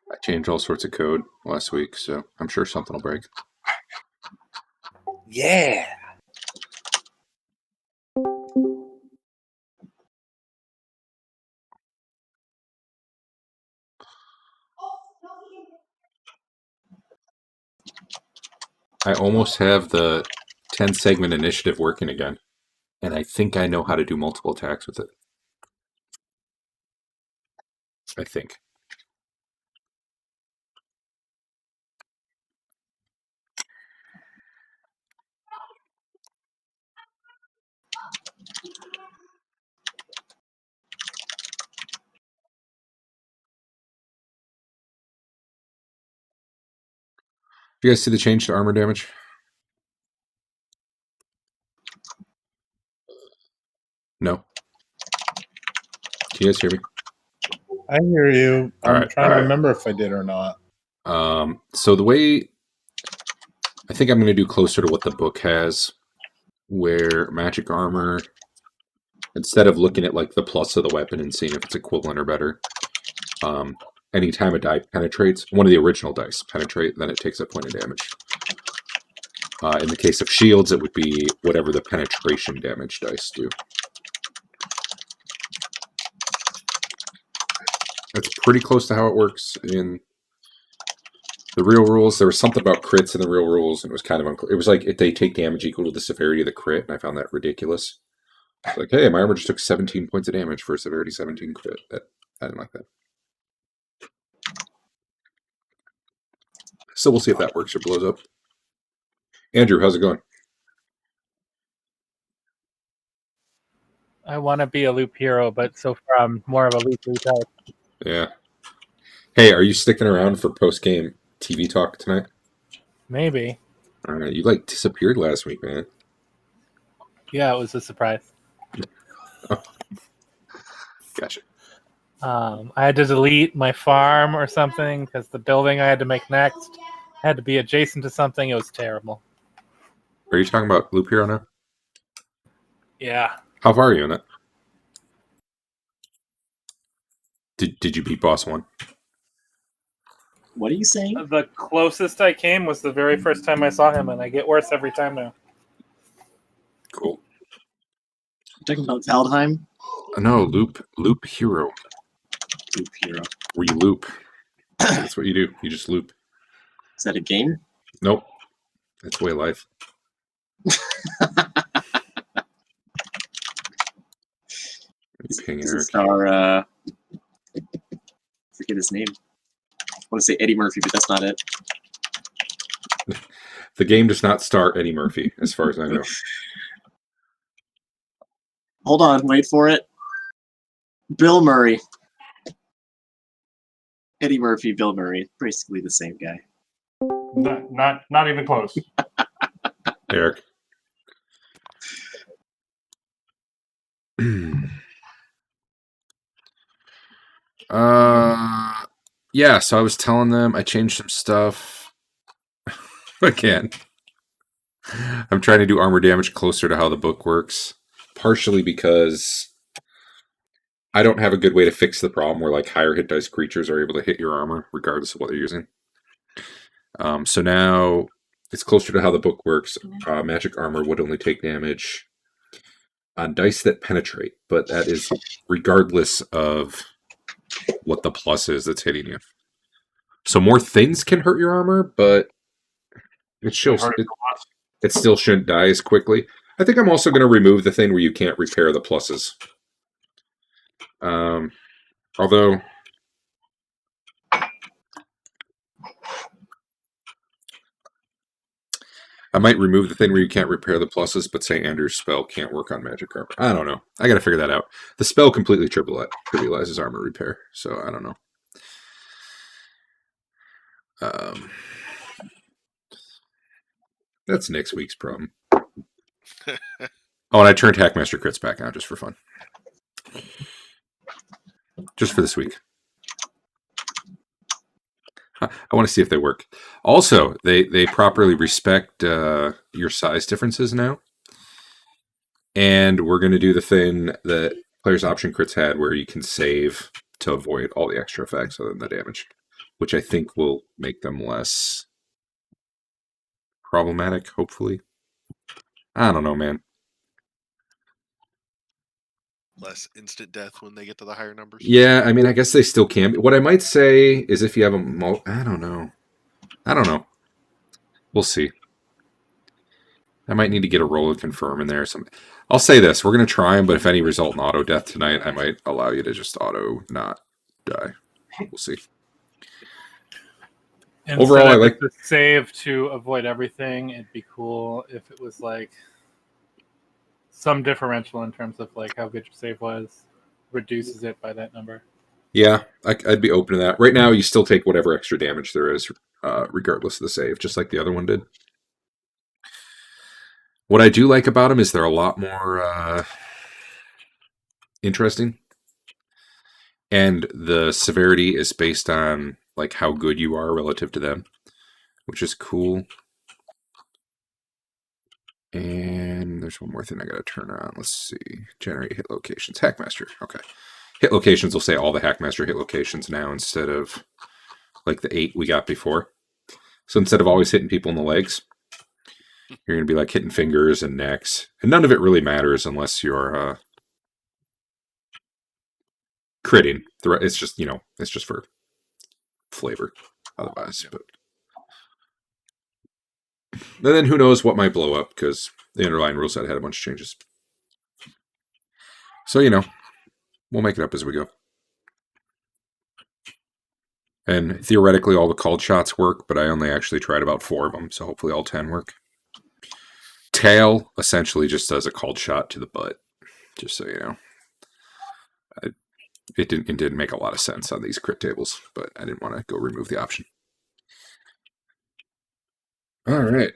I changed all sorts of code last week, so I'm sure something will break. Yeah. I almost have the 10 segment initiative working again, and I think I know how to do multiple attacks with it. I think. Do you guys see the change to armor damage? No. Can you guys hear me? I hear you. I'm right, trying to remember if I did or not. So the way I think I'm going to do closer to what the book has, where magic armor, instead of looking at like the plus of the weapon and seeing if it's equivalent or better, anytime a die penetrates, one of the original dice penetrate, then it takes a point of damage. In the case of shields, it would be whatever the penetration damage dice do. That's pretty close to how it works in the real rules. There was something about crits in the real rules, and it was kind of unclear. It was like if they take damage equal to the severity of the crit, and I found that ridiculous. It's like, hey, my armor just took 17 points of damage for a severity 17 crit. I didn't like that. So we'll see if that works or blows up. Andrew, how's it going? I want to be a loop hero, but so far I'm more of a loop retard. Yeah. Hey, are you sticking around for post-game TV talk tonight? Maybe. All right, you like disappeared last week, man. Yeah, it was a surprise. Gotcha. I had to delete my farm or something because the building I had to make next had to be adjacent to something. It was terrible. Are you talking about Loop Hero now? Yeah. How far are you in it? Did you beat boss 1? What are you saying? The closest I came was the very first time I saw him, and I get worse every time now. Cool. You're talking about Valdheim? No, Loop Hero. Loop Hero. Where you loop. That's what you do. You just loop. Is that a game? Nope. That's way of life. This is our, forget his name. I want to say Eddie Murphy, but that's not it. The game does not star Eddie Murphy, as far as I know. Hold on, wait for it. Bill Murray. Eddie Murphy, Bill Murray, basically the same guy. Not even close. Eric. Yeah, so I was telling them I changed some stuff. Again, I'm trying to do armor damage closer to how the book works, partially because I don't have a good way to fix the problem where like higher hit dice creatures are able to hit your armor regardless of what they're using. So now it's closer to how the book works. Magic armor would only take damage on dice that penetrate, but that is regardless of what the plus is that's hitting you. So more things can hurt your armor, but it shows it still shouldn't die as quickly. I think I'm also going to remove the thing where you can't repair the pluses. Although I might remove the thing where you can't repair the pluses, but say Andrew's spell can't work on magic armor. I don't know. I got to figure that out. The spell completely trivializes armor repair, so I don't know. That's next week's problem. Oh, and I turned Hackmaster crits back on just for fun. Just for this week. I want to see if they work. Also, they properly respect your size differences now. And we're going to do the thing that Player's Option Crits had where you can save to avoid all the extra effects other than the damage, which I think will make them less problematic, hopefully. I don't know, man. Less instant death when they get to the higher numbers. Yeah, I mean, I guess they still can be. What I might say is if you have a... I don't know. We'll see. I might need to get a roll of confirm in there or something. I'll say this. We're going to try them, but if any result in auto death tonight, I might allow you to just auto not die. We'll see. Overall, I like the save to avoid everything. It'd be cool if it was like some differential in terms of like how good your save was, reduces it by that number. Yeah, I'd be open to that. Right now, you still take whatever extra damage there is, regardless of the save, just like the other one did. What I do like about them is they're a lot more interesting, and the severity is based on like how good you are relative to them, which is cool. And there's one more thing I got to turn on. Let's see. Generate hit locations. Hackmaster. Okay. Hit locations will say all the Hackmaster hit locations now instead of like the 8 we got before. So instead of always hitting people in the legs, you're going to be like hitting fingers and necks. And none of it really matters unless you're critting. It's just, it's just for flavor otherwise. But and then who knows what might blow up because the underlying rule set had a bunch of changes. So, we'll make it up as we go. And theoretically, all the called shots work, but I only actually tried about 4 of them, so hopefully all 10 work. Tail essentially just does a called shot to the butt, just so you know. It didn't make a lot of sense on these crit tables, but I didn't want to go remove the option. All right.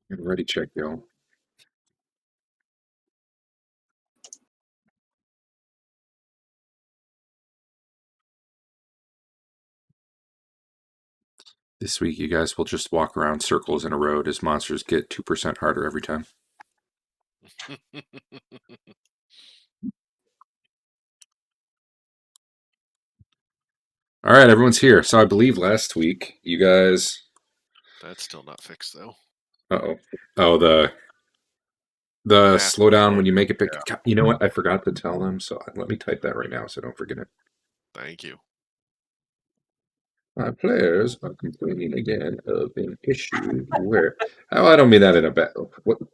Ready, check, y'all. This week, you guys will just walk around circles in a road as monsters get 2% harder every time. All right, everyone's here. So I believe last week, you guys... That's still not fixed, though. Uh-oh. Oh, the slowdown when you make it big. Yeah. You know what? I forgot to tell them, so let me type that right now so I don't forget it. Thank you. My players are complaining again of an issue where... Oh, I don't mean that in a bad...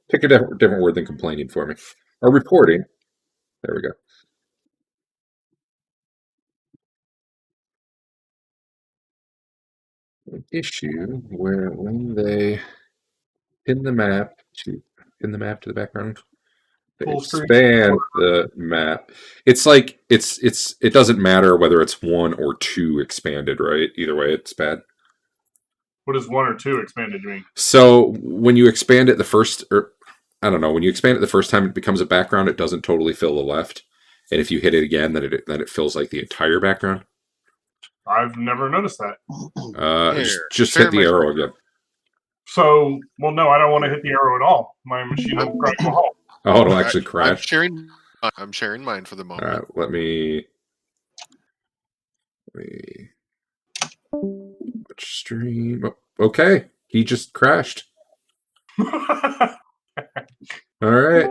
Pick a different word than complaining for me. Or reporting. There we go. An issue where when they pin the map to the background Full screen. Expand the map. It's like it doesn't matter whether it's 1 or 2 expanded, right? Either way, it's bad. What does 1 or 2 expanded mean? So when you expand it the first, or I don't know, when you expand it the first time, it becomes a background. It doesn't totally fill the left, and if you hit it again, then it fills like the entire background. I've never noticed that. Just share hit the my arrow screen. again. So, well, no, I don't want to hit the arrow at all. My machine will crash the hole. Oh, it'll actually crash. I'm sharing mine for the All moment. right, let me stream. Oh, okay, he just crashed. All right.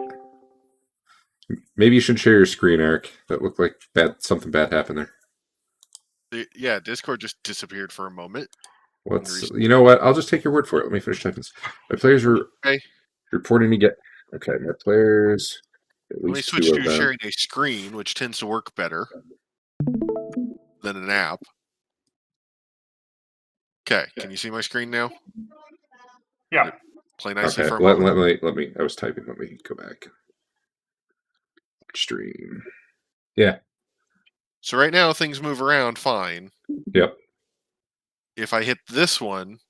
Maybe you should share your screen, Eric. That looked like something bad happened there. Yeah, Discord just disappeared for a moment. You know what? I'll just take your word for it. Let me finish typing. My players were Okay. reporting to get. Okay, my players. At Let me least switch 2 of to them. sharing a screen, which tends to work better than an app. Okay, can you see my screen now? Yeah. Play nicely Okay, for a moment. let me. I was typing. Let me go back. Stream. Yeah. So right now things move around fine. Yep. If I hit this one,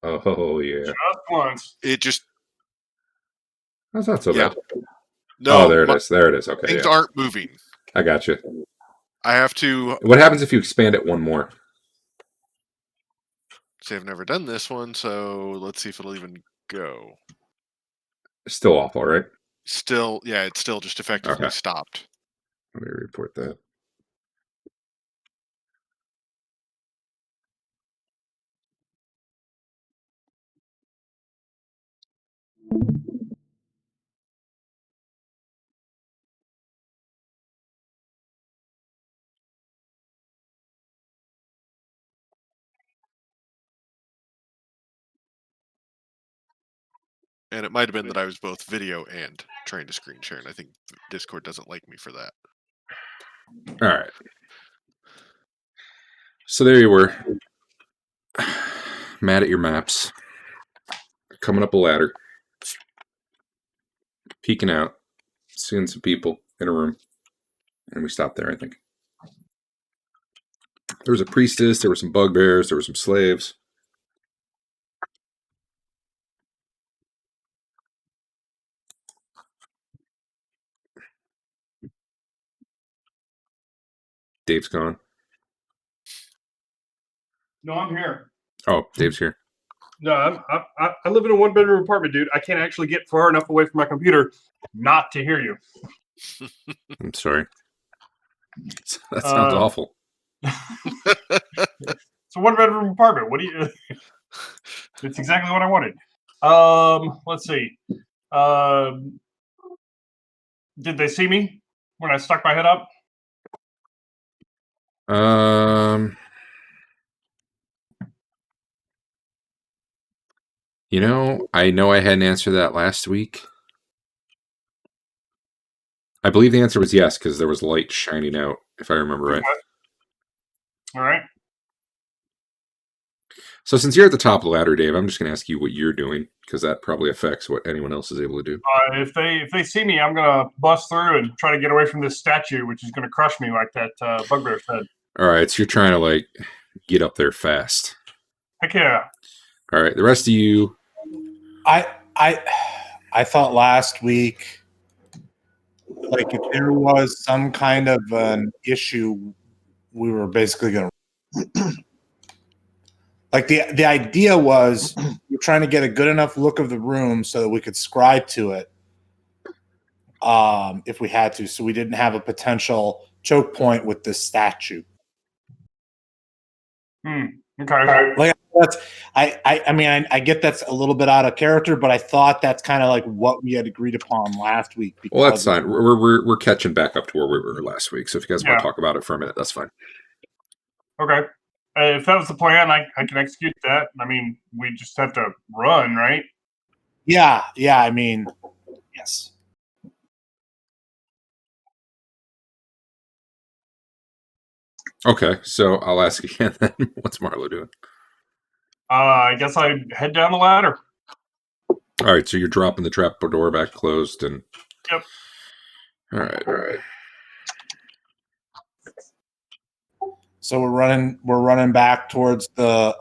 Oh yeah. Just once. it just That's not so Yeah. bad. no. Oh, there it is. There it is. Okay. Things Yeah. aren't moving. I got you. I have to What happens if you expand it 1 more? say I've never done this one, so let's see if it'll even go. Still awful, right? Still, yeah, it's still just effectively Okay. stopped. Let me report that. And it might have been that I was both video and trying to screen share, and I think Discord doesn't like me for that. All right. So there you were. Mad at your maps. Coming up a ladder. Peeking out. Seeing some people in a room. And we stopped there, I think. There was a priestess. There were some bugbears. There were some slaves. Dave's gone. No, I'm here. Oh, Dave's here. No, I live in a 1-bedroom apartment, dude. I can't actually get far enough away from my computer not to hear you. I'm sorry. That sounds awful. It's a 1-bedroom apartment. What do you? It's exactly what I wanted. Let's see. Did they see me when I stuck my head up? I know I hadn't answered that last week. I believe the answer was yes, because there was light shining out, if I remember right. All right. So since you're at the top of the ladder, Dave, I'm just going to ask you what you're doing, because that probably affects what anyone else is able to do. If they see me, I'm gonna bust through and try to get away from this statue, which is gonna crush me like that bugbear said. All right, so you're trying to get up there fast. Heck yeah. All right, the rest of you. I thought last week, if there was some kind of an issue, we were basically going to. The idea was we're trying to get a good enough look of the room so that we could scry to it if we had to, so we didn't have a potential choke point with this statue. Okay. I get that's a little bit out of character, but I thought that's kind of what we had agreed upon last week. Well, that's fine. We're catching back up to where we were last week. So if you guys want to talk about it for a minute, that's fine. Okay. If that was the plan, I can execute that. I mean, we just have to run, right? Yeah. I mean, yes. Okay, so I'll ask again then. What's Marlo doing? I guess I head down the ladder. All right, so you're dropping the trap door back closed and Yep. All right. So we're running back towards the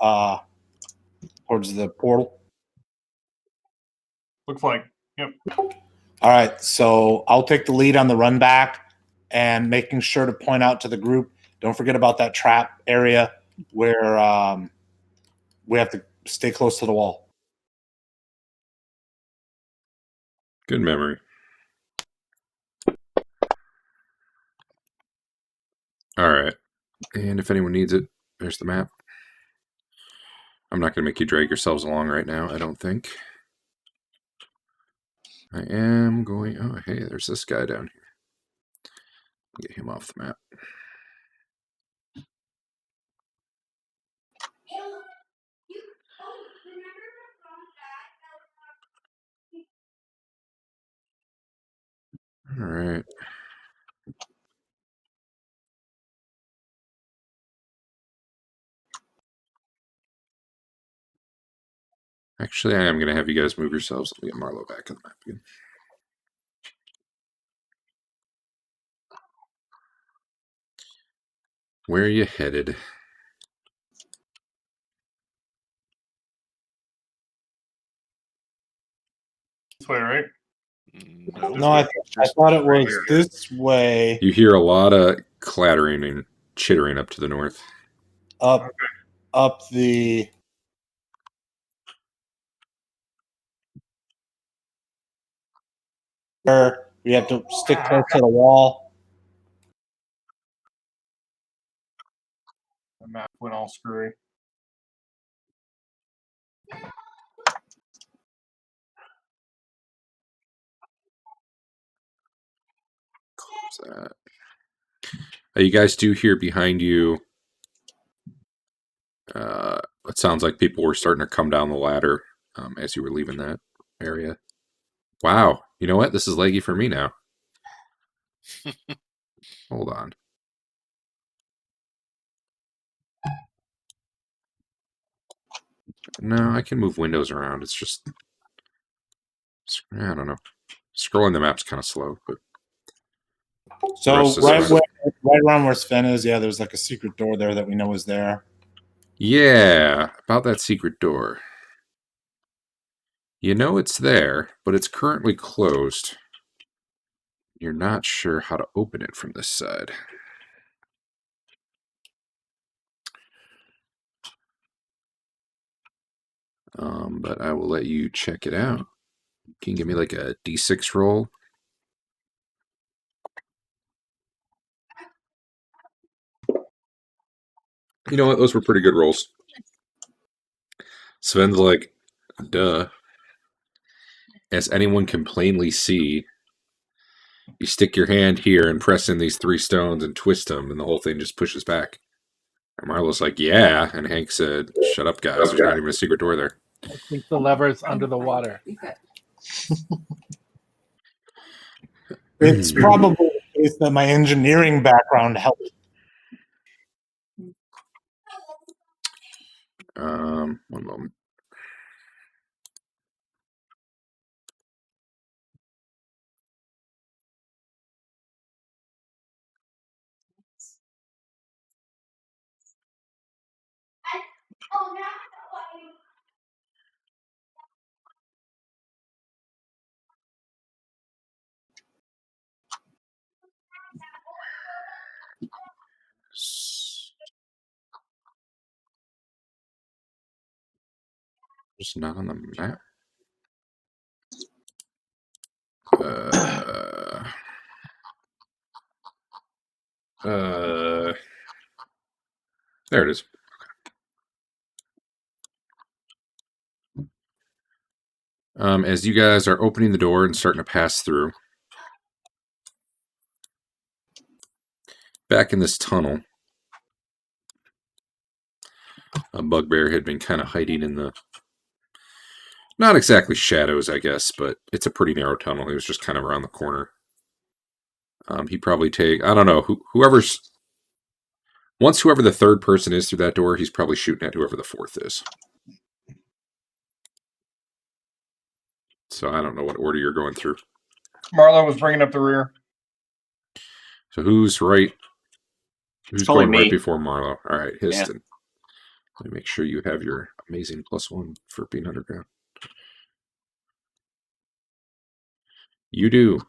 portal. Looks like. Yep. All right, so I'll take the lead on the run back and making sure to point out to the group, don't forget about that trap area where we have to stay close to the wall. Good memory. All right. And if anyone needs it, there's the map. I'm not going to make you drag yourselves along right now, I don't think. I am going... Oh, hey, there's this guy down here. Get him off the map. All right. Actually, I am going to have you guys move yourselves. Let me get Marlo back on the map again. Where are you headed? This way, right? No, I thought it was this way. You hear a lot of clattering and chittering up to the north. Up the... We have to stick close to the wall. The map went all screwy. Close that. You guys do hear behind you. It sounds like people were starting to come down the ladder as you were leaving that area. Wow. You know what? This is leggy for me now. Hold on. No, I can move windows around. It's just... I don't know. Scrolling the map's kind of slow, but... So right around where Sven is, yeah, there's like a secret door there that we know is there. Yeah, about that secret door. You know it's there, but it's currently closed. You're not sure how to open it from this side. But I will let you check it out. Can you give me like a D6 roll? You know what? Those were pretty good rolls. Sven's like, duh. As anyone can plainly see, you stick your hand here and press in these 3 stones and twist them, and the whole thing just pushes back. And Marlo's like, yeah. And Hank said, shut up, guys. There's not even a secret door there. I think the lever's under the water. It's probably the case that my engineering background helped. One moment. Just not on the map. There it is. As you guys are opening the door and starting to pass through, back in this tunnel, a bugbear had been kind of hiding in the, not exactly shadows, I guess, but it's a pretty narrow tunnel. He was just kind of around the corner. He'd probably take, I don't know, once whoever the 3rd person is through that door, he's probably shooting at whoever the 4th is. So I don't know what order you're going through. Marlo was bringing up the rear. So who's right? Who's probably going right me. before Marlo? All right, Yeah. Histon. Let me make sure you have your amazing +1 for being underground. You do.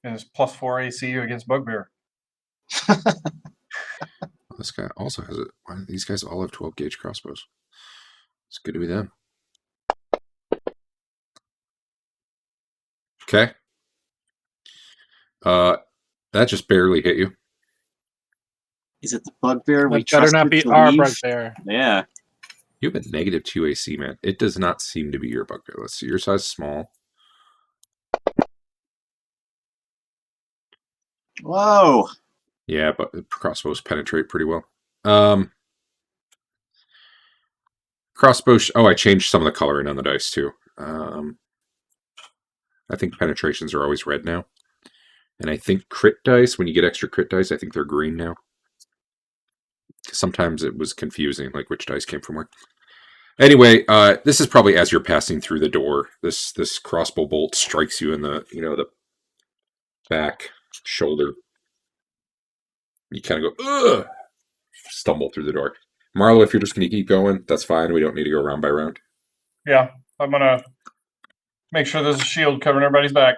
And it's +4 AC against Bugbear. This guy also has it. Why do these guys all have 12 gauge crossbows? It's good to be them. Okay. That just barely hit you. Is it the Bugbear we That better trusted not be to our leave? bugbear. Yeah. You have a -2 AC, man. It does not seem to be your bugbear. Let's see. Your size is small. Whoa. Yeah, but the crossbows penetrate pretty well. Crossbow. I changed some of the coloring on the dice too. I think penetrations are always red now. And I think crit dice, when you get extra crit dice, I think they're green now. Sometimes it was confusing, like which dice came from where. Anyway, this is probably as you're passing through the door. This crossbow bolt strikes you in the the back shoulder. You kind of go, ugh, stumble through the door. Marlo, if you're just going to keep going, that's fine. We don't need to go round by round. Yeah, I'm gonna make sure there's a shield covering everybody's back.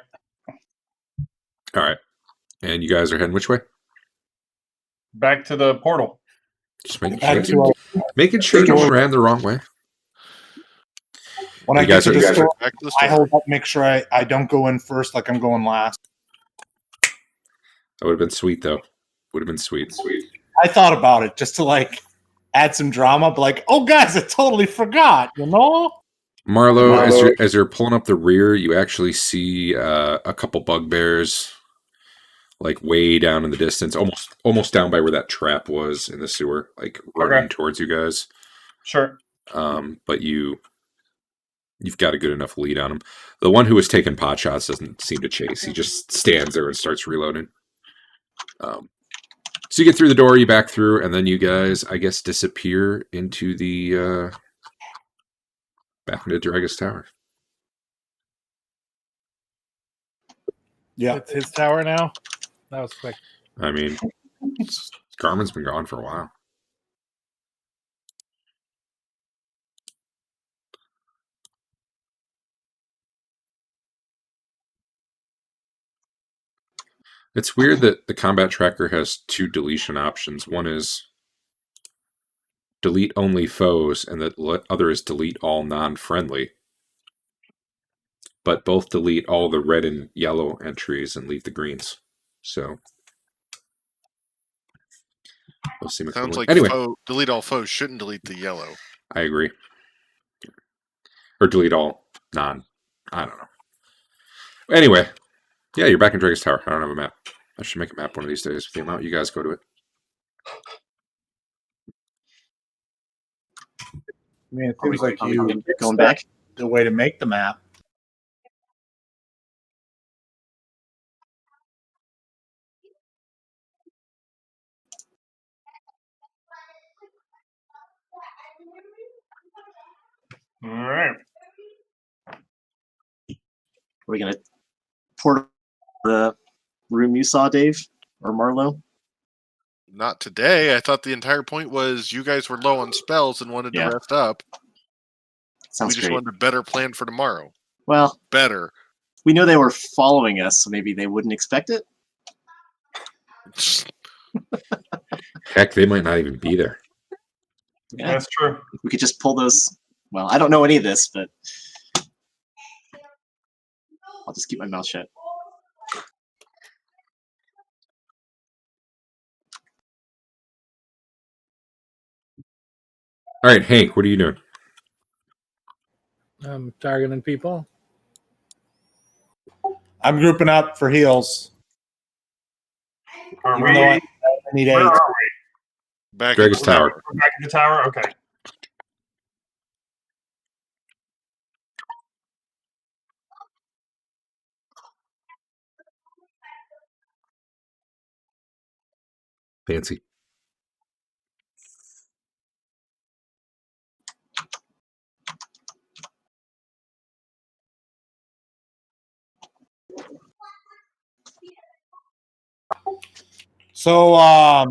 All right. And you guys are heading which way? Back to the portal. Just making Back sure. to our, Making sure no one ran the wrong way. when You I get guys to are- the you guys store, Back to the I store. hold up, make sure I don't go in first like I'm going last. That would have been sweet, though. Would have been sweet. I thought about it just to like add some drama, but like, oh guys, I totally forgot, you know? Marlo, as you're pulling up the rear, you actually see a couple bugbears, like way down in the distance, almost down by where that trap was in the sewer, like running towards you guys. Sure. But you've got a good enough lead on him. The one who was taking pot shots doesn't seem to chase. He just stands there and starts reloading. So you get through the door, you back through, and then you guys, I guess, disappear into the back into Dragus Tower. Yeah. It's his tower now. That was quick. I mean, Garmin's been gone for a while. It's weird that the combat tracker has two deletion options. One is delete only foes, and the other is delete all non-friendly. But both delete all the red and yellow entries and leave the greens. So those seem Sounds like anyway. delete all foes shouldn't delete the yellow. I agree. Or delete all non. I don't know. Anyway, yeah, you're back in Dragon's Tower. I don't have a map. I should make a map one of these days with the amount you guys go to it. I mean, it Are we seems like going you back? the way to make the map. All right. Are we gonna port the room you saw, Dave or Marlo? Not today. I thought the entire point was you guys were low on spells and wanted Yeah. to rest up. Sounds We just great. wanted a better plan for tomorrow. Well, Better. we know they were following us, so maybe they wouldn't expect it. Heck, they might not even be there. Yeah. That's true. We could just pull those. Well, I don't know any of this, but I'll just keep my mouth shut. All right, Hank, what are you doing? Targeting people. I'm grouping up for heals. Are Even though I need Where 8. are we? Back Dragon's at the Tower. We're back in the tower. Okay. Fancy. So, I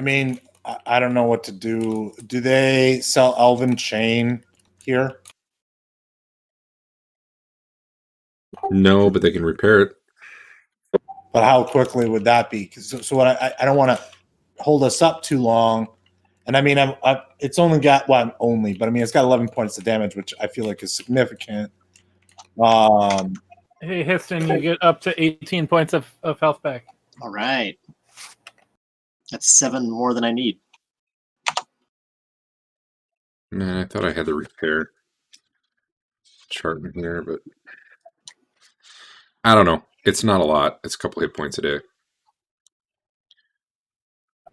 mean, I don't know what to do. Do they sell Elven Chain here? No, but they can repair it. But how quickly would that be? So what I don't want to hold us up too long. And I mean, it's only got but I mean, it's got 11 points of damage, which I feel like is significant. Hey, Histon, you get up to 18 points of health back. All right. That's 7 more than I need. Man, I thought I had the repair chart in here, but I don't know. It's not a lot. It's a couple hit points a day.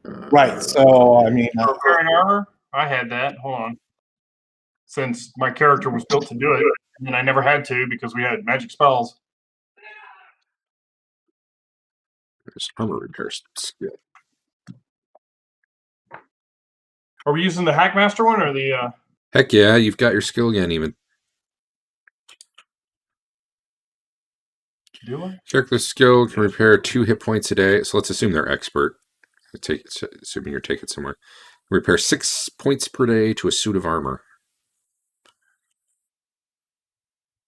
Right. So I mean, Repairing armor, I had that. Hold on. Since my character was built to do it, and then I never had to because we had magic spells. There's armor repair skill. Are we using the Hackmaster one or the? Heck yeah, you've got your skill again. Even Do I? character skill can repair 2 hit points a day. So let's assume they're expert. Assuming you're taking somewhere. Repair 6 points per day to a suit of armor.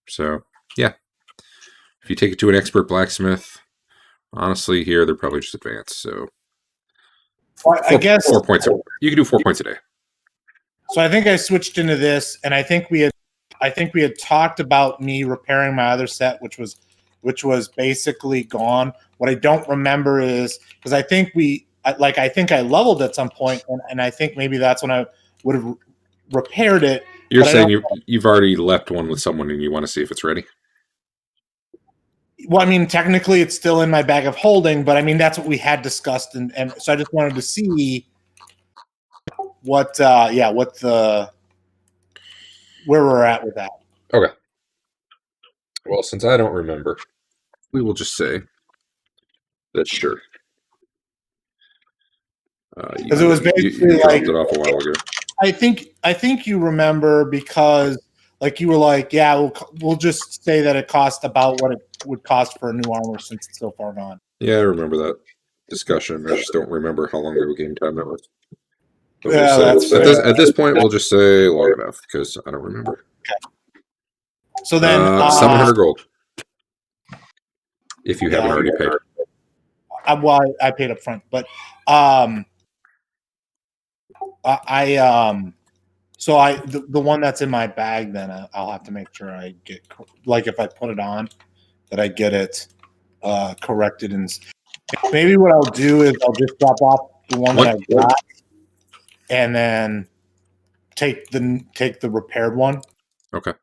So yeah, if you take it to an expert blacksmith, honestly, here they're probably just advanced. So I guess 4 points. You can do 4 points a day. so. I think I switched into this, and I think we had talked about me repairing my other set, which was basically gone. What I don't remember is because I think I leveled at some point, and I think maybe that's when I would have repaired it. You're saying you've already left one with someone and you want to see if it's ready? Well, I mean, technically it's still in my bag of holding, but I mean, that's what we had discussed. And so I just wanted to see where we're at with that. Okay. Well, since I don't remember, we will just say that sure. Because it was basically you dropped it off a while ago. I think you remember because like you were like, yeah, we'll just say that it cost about what it would cost for a new armor since it's so far gone. Yeah, I remember that discussion. I just don't remember how long ago game time that was. Yeah, that's fair. At this point, we'll just say long enough because I don't remember. So then 700 gold. If you haven't already paid. I paid up front, but the one that's in my bag, then I'll have to make sure I get, like, if I put it on, that I get it corrected. And maybe what I'll do is I'll just drop off the one that I've got and then take the repaired one. Okay.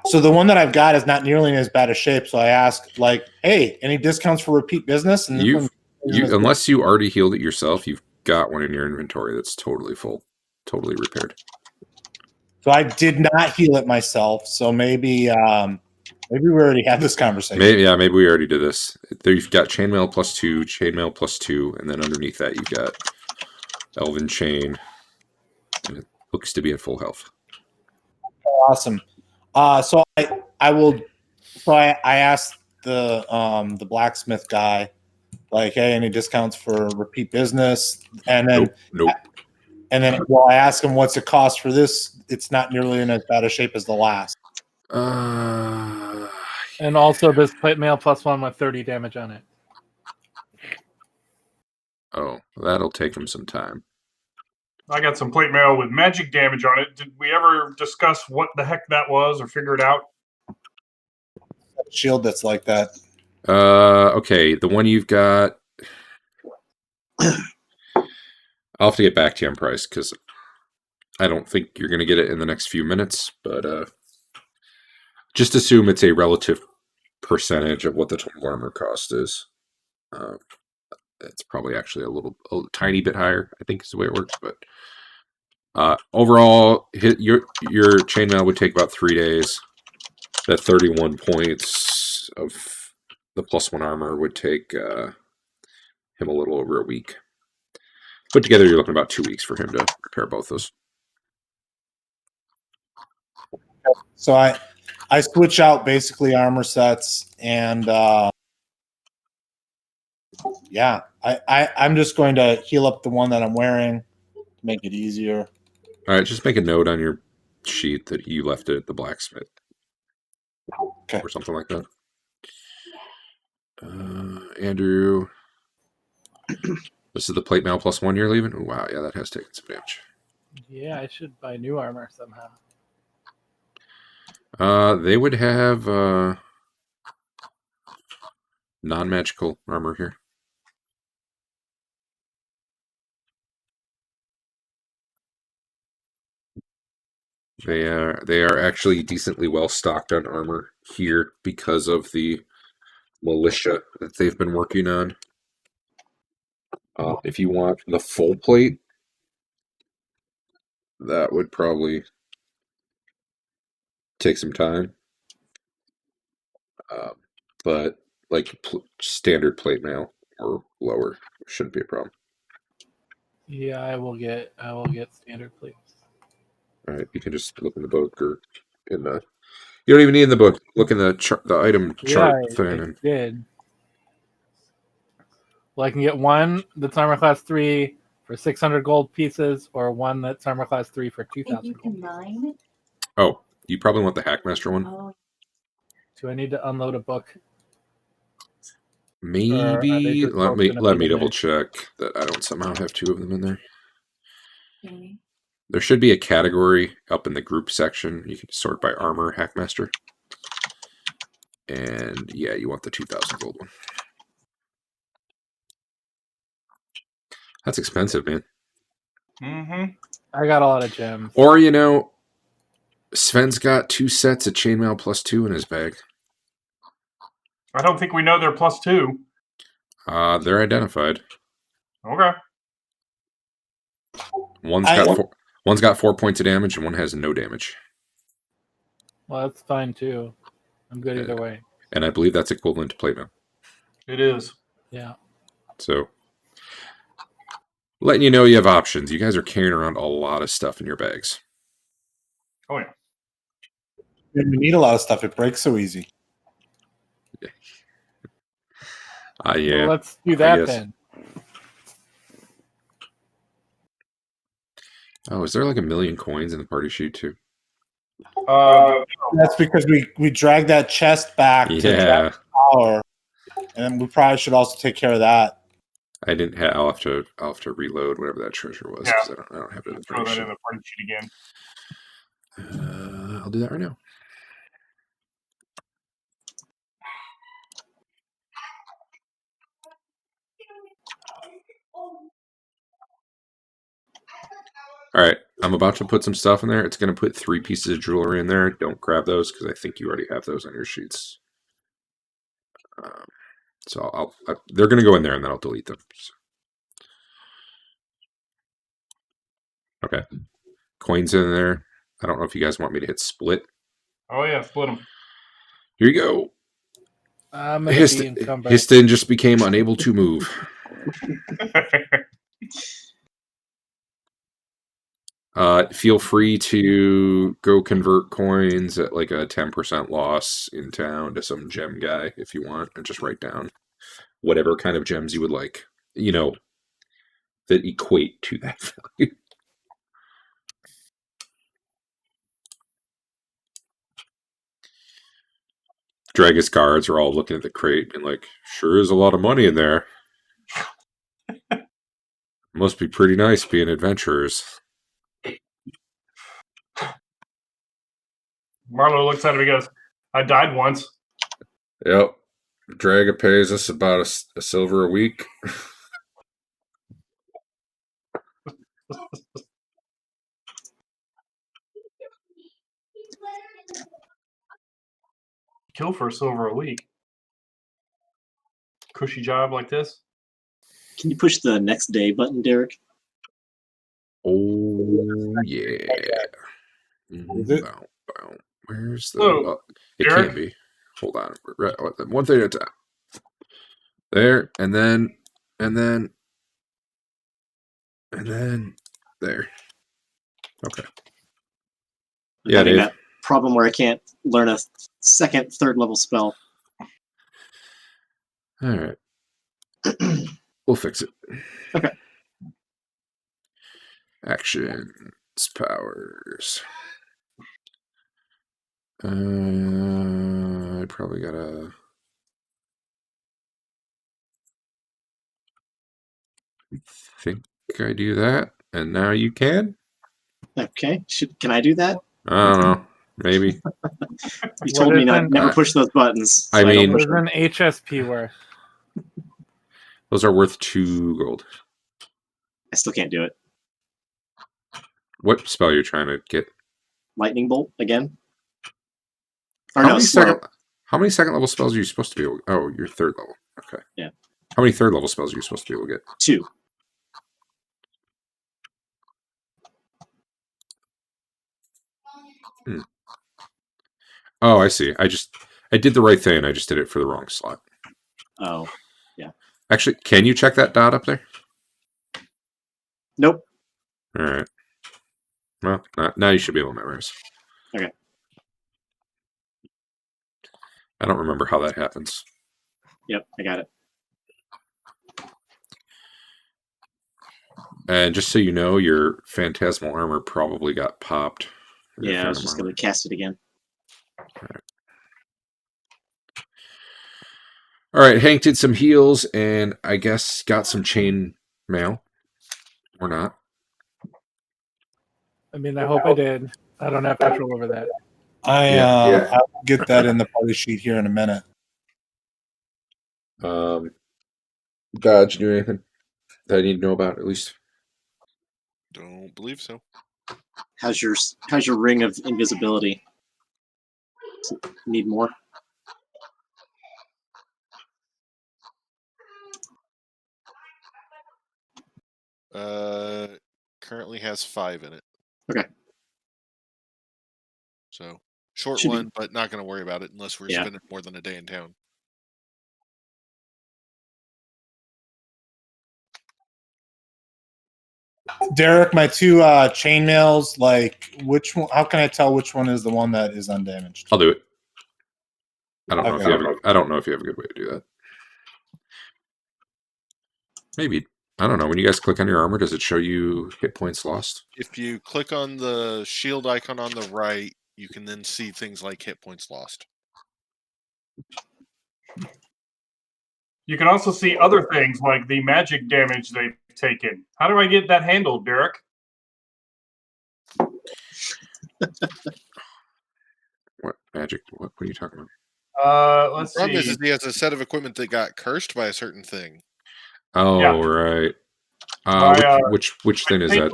So the one that I've got is not nearly in as bad a shape. So I asked, like, hey, any discounts for repeat business? And unless you already healed it yourself, you've got one in your inventory that's totally full, totally repaired. So I did not heal it myself. So maybe we already had this conversation. Maybe we already did this. There you've got chainmail +2, chainmail +2, and then underneath that you've got Elven Chain, and it looks to be at full health. Awesome. So I will. So I asked the blacksmith guy, like, hey, any discounts for repeat business? And then Nope. And then I asked him what's it cost for this. It's not nearly in as bad a shape as the last. And also this plate mail +1 with 30 damage on it. Oh, that'll take him some time. I got some plate mail with magic damage on it. Did we ever discuss what the heck that was or figure it out? Shield that's like that. Okay, the one you've got. I'll have to get back to you on price because I don't think you're going to get it in the next few minutes. But just assume it's a relative percentage of what the total armor cost is. It's probably actually a tiny bit higher, I think is the way it works. But overall, your chainmail would take about 3 days. That 31 points of the +1 armor would take him a little over a week. Put together, you're looking about 2 weeks for him to repair both those. So I I switch out basically armor sets, and yeah, I'm just going to heal up the one that I'm wearing to make it easier. All right, just make a note on your sheet that you left it at the blacksmith. Okay. Or something like that. Andrew, this is the plate mail +1 you're leaving? Oh, wow, yeah, that has taken some damage. Yeah, I should buy new armor somehow. They would have non-magical armor here. They are actually decently well stocked on armor here because of the militia that they've been working on. If you want the full plate, that would probably take some time. But like standard plate mail or lower shouldn't be a problem. Yeah, I will get standard plates. All right, you can just look in the book or in the. You don't even need in the book. Look in the the item chart thing. I did. Well, I can get one that's armor class 3 for 600 gold pieces, or one that's armor class 3 for 2,000 gold pieces. Oh, you probably want the Hackmaster one. Do I need to unload a book? Maybe just let both me gonna be in double there? check that I don't somehow have two of them in there. There should be a category up in the group section. You can sort by armor, Hackmaster. And yeah, you want the 2,000 gold one. That's expensive, man. Mm-hmm. I got a lot of gems. Or, you know, Sven's got 2 sets of chainmail +2 in his bag. I don't think we know they're +2. They're identified. Okay. One's got 4 points of damage, and one has no damage. Well, that's fine too. I'm good either way. And I believe that's equivalent to plate mail. It is. Yeah. So, letting you know you have options. You guys are carrying around a lot of stuff in your bags. Oh, yeah. We need a lot of stuff. It breaks so easy. Yeah. Well, let's do that then. Oh, is there like 1 million coins in the party sheet too? That's because we dragged that chest back to Yeah. power, and we probably should also take care of that. I didn't have. I'll have to reload whatever that treasure was because I don't have it in the Throw party that sheet. in the party sheet again. I'll do that right now. All right, I'm about to put some stuff in there. It's going to put 3 pieces of jewelry in there. Don't grab those because I think you already have those on your sheets. So they're going to go in there and then I'll delete them. So. Okay, coins in there. I don't know if you guys want me to hit split. Oh, yeah, split them. Here you go. I'm going to be encumbered. Histon just became unable to move. Feel free to go convert coins at like a 10% loss in town to some gem guy if you want, and just write down whatever kind of gems you would like, you know, that equate to that value. Dragus guards are all looking at the crate and like, sure is a lot of money in there. Must be pretty nice being adventurers. Marlo looks at him and goes, I died once. Yep. Draga pays us about a silver a week. Kill for a silver a week. Cushy job like this. Can you push the next day button, Derek? Oh, yeah. Is it? Where's the... So, it Derek? can be. Hold on. One thing at a time. There, and then there. Okay. Yeah, Dave. problem where I can't learn a second, third level spell. All right. We'll fix it. Okay. Actions, powers. I probably gotta. I think I do that, and now you can. Okay. Can I do that? I don't know. Maybe. You told me not never push those buttons. So I mean- don't What push is them. an HSP worth? Those are worth 2 gold. I still can't do it. What spell you're trying to get? Lightning bolt again? Or How no, many slow. How many second level spells are you supposed to be able? Oh, you're 3rd level. Okay. Yeah. How many 3rd level spells are you supposed to be able to get? 2. Oh, I see. I did the right thing. I just did it for the wrong slot. Oh. Actually, can you check that dot up there? Nope. All right. Well, now you should be able to memorize. Okay. I don't remember how that happens. Yep, I got it. And just so you know, your phantasmal armor probably got popped. Your Yeah, I was phantom just armor. going to cast it again. All right, Hank did some heals and I guess got some chain mail. Or not. I mean, I hope I did. I don't have control over that. I will get that in the party sheet here in a minute. Dodge, do anything that I need to know about at least? Don't believe so. How's your ring of invisibility? Need more? Currently has 5 in it. Okay. So short Should be- one, but not going to worry about it unless we're Yeah. spending more than a day in town. Derek, my 2 chainmails, like which one? How can I tell which one is the one that is undamaged? I'll do it. I don't know if Okay. you have. I don't know if you have a good way to do that. Maybe. I don't know. When you guys click on your armor, does it show you hit points lost? If you click on the shield icon on the right, you can then see things like hit points lost. You can also see other things like the magic damage they've taken. How do I get that handled, Derek? What magic? What are you talking about? Let's The problem see. is he has a set of equipment that got cursed by a certain thing. Oh, Yeah. right. My, Which thing is that?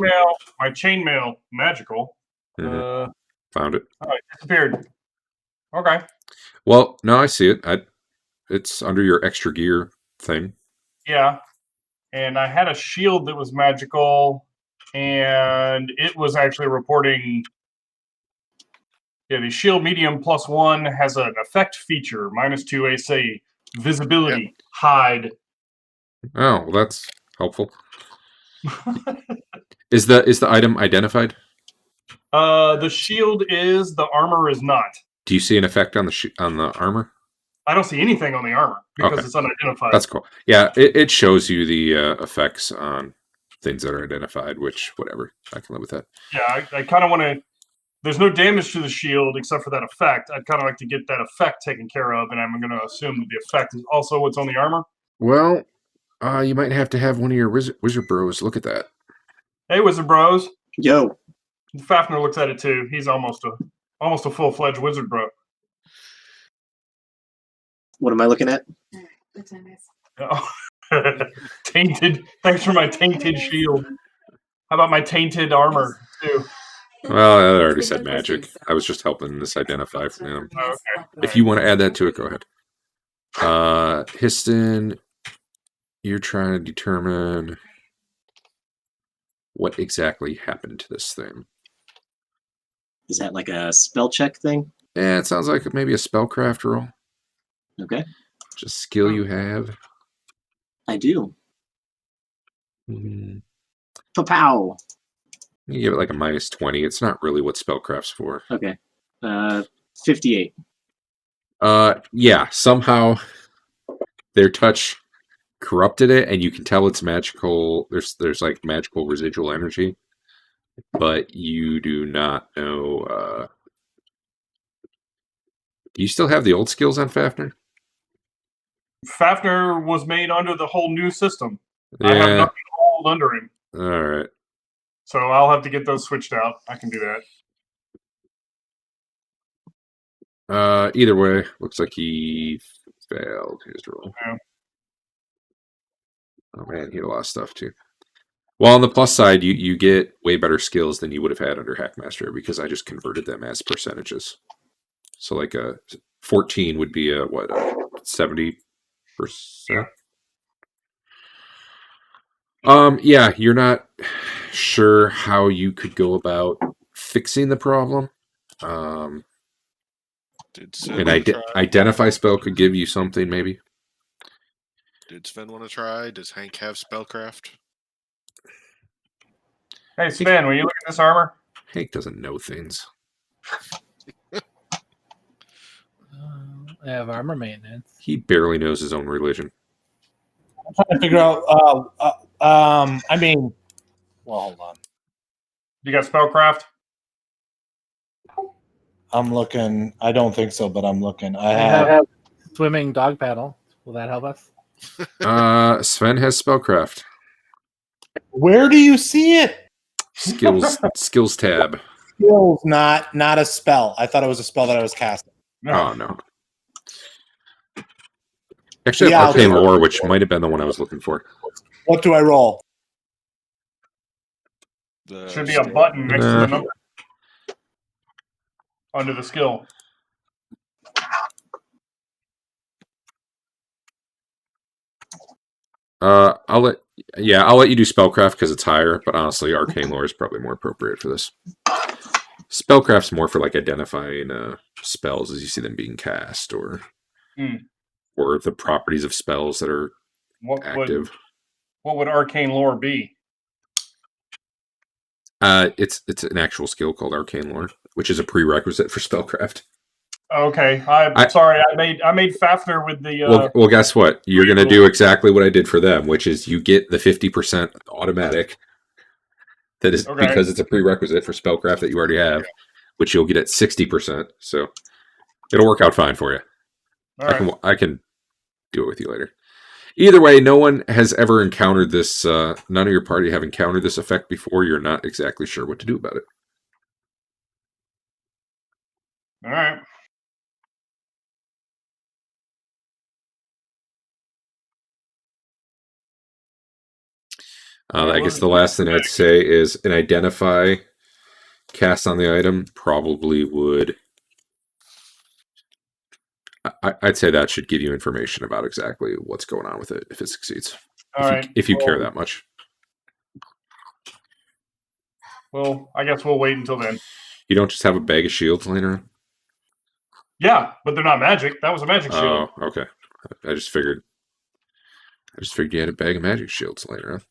My chainmail magical. Mhm. Found it. Oh, it disappeared. Okay. Well, no, I see it. It's under your extra gear thing. Yeah. And I had a shield that was magical, and it was actually reporting. Yeah, the shield medium +1 has an effect feature, -2 AC, visibility, hide. Oh, well, that's helpful. Is the item identified? The shield is, the armor is not. Do you see an effect on the armor? I don't see anything on the armor because Okay. it's unidentified. That's cool. Yeah, it shows you the effects on things that are identified. Which whatever, I can live with that. Yeah, I kind of want to. There's no damage to the shield except for that effect. I'd kind of like to get that effect taken care of, and I'm going to assume that the effect is also what's on the armor. Well, you might have to have one of your wizard bros look at that. Hey, Wizard Bros. Yo. Fafnir looks at it too. He's almost a full-fledged Wizard Bro. What am I looking at? The time is. Oh. Tainted. Thanks for my tainted shield. How about my tainted armor too? Well, I already said magic. I was just helping this identify for them. Oh, okay. If you want to add that to it, go ahead. Histon, you're trying to determine what exactly happened to this thing. Is that like a spell check thing? Yeah, it sounds like maybe a spellcraft roll. Okay. Just skill you have. I do. You Pow. give it like a -20. It's not really what spellcraft's for. Okay. 58. Yeah, somehow their touch corrupted it, and you can tell it's magical. There's like magical residual energy, but you do not know. Do you still have the old skills on Fafnir? Fafnir was made under the whole new system. I have Yeah. nothing old under him. All right. So I'll have to get those switched out. I can do that. Either way, looks like he failed his roll. Yeah. Oh man, he had a lot of stuff too. Well, on the plus side, you get way better skills than you would have had under Hackmaster because I just converted them as percentages. So like a 14 would be a 70%. Yeah, you're not sure how you could go about fixing the problem. Did Sven An want to try? identify spell could give you something, maybe. Did Sven want to try? Does Hank have spellcraft? Hey, Sven, will you look at this armor? Hank doesn't know things. I have armor maintenance. He barely knows his own religion. I'm trying to figure out. I mean, well, hold on. You got spellcraft? I'm looking. I don't think so, but I'm looking. I I have. have swimming dog paddle. Will that help us? Sven has spellcraft. Where do you see it? Skills tab. Skills, not a spell. I thought it was a spell that I was casting. Oh no. Actually, I Yeah, have Arcane okay. Lore, which might have been the one I was looking for. What do I roll? Should be a button next to Nah. the number under the skill. I'll let you do spellcraft because it's higher, but honestly, Arcane Lore is probably more appropriate for this. Spellcraft's more for like identifying spells as you see them being cast, or the properties of spells that are active. What would arcane lore be? It's an actual skill called Arcane Lore, which is a prerequisite for spellcraft. Okay, I'm sorry. I made Fafnir with the. Well, guess what? You're going to do exactly what I did for them, which is you get the 50% automatic. That is because it's a prerequisite for spellcraft that you already have, which you'll get at 60%. So it'll work out fine for you. I can do it with you later. Either way, no one has ever encountered this. None of your party have encountered this effect before. You're not exactly sure what to do about it. All right. I guess the last thing I'd say is an identify cast on the item probably would. I'd say that should give you information about exactly what's going on with it if it succeeds. If you care that much. Well, I guess we'll wait until then. You don't just have a bag of shields laying around? Yeah, but they're not magic. That was a magic shield. Oh, okay. I just figured you had a bag of magic shields laying around.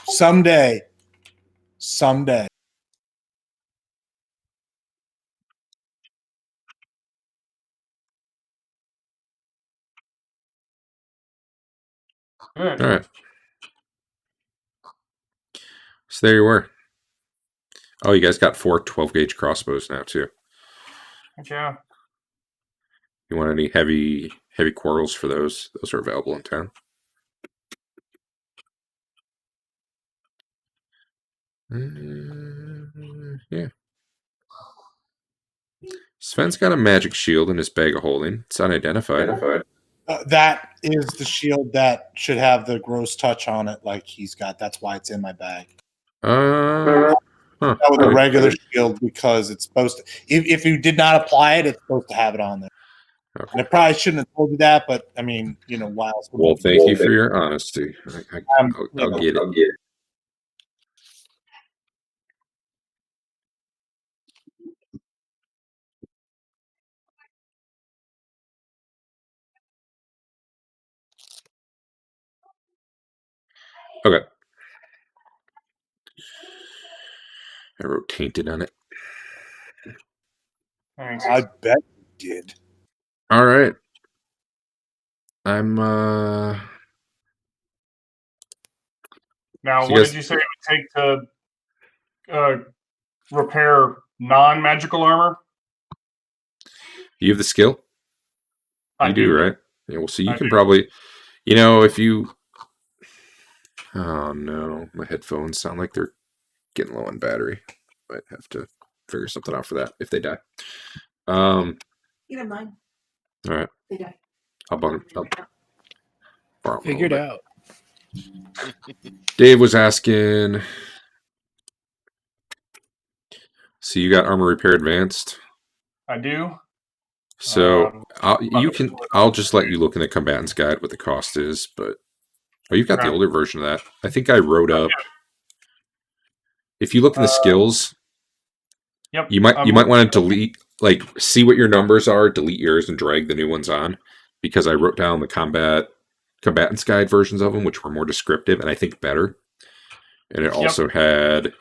Someday. All right. So there you were. Oh, you guys got 4 12-gauge crossbows now, too. Yeah. You want any heavy quarrels for those? Those are available in town. Yeah. Sven's got a magic shield in his bag of holding. It's unidentified. That is the shield that should have the gross touch on it, like he's got. That's why it's in my bag. That was a regular shield because it's supposed to. If you did not apply it, it's supposed to have it on there. Okay. And I probably shouldn't have told you that, but I mean, while. Well, thank you for your honesty. I'll get it. Okay. I wrote tainted on it. Thanks. I bet you did. All right. I'm. Now, So you what guys- did you say it would take to repair non-magical armor? You have the skill. I You do, right? Yeah. Well, so you I can do. probably, if you. Oh no, my headphones sound like they're getting low on battery. Might have to figure something out for that if they die. You don't mind. All right. They die. I'll borrow them a Figured little out. bit. Dave was asking. So you got armor repair advanced. I do. So Um, I'll just let you look in the combatant's guide what the cost is, but you've got the Okay. older version of that. I think I wrote up. If you look in the skills, Yep. you might want to delete, like, see what your numbers are, delete yours, and drag the new ones on, because I wrote down the combatant's guide versions of them, which were more descriptive and I think better. And it also had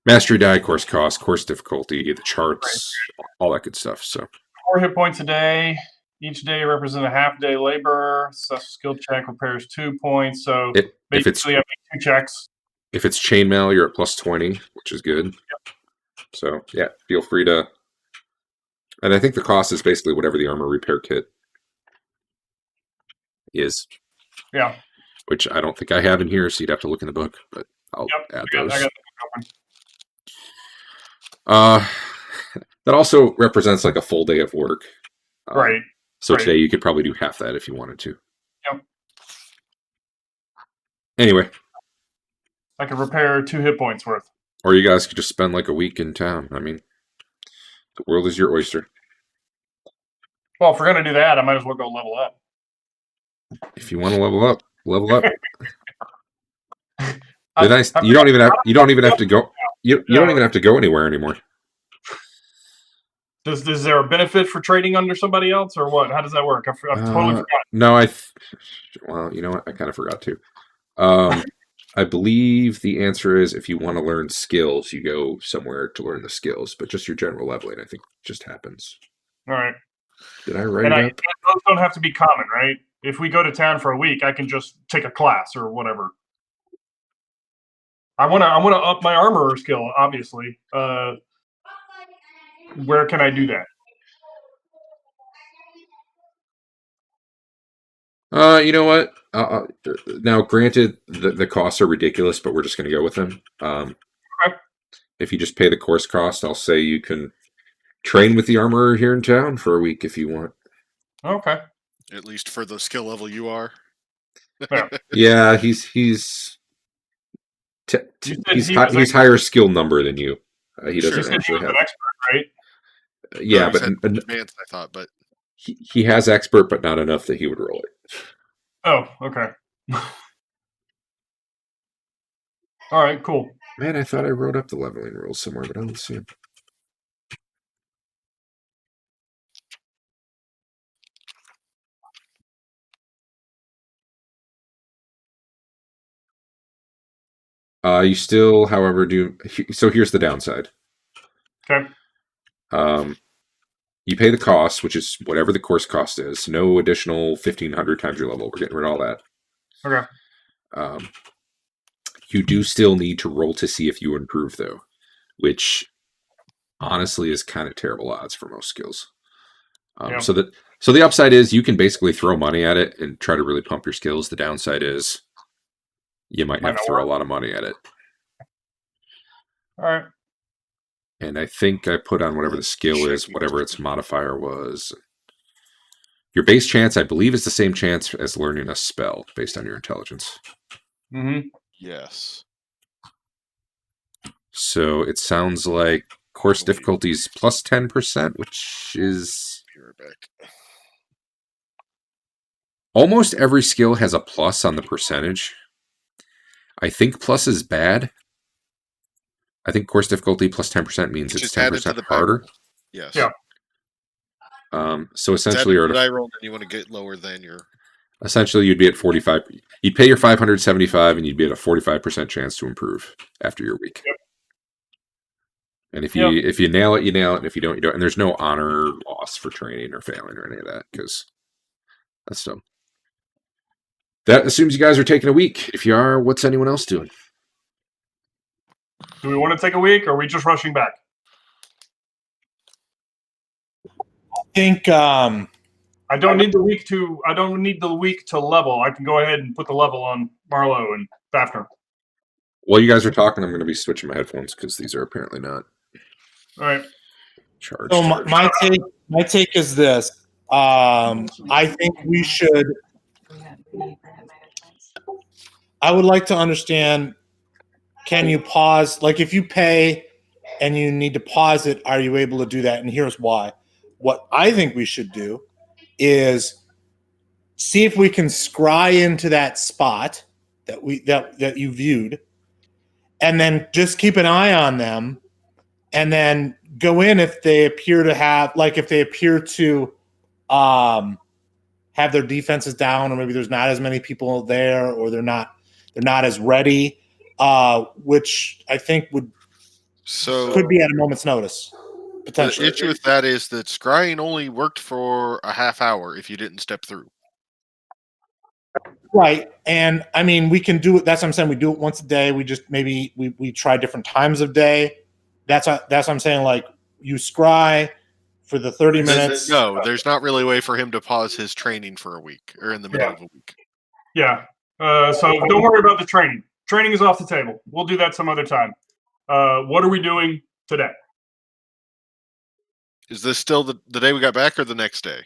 mastery die, course cost, course difficulty, the charts, all that good stuff. So 4 hit points a day. Each day represents a half day labor. Successful skill check repairs 2 points. So if it's basically, I make 2 checks. if it's chainmail, you're at plus 20, which is good. Yep. So yeah, feel free to. And I think the cost is basically whatever the armor repair kit is. Yeah. Which I don't think I have in here, so you'd have to look in the book, but I'll add those. I got the book open. That also represents like a full day of work. Right. So right. today you could probably do half that if you wanted to. Yep. Anyway. I could repair 2 hit points worth. Or you guys could just spend like a week in town. I mean, the world is your oyster. Well, if we're gonna do that, I might as well go level up. If you want to level up, level up. I- Nice. I'm- You don't even have to go. You don't even have to go anywhere anymore. Is there a benefit for trading under somebody else, or what? How does that work? I've totally forgot. No, well, you know what? I kind of forgot to. I believe the answer is if you want to learn skills, you go somewhere to learn the skills. But just your general leveling, I think, just happens. All right. Did I write And it up? those don't have to be common, right? If we go to town for a week, I can just take a class or whatever. I want to up my armorer skill, obviously. Where can I do that? You know what? Now, granted, the costs are ridiculous, but we're just going to go with them. Okay. If you just pay the course cost, I'll say you can train with the armorer here in town for a week if you want. Okay. At least for the skill level you are. Yeah, he's higher skill number than you. He Sure. doesn't You said he actually was have. an expert, right? Yeah, No, you but said advanced, I thought, but he has expert, but not enough that he would roll it. Oh, okay. All right, cool. Man, I thought I wrote up the leveling rules somewhere, but I don't see them. You still, however, do. So here's the downside. Okay. You pay the cost, which is whatever the course cost is. No additional 1,500 times your level. We're getting rid of all that. Okay. You do still need to roll to see if you improve, though, which honestly is kind of terrible odds for most skills. Yeah. So the upside is you can basically throw money at it and try to really pump your skills. The downside is you might have to throw a lot of money at it. All right. And I think I put on whatever the skill is, whatever its modifier was. Your base chance, I believe, is the same chance as learning a spell based on your intelligence. Mm-hmm. yes. So it sounds like course difficulties plus 10%, which is You're back. almost every skill has a plus on the percentage. I think plus is bad. I think course difficulty plus 10% means it's Just add it to 10% the harder. back. Yes. Yeah. So essentially, Is that die roll, and you want to get lower than your. essentially, you'd be at 45. You'd pay your 575, and you'd be at a 45% chance to improve after your week. Yep. And if you nail it, you nail it. And if you don't, you don't. And there's no honor loss for training or failing or any of that, because that's dumb. That assumes you guys are taking a week. If you are, what's anyone else doing? Do we want to take a week, or are we just rushing back? I think I don't need the week to level. I can go ahead and put the level on Marlowe and Fafner. While you guys are talking, I'm going to be switching my headphones because these are apparently not All right. charged. so. My take is this. I think we should. I would like to understand. Can you pause? Like, if you pay and you need to pause it, are you able to do that? And here's why. What I think we should do is see if we can scry into that spot that you viewed, and then just keep an eye on them, and then go in if they appear to have have their defenses down, or maybe there's not as many people there, or they're not as ready, which I think could be at a moment's notice. Potentially. The issue with that is that scrying only worked for a half hour if you didn't step through. Right. And I mean, we can do it. That's what I'm saying. We do it once a day. We just maybe we try different times of day. That's what I'm saying. Like, you scry for the 30 minutes. No, there's not really a way for him to pause his training for a week or in the middle of a week. Yeah. So don't worry about the training. Training is off the table. We'll do that some other time. What are we doing today? Is this still the day we got back or the next day?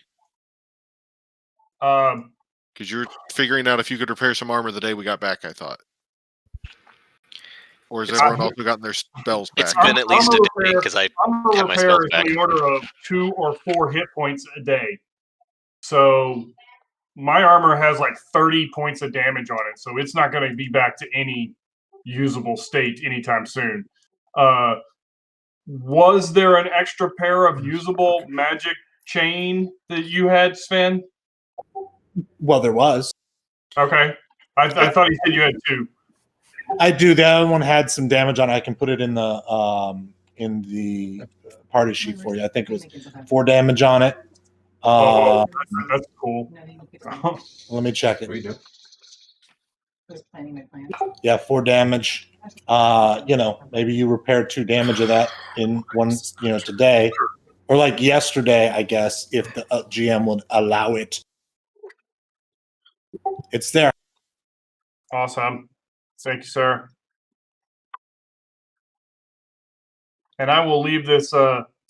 Because you're figuring out if you could repair some armor the day we got back, I thought. Or has everyone also gotten their spells back? It's been at least a day because I had my spells back. In the order of 2 or 4 hit points a day. So my armor has like 30 points of damage on it, so it's not going to be back to any usable state anytime soon. Was there an extra pair of usable magic chain that you had, Sven? Well, there was. Okay. I thought you said you had 2. I do. The other one had some damage on it. I can put it in the party sheet for you. I think it was 4 damage on it. That's cool. Let me check it. Yeah, 4 damage. Maybe you repaired 2 damage of that in one, today, or like yesterday, I guess, if the GM would allow it. It's there. Awesome. Thank you, sir. And I will leave this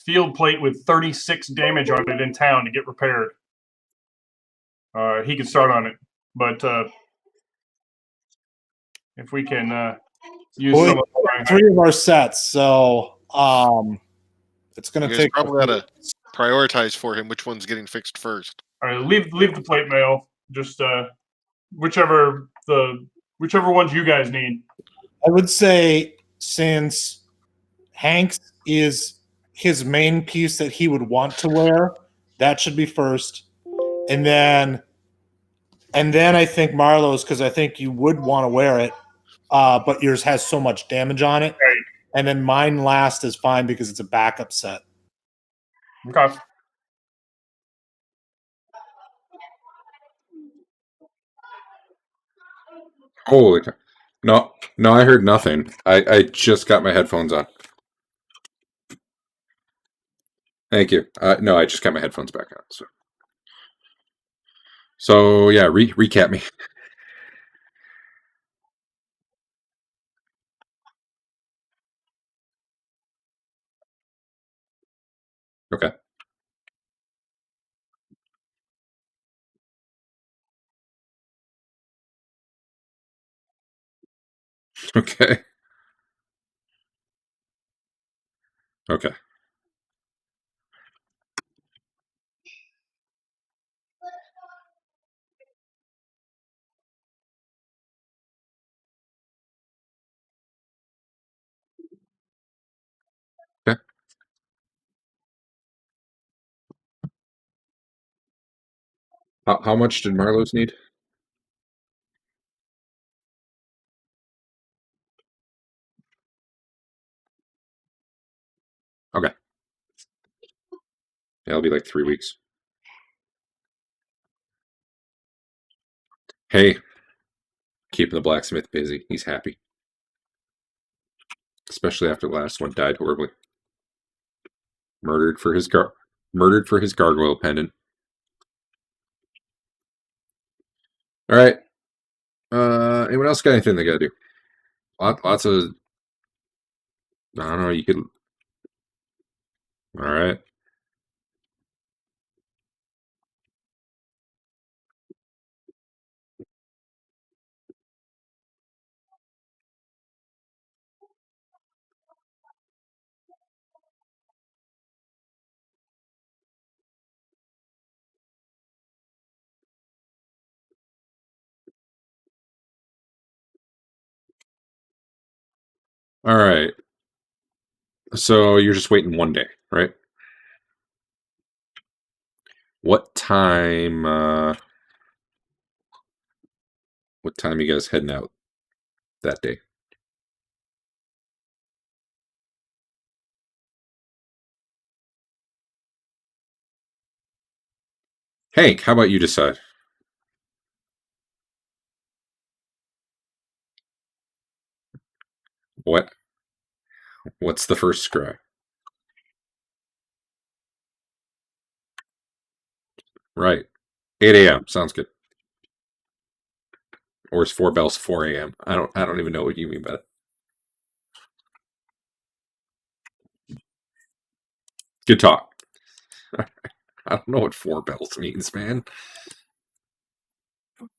field plate with 36 damage on it in town to get repaired. He can start on it, but if we can use some of 3 of our sets, so it's going to take. Probably got to prioritize for him which one's getting fixed first. All right, leave the plate mail. Just whichever ones you guys need. I would say, since Hank's is his main piece that he would want to wear, that should be first, and then I think Marlowe's, because I think you would want to wear it, but yours has so much damage on it. Right. And then mine last is fine because it's a backup set. Okay. Holy cow. No, I heard nothing. I just got my headphones on. Thank you. No, I just got my headphones back on. So yeah, recap me. Okay. Okay. Okay. Okay. How much did Marlowe's need? Yeah, it'll be like 3 weeks. Hey, keeping the blacksmith busy. He's happy. Especially after the last one died horribly. Murdered for his gargoyle pendant. All right. Anyone else got anything they got to do? Lots of. I don't know. You could. All right. All right. So you're just waiting one day, right? What time? What time you guys heading out that day? Hank, how about you decide? What? What's the first scry? Right. 8 a.m. Sounds good. Or is 4 bells 4 a.m.? I don't even know what you mean by that. Good talk. I don't know what 4 bells means, man.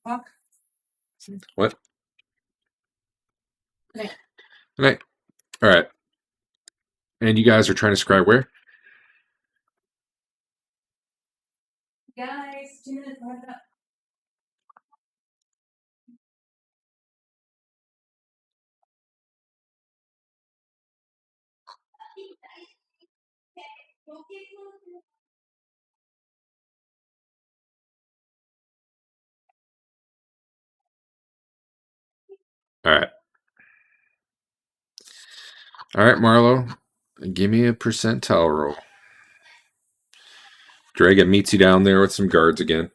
Fuck. What? Night. Night. All right. And you guys are trying to scry where? Guys, 2 minutes. Wrap it up. All right. All right, Marlo. Give me a percentile roll. Dragon meets you down there with some guards again.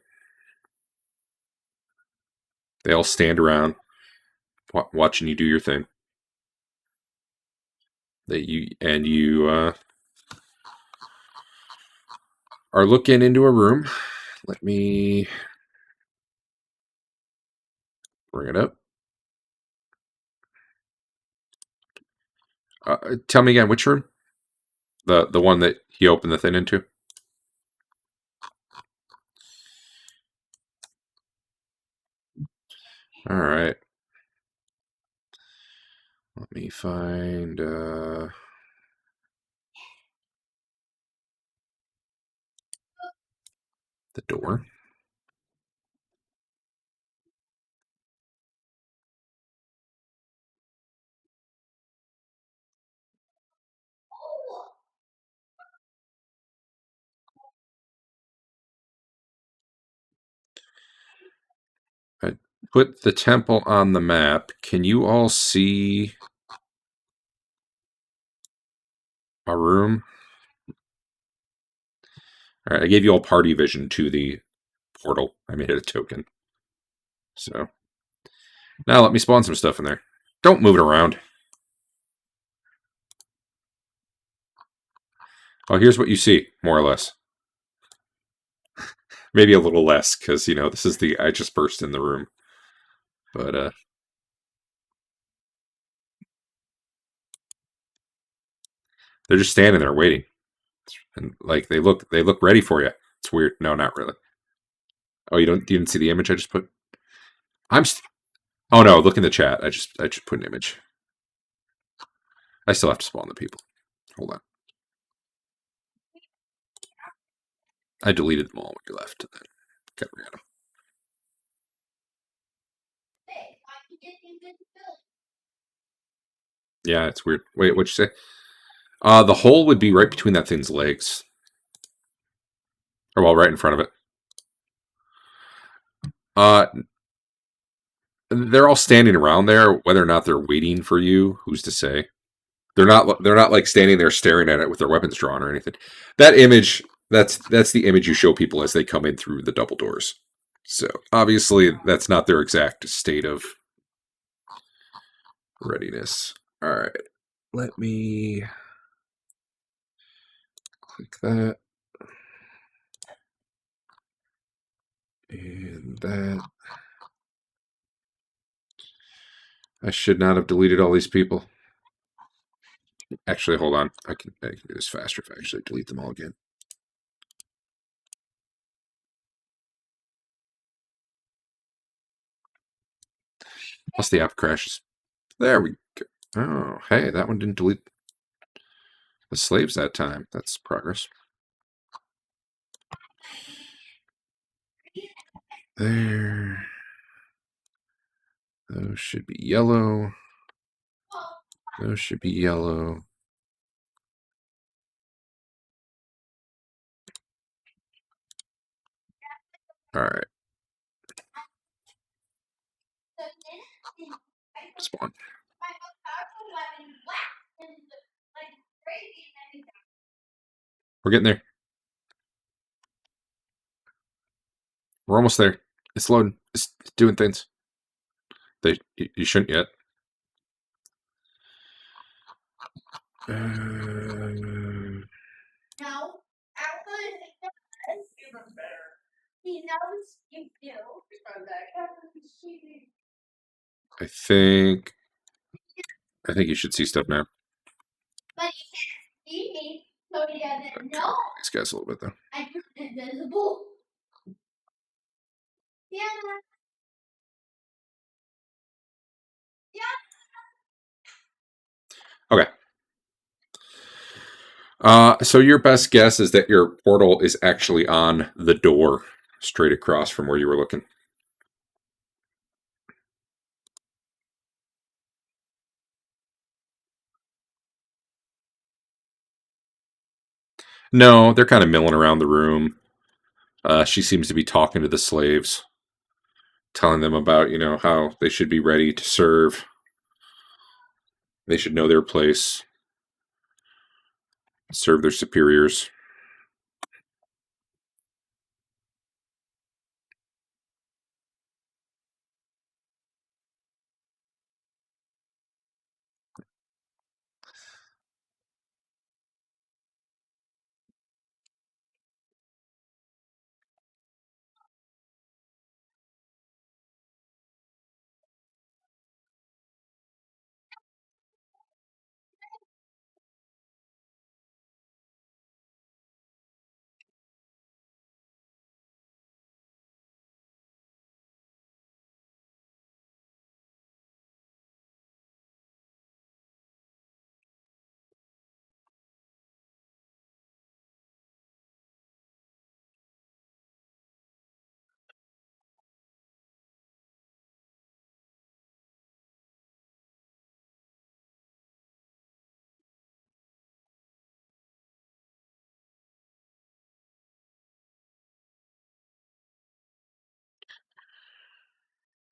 They all stand around, watching you do your thing. You are looking into a room. Let me bring it up. Tell me again, which room? The one that he opened the thing into? All right. Let me find the door. I put the temple on the map. Can you all see a room? All right, I gave you all party vision to the portal. I made it a token. So now let me spawn some stuff in there. Don't move it around. Oh, here's what you see, more or less. Maybe a little less, because, this is I just burst in the room. But, they're just standing there waiting. And, they look ready for you. It's weird. No, not really. Oh, you didn't see the image I just put? Oh, no, look in the chat. I just put an image. I still have to spawn the people. Hold on. I deleted them all when you left. And then got rid of them. Yeah, it's weird. Wait, what'd you say? The hole would be right between that thing's legs. Or, well, right in front of it. They're all standing around there. Whether or not they're waiting for you, who's to say? They're not like standing there staring at it with their weapons drawn or anything. That image that's the image you show people as they come in through the double doors. So obviously that's not their exact state of readiness. All right, let me click that and that. I should not have deleted all these people. Actually, hold on. I can do this faster if I actually delete them all again. Plus the app crashes. There we go. Oh, hey, that one didn't delete the slaves that time. That's progress. There. Those should be yellow. Those should be yellow. All right. Spawn. We're getting there. We're almost there. It's loading. It's doing things. You shouldn't yet. No. Actually, it does. Even better. He knows you do. I think you should see stuff now. But he can't see me, so he doesn't know. These guys a little bit though. I'm invisible. Yeah. Okay. So your best guess is that your portal is actually on the door straight across from where you were looking. No, they're kind of milling around the room. She seems to be talking to the slaves, telling them about, how they should be ready to serve. They should know their place, serve their superiors.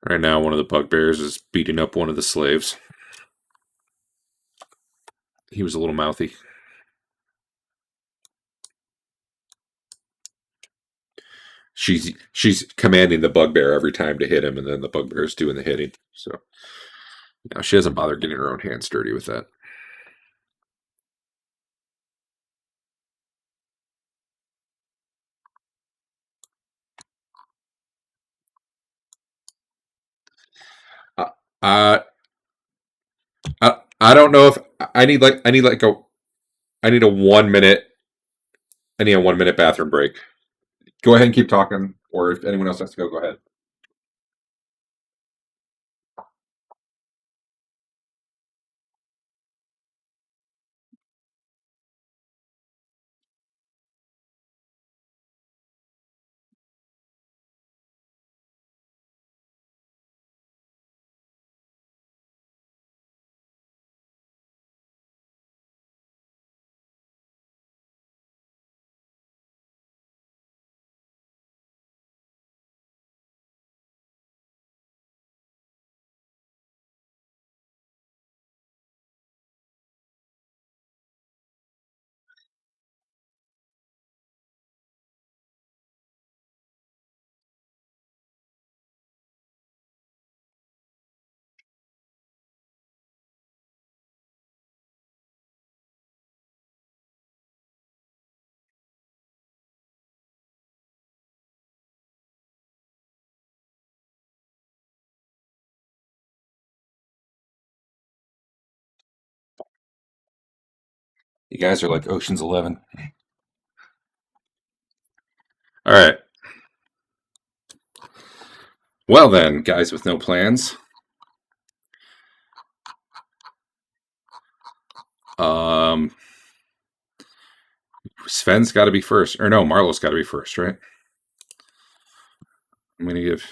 Right now, one of the bugbears is beating up one of the slaves. He was a little mouthy. She's commanding the bugbear every time to hit him, and then the bugbear is doing the hitting. So she doesn't bother getting her own hands dirty with that. Uh, I don't know if I need a 1 minute. I need a 1 minute bathroom break. Go ahead and keep talking, or if anyone else has to go ahead. You guys are like Ocean's 11. All right. Well then, guys with no plans. Sven's got to be first. Or no, Marlo's got to be first, right? I'm going to give...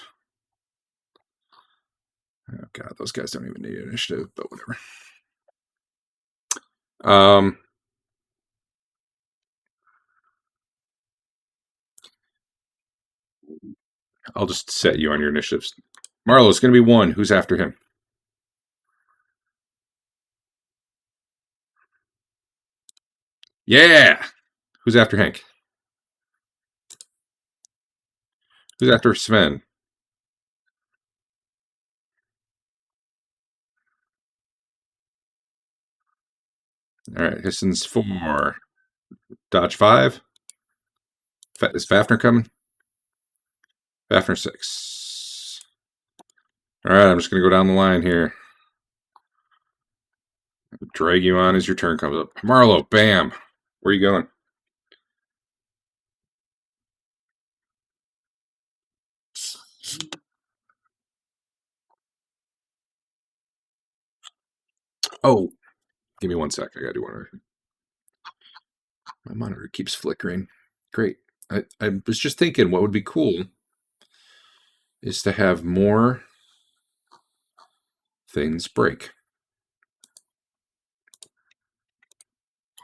Oh, God, those guys don't even need initiative, but whatever. I'll just set you on your initiatives. Marlo's going to be 1. Who's after him? Yeah! Who's after Hank? Who's after Sven? All right, Hisson's 4. Dodge 5. Is Fafner coming? Fafner 6. All right, I'm just going to go down the line here. Drag you on as your turn comes up. Marlo, bam. Where are you going? Oh, give me 1 sec. I got to do one. My monitor keeps flickering. Great. I was just thinking what would be cool is to have more things break.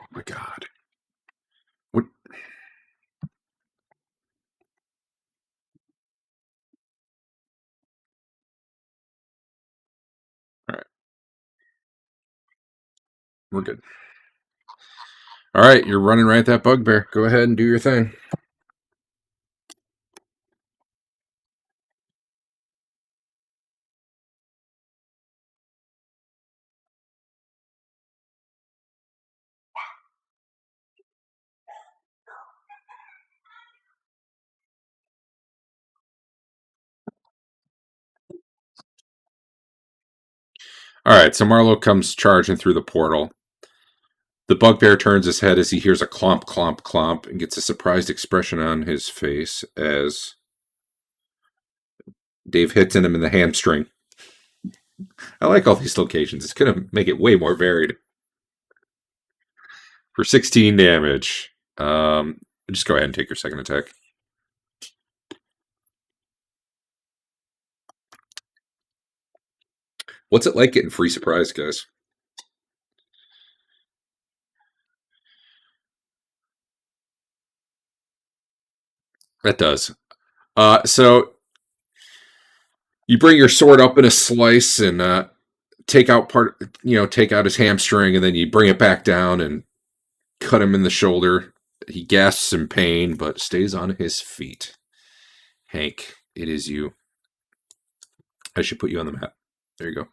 Oh my God. What? All right. We're good. All right, you're running right at that bugbear. Go ahead and do your thing. All right, so Marlo comes charging through the portal. The bugbear turns his head as he hears a clomp, clomp, clomp, and gets a surprised expression on his face as Dave hits him in the hamstring. I like all these locations. It's going to make it way more varied. For 16 damage. Just go ahead and take your second attack. What's it like getting free surprise, guys? That does. So you bring your sword up in a slice and take out take out his hamstring, and then you bring it back down and cut him in the shoulder. He gasps in pain, but stays on his feet. Hank, it is you. I should put you on the map. There you go.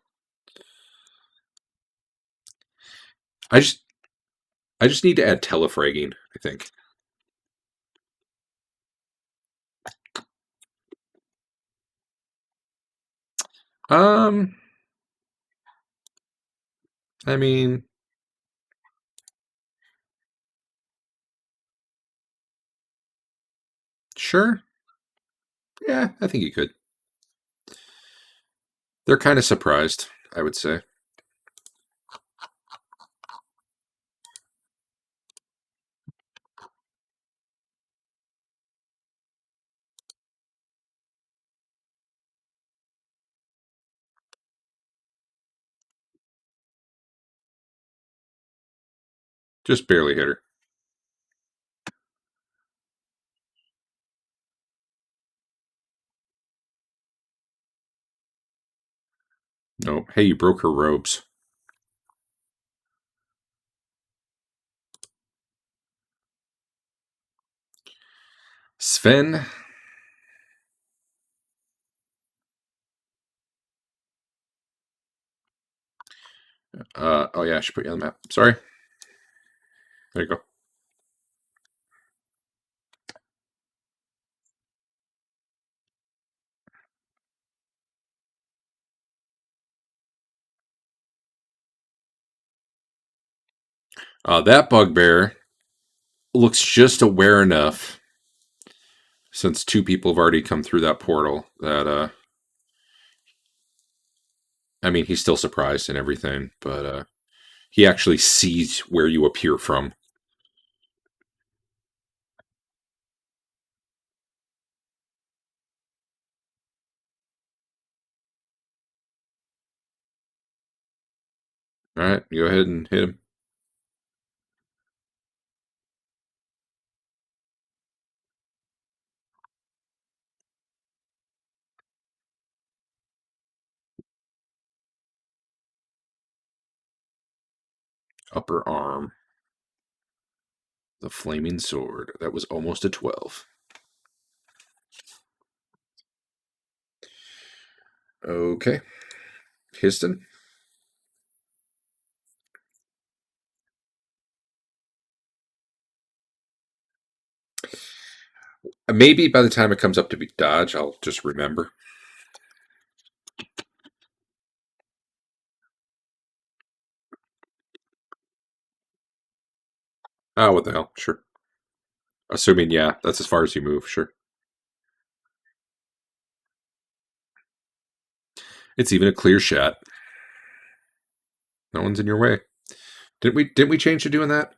I just need to add telefragging, I think. I mean, sure. Yeah, I think you could. They're kind of surprised, I would say. Just barely hit her. No. Hey, you broke her robes. Sven. Oh yeah, I should put you on the map. Sorry. There you go. That bugbear looks just aware enough, since 2 people have already come through that portal, that I mean, he's still surprised and everything, but he actually sees where you appear from. All right, go ahead and hit him. Upper arm. The flaming sword. That was almost a 12. Okay. Histon. Maybe by the time it comes up to be dodge, I'll just remember. Oh, what the hell? Sure. Assuming, yeah, that's as far as you move, sure. It's even a clear shot. No one's in your way. Didn't we change to doing that?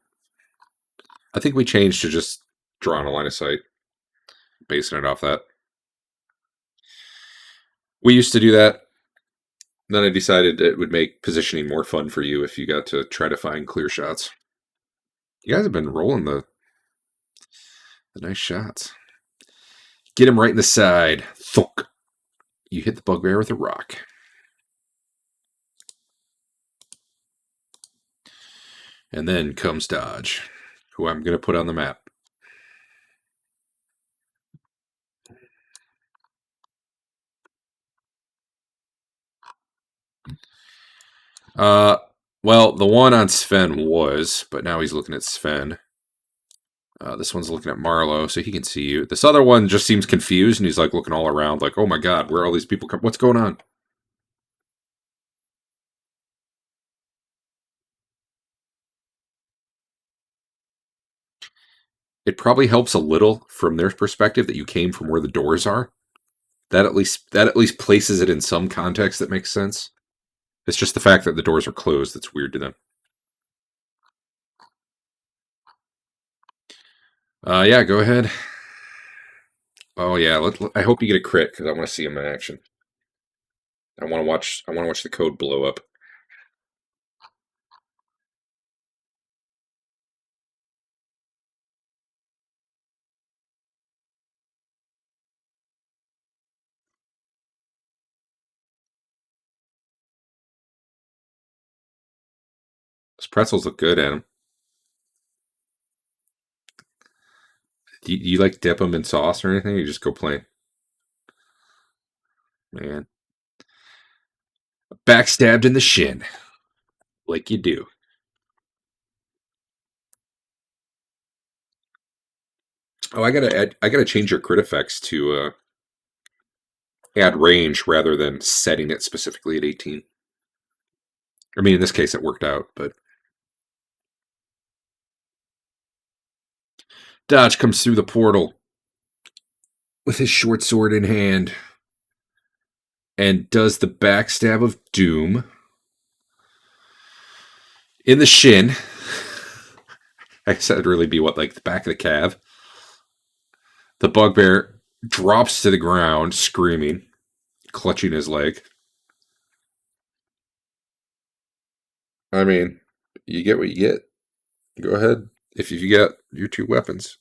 I think we changed to just drawing a line of sight, basing it off that. We used to do that. Then I decided it would make positioning more fun for you if you got to try to find clear shots. You guys have been rolling the nice shots. Get him right in the side. Thunk. You hit the bugbear with a rock. And then comes Dodge, who I'm going to put on the map. Well, the one on Sven was, but now he's looking at Sven. This one's looking at Marlowe, so he can see you. This other one just seems confused, and he's like looking all around, like, "Oh my God, where are all these people come? What's going on?" It probably helps a little from their perspective that you came from where the doors are. That at least places it in some context that makes sense. It's just the fact that the doors are closed that's weird to them. Yeah, go ahead. Oh yeah, I hope you get a crit because I want to see him in action. I want to watch the code blow up. Those pretzels look good, Adam. Do you like dip them in sauce or anything? Or you just go plain? Man, backstabbed in the shin, like you do. Oh, I gotta change your crit effects to add range rather than setting it specifically at 18. I mean, in this case, it worked out, but Dodge comes through the portal with his short sword in hand and does the backstab of doom in the shin. I guess that'd really be what, like the back of the calf. The bugbear drops to the ground, screaming, clutching his leg. I mean, you get what you get. Go ahead. If you got your 2 weapons.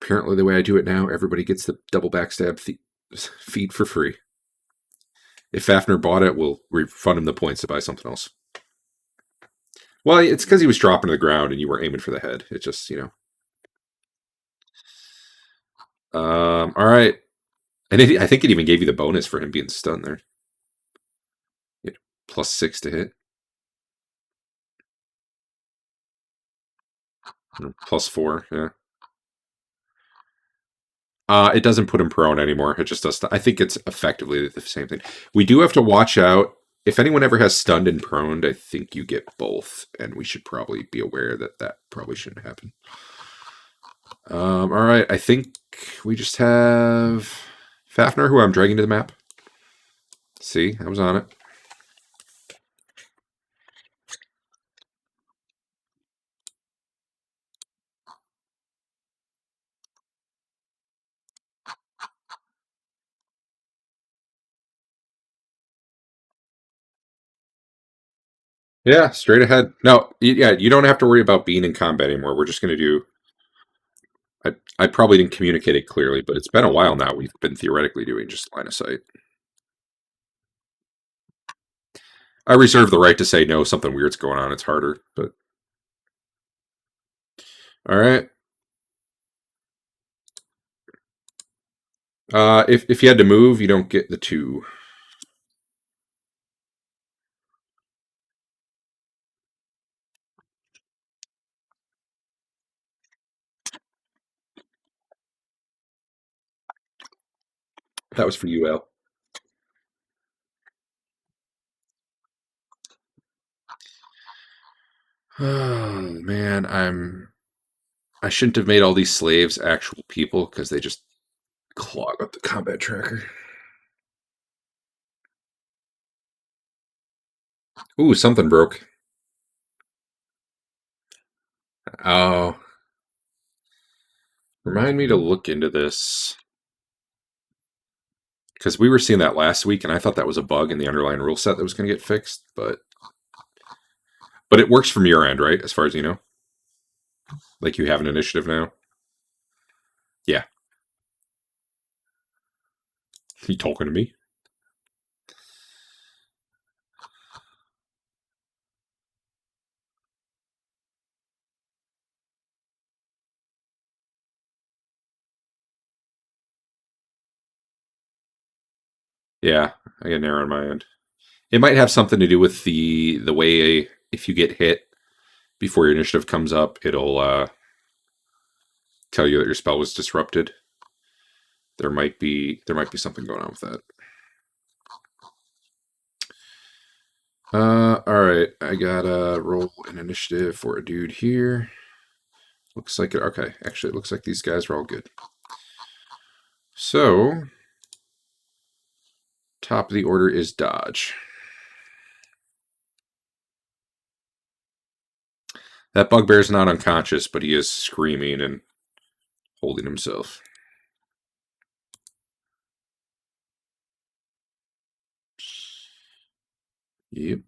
Apparently, the way I do it now, everybody gets the double backstab feat for free. If Fafner bought it, we'll refund him the points to buy something else. Well, it's because he was dropping to the ground and you were aiming for the head. It just, All right. And I think it even gave you the bonus for him being stunned there. +6 to hit. +4, yeah. It doesn't put him prone anymore. It just does. I think it's effectively the same thing. We do have to watch out. If anyone ever has stunned and proned, I think you get both, and we should probably be aware that that probably shouldn't happen. All right, I think we just have Fafnir, who I'm dragging to the map. See, I was on it. Yeah, straight ahead. No, yeah, you don't have to worry about being in combat anymore. We're just going to do. I probably didn't communicate it clearly, but it's been a while now. We've been theoretically doing just line of sight. I reserve the right to say no, something weird's going on. It's harder, but all right. If you had to move, you don't get the 2. That was for you, Al. Oh man, I shouldn't have made all these slaves actual people because they just clog up the combat tracker. Ooh, something broke. Oh. Remind me to look into this. Because we were seeing that last week, and I thought that was a bug in the underlying rule set that was going to get fixed, but it works from your end, right? As far as you know? Like you have an initiative now? Yeah. You talking to me? Yeah, I get an error on my end. It might have something to do with the way if you get hit before your initiative comes up, it'll tell you that your spell was disrupted. There might be something going on with that. All right, I gotta roll an initiative for a dude here. Looks like it. Okay, actually, it looks like these guys are all good. So, top of the order is Dodge. That bugbear's not unconscious, but he is screaming and holding himself. Yep.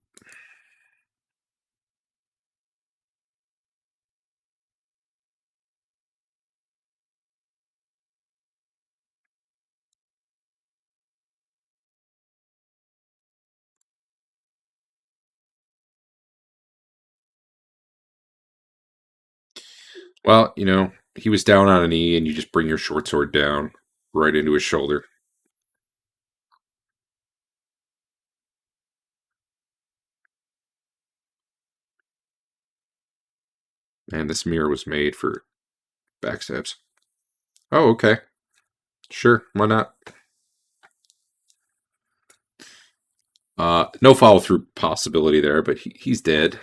Well, you know, he was down on a knee, and you just bring your short sword down right into his shoulder. And this mirror was made for backstabs. Oh, okay. Sure, why not? No follow through possibility there, but he's dead.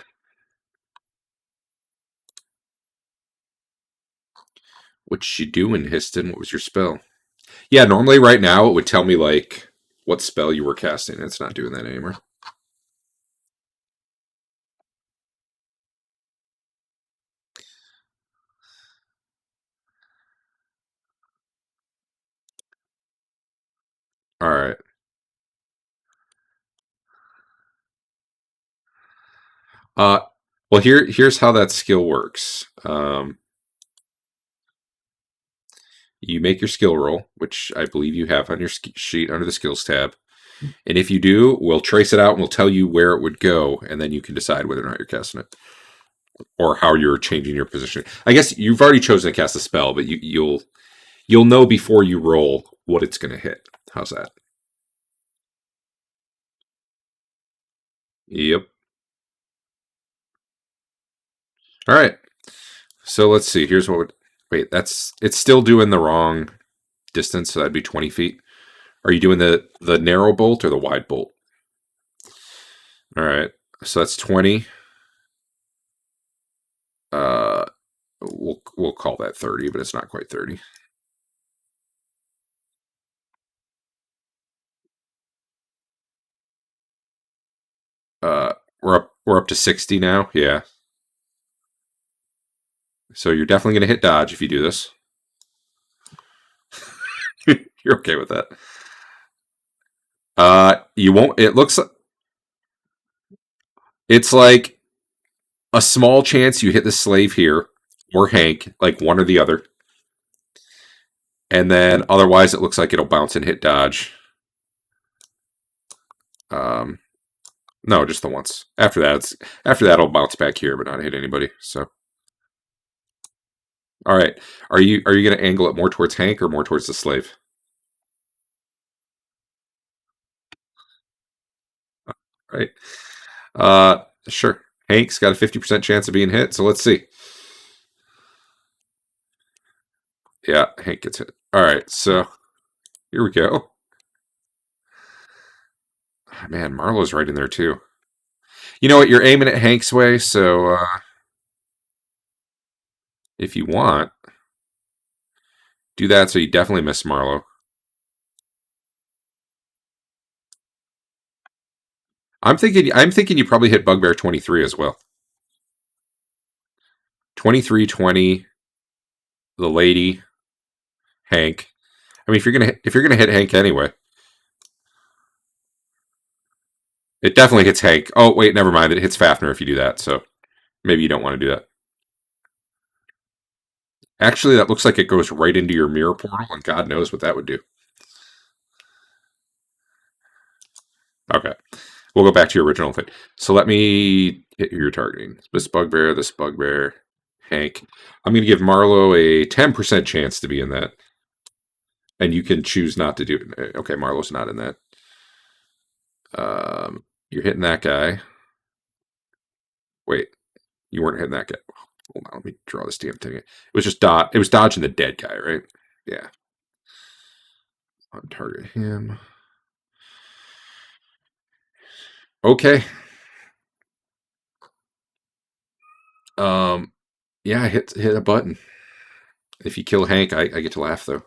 What you doing, Histon? What was your spell? Yeah, normally right now it would tell me like what spell you were casting. It's not doing that anymore. All right. Well, here's how that skill works. You make your skill roll, which I believe you have on your sheet under the skills tab. And if you do, we'll trace it out and we'll tell you where it would go, and then you can decide whether or not you're casting it or how you're changing your position. I guess you've already chosen to cast a spell, but you'll know before you roll what it's going to hit. How's that? Yep. All right. So let's see. Here's what would wait. It's still doing the wrong. distance, so that'd be 20 feet. Are you doing the narrow bolt or the wide bolt? All right, so that's 20. We'll call that 30, but it's not quite 30. We're up to 60 now. Yeah. So you're definitely going to hit dodge if you do this. You're okay with that. You won't. It looks. It's like a small chance you hit the slave here or Hank, like one or the other, and then otherwise it looks like it'll bounce and hit dodge. No, just the once. After that, it'll bounce back here, but not hit anybody. So, all right. Are you going to angle it more towards Hank or more towards the slave? Right. Sure. Hank's got a 50% chance of being hit, so let's see. Yeah, Hank gets hit. All right, so here we go. Oh, man, Marlowe's right in there too. You know what? You're aiming at Hank's way, so if you want, do that so you definitely miss Marlowe. I'm thinking you probably hit Bugbear 23 as well. 23, 20, the lady, Hank. I mean, if you're gonna hit Hank anyway, it definitely hits Hank. Oh wait, never mind. It hits Fafner if you do that. So maybe you don't want to do that. Actually, that looks like it goes right into your mirror portal, and God knows what that would do. Okay, we'll go back to your original thing. So let me hit who you're targeting. This Bugbear, Hank. I'm going to give Marlowe a 10% chance to be in that. And you can choose not to do it. Okay, Marlowe's not in that. You're hitting that guy. Wait, you weren't hitting that guy. Hold on, let me draw this damn thing. It was just it was dodging the dead guy, right? Yeah. On target him. Okay. Yeah, hit a button. If you kill Hank, I get to laugh though.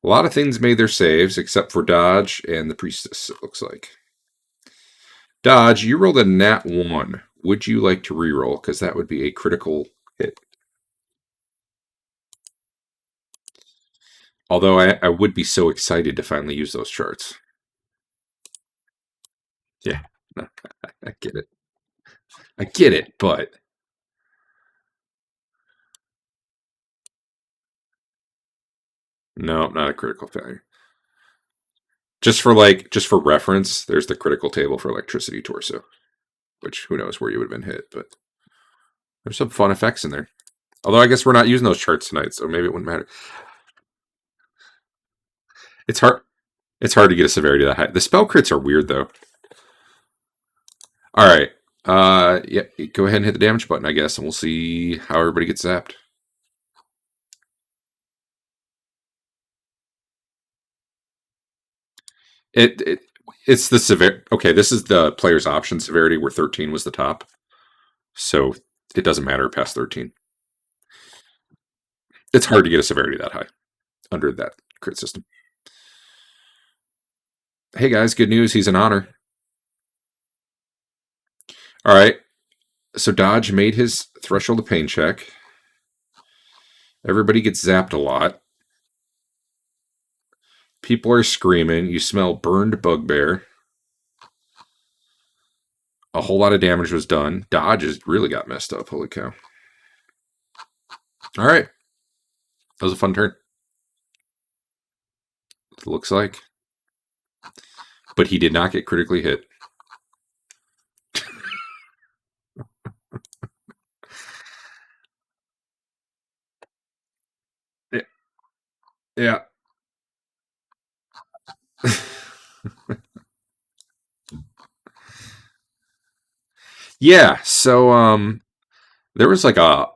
A lot of things made their saves, except for Dodge and the Priestess, it looks like. Dodge, you rolled a nat 1. Would you like to reroll? Because that would be a critical hit. Although I would be so excited to finally use those charts. Yeah, I get it. I get it, but... No, not a critical failure. Just for reference, there's the critical table for Electricity Torso. Which, who knows where you would have been hit, but... There's some fun effects in there. Although I guess we're not using those charts tonight, so maybe it wouldn't matter. It's hard to get a severity that high. The spell crits are weird, though. All right. Yeah, go ahead and hit the damage button, I guess, and we'll see how everybody gets zapped. It's the severity. Okay, this is the player's option severity where 13 was the top. So it doesn't matter past 13. It's hard to get a severity that high under that crit system. Hey guys, good news. He's an honor. All right. So Dodge made his threshold of pain check. Everybody gets zapped a lot. People are screaming. You smell burned Bugbear. A whole lot of damage was done. Dodge has really got messed up. Holy cow. All right. That was a fun turn. It looks like. But he did not get critically hit. Yeah. Yeah, so There was like a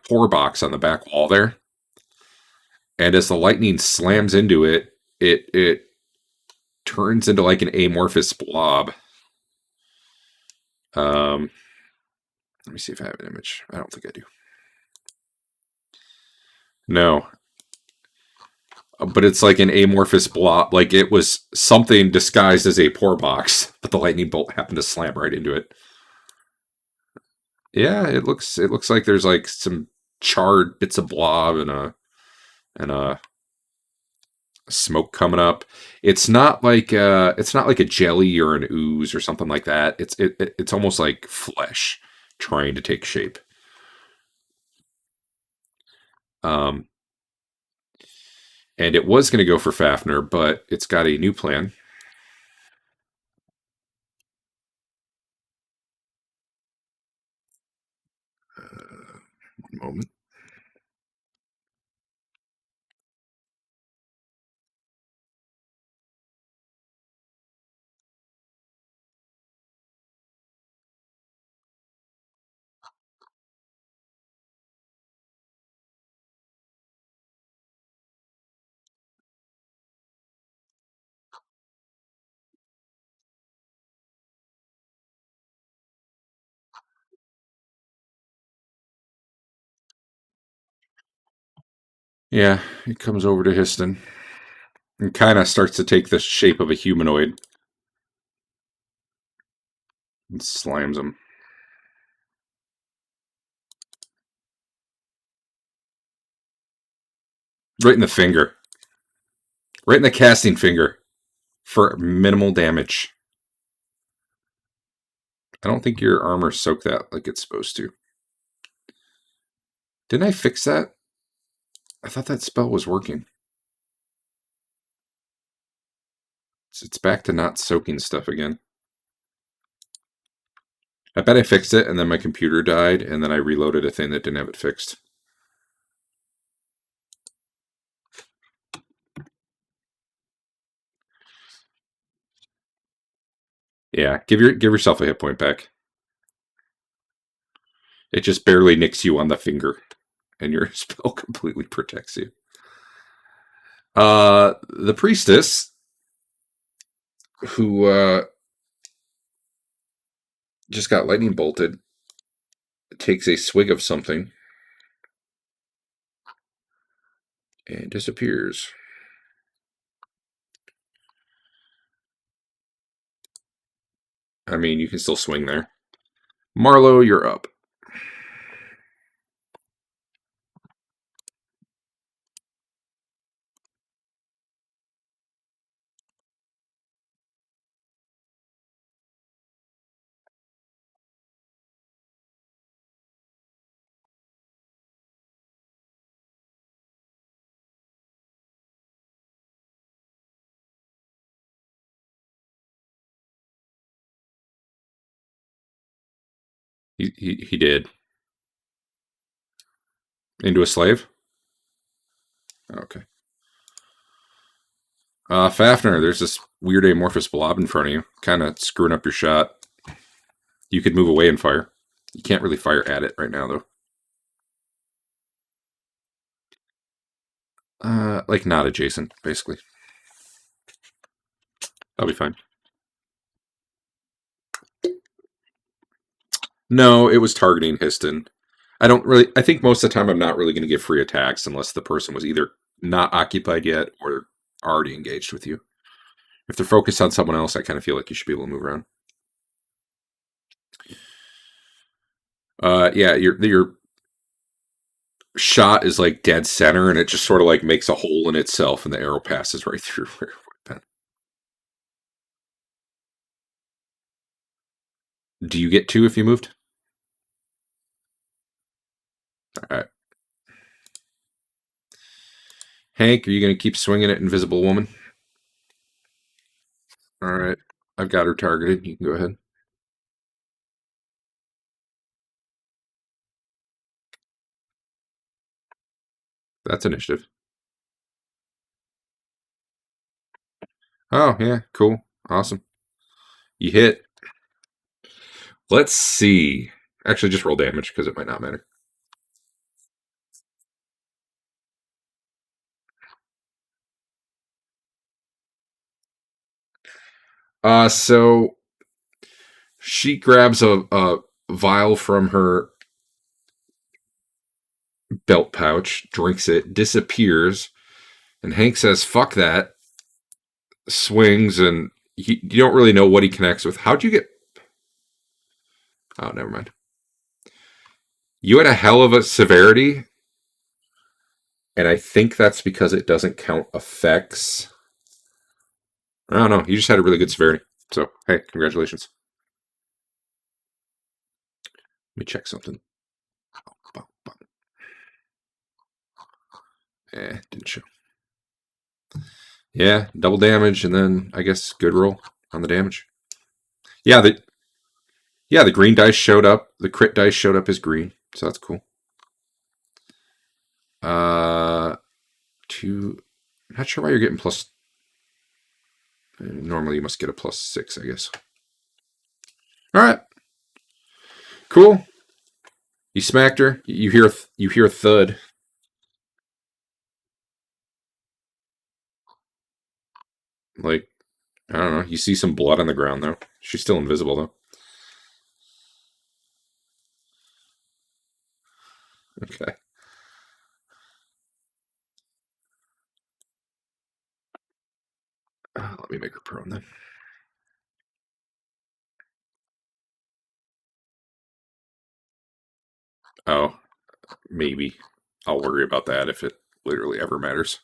pour box on the back wall there, and as the lightning slams into it, it turns into like an amorphous blob. Let me see if I have an image. I don't think I do. No. But it's like an amorphous blob. Like it was something disguised as a pour box, but the lightning bolt happened to slam right into it. Yeah, it looks like there's like some charred bits of blob and a smoke coming up. It's not like a jelly or an ooze or something like that. It's almost like flesh trying to take shape. And it was going to go for Fafnir, but it's got a new plan. One moment. Yeah, it comes over to Histon and kind of starts to take the shape of a humanoid and slams him. Right in the finger. Right in the casting finger for minimal damage. I don't think your armor soaked that like it's supposed to. Didn't I fix that? I thought that spell was working. It's back to not soaking stuff again. I bet I fixed it and then my computer died and then I reloaded a thing that didn't have it fixed. Yeah, give yourself a hit point back. It just barely nicks you on the finger, and your spell completely protects you. The priestess, who just got lightning bolted, takes a swig of something and disappears. I mean, you can still swing there. Marlowe, you're up. He did. Into a slave? Okay. Fafnir, there's this weird amorphous blob in front of you, kind of screwing up your shot. You could move away and fire. You can't really fire at it right now, though. Like not adjacent, basically. That'll be fine. No, it was targeting Histon. I think most of the time I'm not really going to give free attacks unless the person was either not occupied yet or already engaged with you. If they're focused on someone else, I kind of feel like you should be able to move around. Yeah, your shot is like dead center, and it just sort of like makes a hole in itself, and the arrow passes right through where it would have been. Do you get 2 if you moved? All right. Hank, are you going to keep swinging at Invisible Woman? All right. I've got her targeted. You can go ahead. That's initiative. Oh, yeah. Cool. Awesome. You hit. Let's see. Actually, just roll damage because it might not matter. So she grabs a vial from her belt pouch, drinks it, disappears, and Hank says, "Fuck that." Swings, and you don't really know what he connects with. How'd you get? Oh, never mind. You had a hell of a severity, and I think that's because it doesn't count effects. I don't know. You just had a really good severity. So, hey, congratulations. Let me check something. Didn't show. Yeah, double damage, and then I guess good roll on the damage. Yeah, the green dice showed up. The crit dice showed up as green, so that's cool. 2. I'm not sure why you're getting plus. Normally you must get a +6, I guess. All right, cool. You smacked her. You hear a thud. Like, I don't know. You see some blood on the ground though. She's still invisible though. Okay. Let me make her prone then. Oh, maybe. I'll worry about that if it literally ever matters.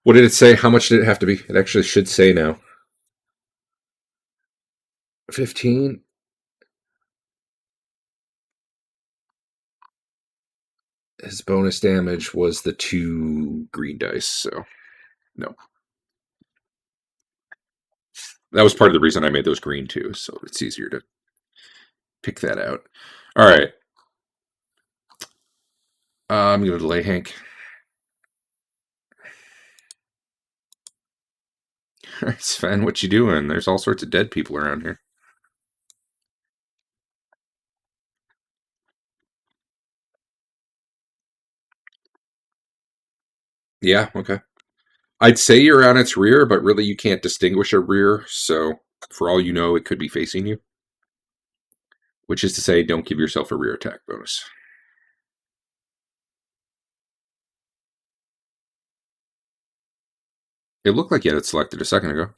What did it say? How much did it have to be? It actually should say now. 15. His bonus damage was the 2 green dice, so no. That was part of the reason I made those green too, so it's easier to pick that out. All right. I'm going to delay Hank. All right, Sven, what you doing? There's all sorts of dead people around here. Yeah, okay. I'd say you're on its rear, but really you can't distinguish a rear, so for all you know, it could be facing you. Which is to say, don't give yourself a rear attack bonus. It looked like you had it selected a second ago.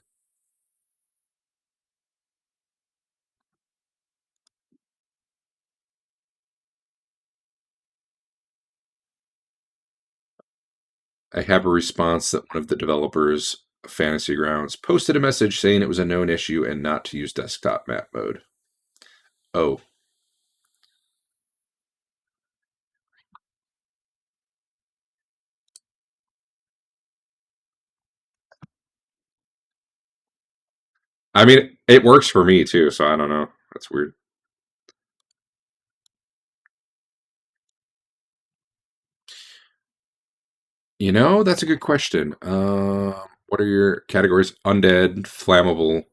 I have a response that one of the developers of Fantasy Grounds posted a message saying it was a known issue and not to use desktop map mode. Oh. I mean, it works for me too, so I don't know. That's weird. You know, that's a good question. What are your categories? Undead, flammable,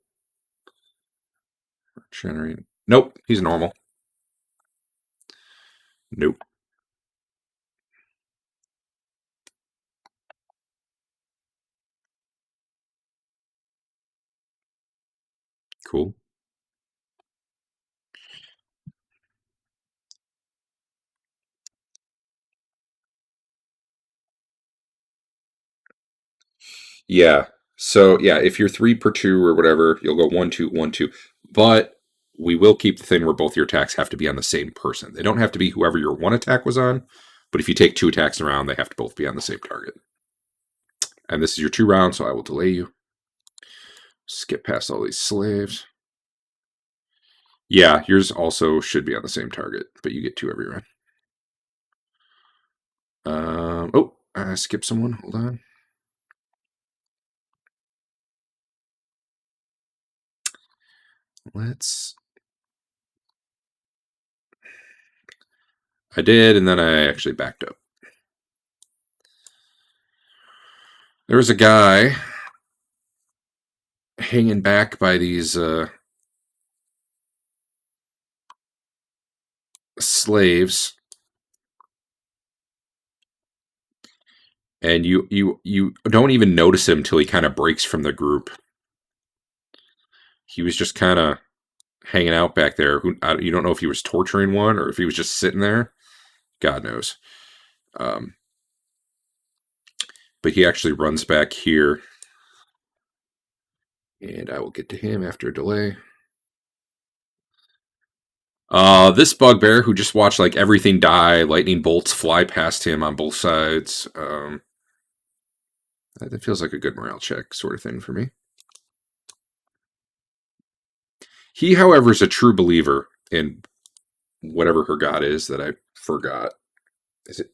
generating. Nope, he's normal. Nope. Cool. Yeah. So yeah, if you're 3 per 2 or whatever, you'll go 1 2 1 2. But we will keep the thing where both your attacks have to be on the same person. They don't have to be whoever your one attack was on, but if you take 2 attacks in a round, they have to both be on the same target. And this is your 2 rounds, so I will delay you. Skip past all these slaves. Yeah, yours also should be on the same target, but you get 2 every round. I skipped someone. Hold on. I did, and then I actually backed up. There was a guy hanging back by these slaves, and you don't even notice him till he kind of breaks from the group. He was just kind of hanging out back there. You don't know if he was torturing one or if he was just sitting there. God knows. But he actually runs back here. And I will get to him after a delay. This bugbear who just watched like everything die, lightning bolts fly past him on both sides. That feels like a good morale check sort of thing for me. He, however, is a true believer in whatever her god is that I forgot. Is it?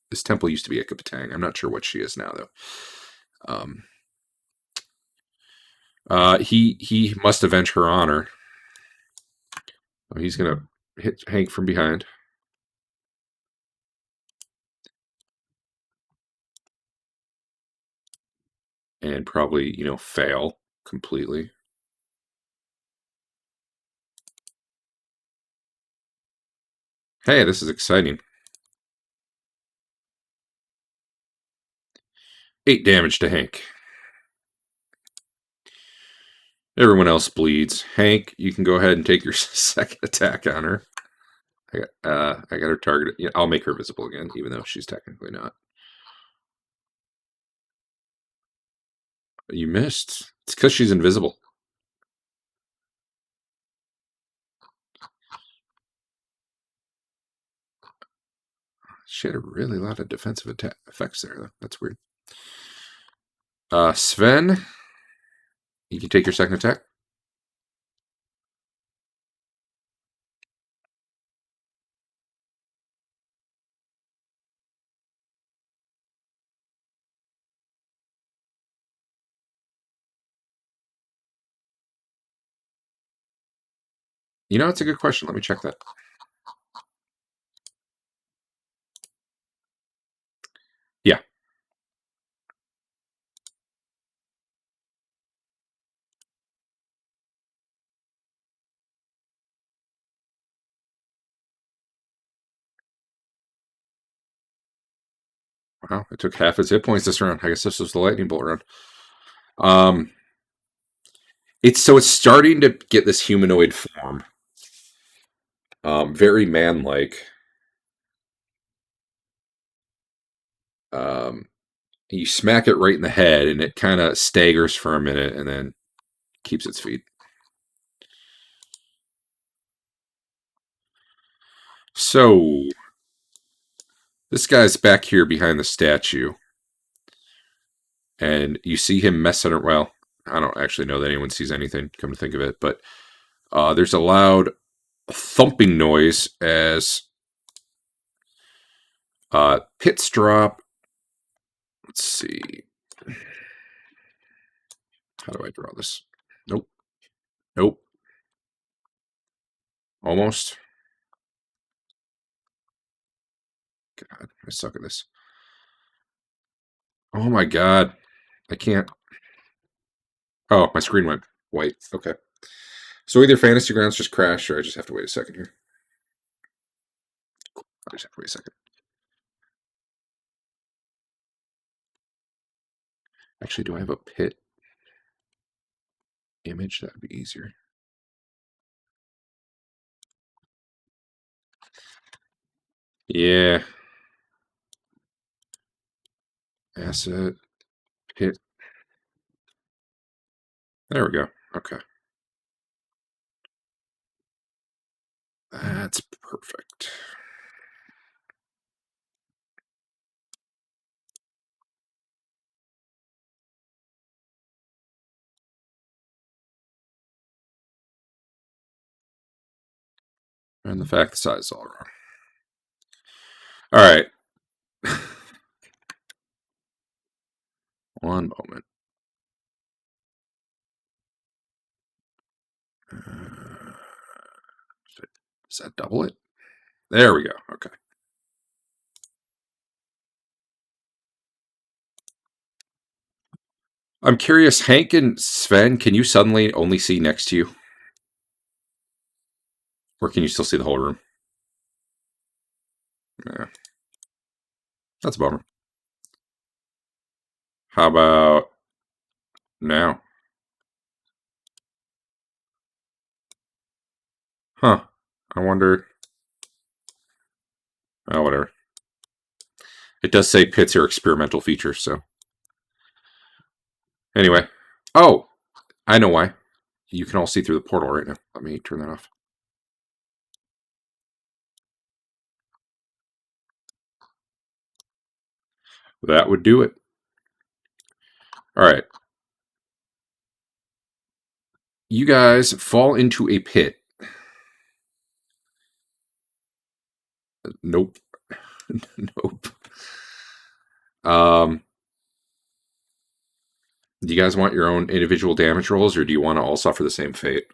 This temple used to be a Kapatang. I'm not sure what she is now, though. He must avenge her honor. Oh, he's gonna hit Hank from behind. And probably, fail completely. Hey, this is exciting. 8 damage to Hank. Everyone else bleeds. Hank, you can go ahead and take your second attack on her. I got her targeted. Yeah, I'll make her visible again, even though she's technically not. You missed. It's because she's invisible. She had a really lot of defensive effects there, though. That's weird. Sven, you can take your second attack. It's a good question. Let me check that. Yeah. Wow, it took half his hit points this round. I guess this was the lightning bolt round. It's starting to get this humanoid form. Very man-like. You smack it right in the head, and it kind of staggers for a minute, and then keeps its feet. So, this guy's back here behind the statue. And you see him messing around. Well, I don't actually know that anyone sees anything, come to think of it. But there's a loud thumping noise as pits drop. Let's see. How do I draw this? Nope. Almost. God, I suck at this. Oh my god. I can't. Oh, my screen went white. Okay. So either Fantasy Grounds just crashed, or I just have to wait a second here. I just have to wait a second. Actually, do I have a pit image? That would be easier. Yeah. Asset. Pit. There we go. Okay. That's perfect. And the fact the size is all wrong. All right. One moment. Does that double it? There we go. Okay. I'm curious, Hank and Sven, can you suddenly only see next to you? Or can you still see the whole room? That's a bummer. How about now? Huh. I wonder. Oh, whatever. It does say pits are experimental features, so. Anyway. Oh! I know why. You can all see through the portal right now. Let me turn that off. That would do it. All right. You guys fall into a pit. Nope. Nope. Do you guys want your own individual damage rolls, or do you want to all suffer the same fate?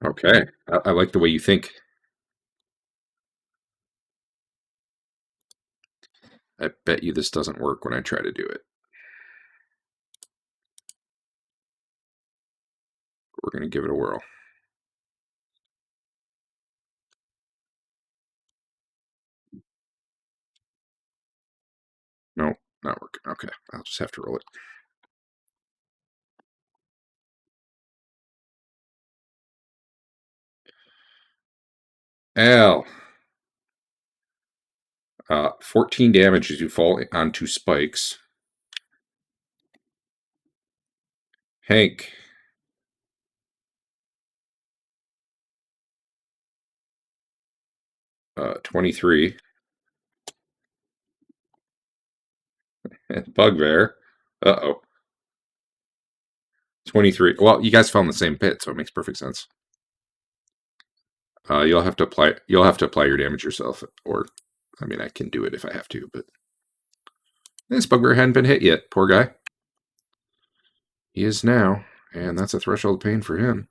Okay. I like the way you think. I bet you this doesn't work when I try to do it. We're going to give it a whirl. Nope, not working. Okay, I'll just have to roll it. Al. 14 damage as you fall onto spikes. Hank. 23. Bugbear. Uh-oh. 23. Well, you guys fell in the same pit, so it makes perfect sense. You'll have to apply your damage yourself, or I mean I can do it if I have to, but this bugbear hadn't been hit yet. Poor guy. He is now, and that's a threshold of pain for him.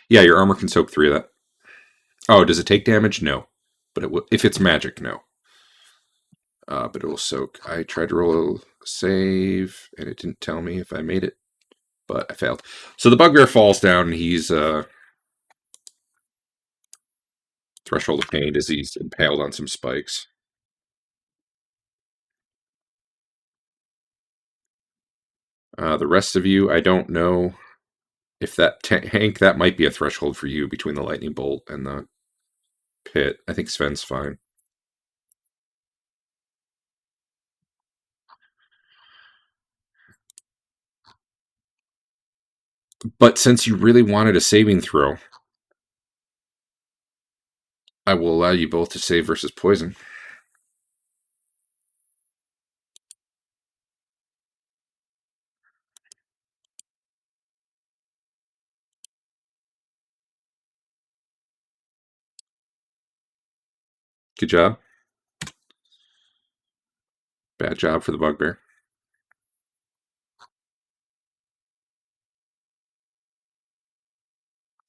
Yeah, your armor can soak 3 of that. Oh, does it take damage? No. But it will, if it's magic, no. But it will soak. I tried to roll a save, and it didn't tell me if I made it, but I failed. So the bugbear falls down, and he's threshold of pain as he's impaled on some spikes. The rest of you, I don't know if that... Hank, that might be a threshold for you between the lightning bolt and the pit. I think Sven's fine. But since you really wanted a saving throw, I will allow you both to save versus poison. Good job. Bad job for the bugbear.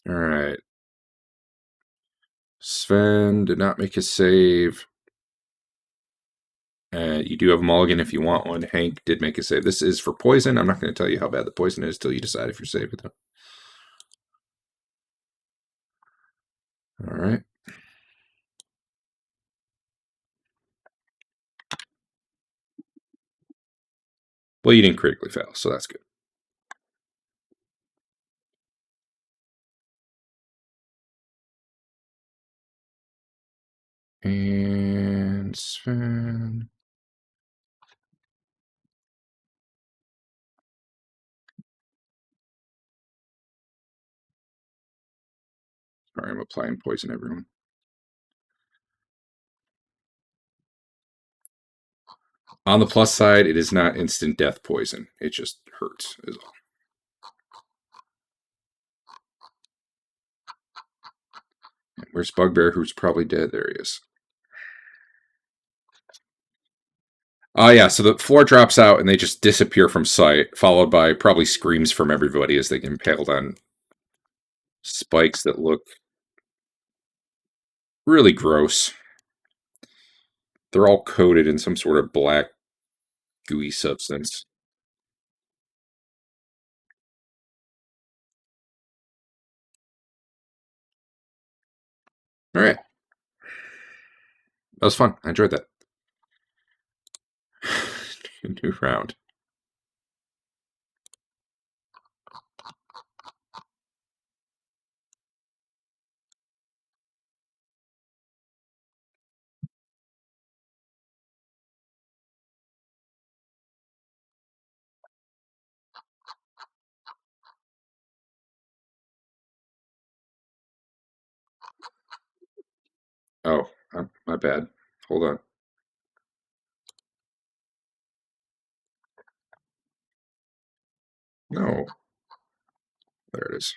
All right. Sven did not make his save. You do have a mulligan if you want one. Hank did make a save. This is for poison. I'm not going to tell you how bad the poison is till you decide if you're saving it. All right. Well, you didn't critically fail, so that's good. And Sven. Sorry, I'm applying poison, everyone. On the plus side, it is not instant death poison. It just hurts, is all. Where's Bugbear, who's probably dead? There he is. Oh, yeah, so the floor drops out and they just disappear from sight, followed by probably screams from everybody as they get impaled on spikes that look really gross. They're all coated in some sort of black gooey substance. All right. That was fun. I enjoyed that. New round. Oh, my bad. Hold on. No. There it is.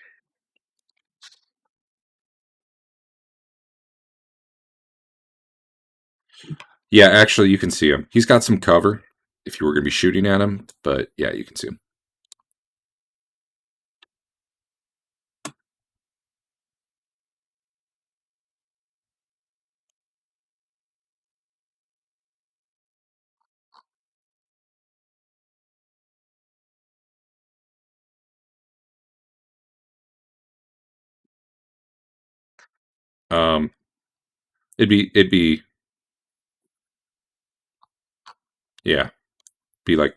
Yeah, actually, you can see him. He's got some cover if you were going to be shooting at him, but yeah, you can see him. It'd be, yeah, be like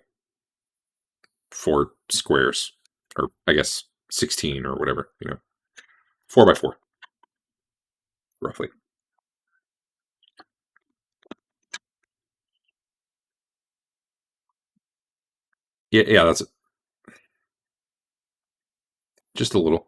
4 squares, or I guess 16 or whatever, 4 by 4, roughly. Yeah, that's it. Just a little.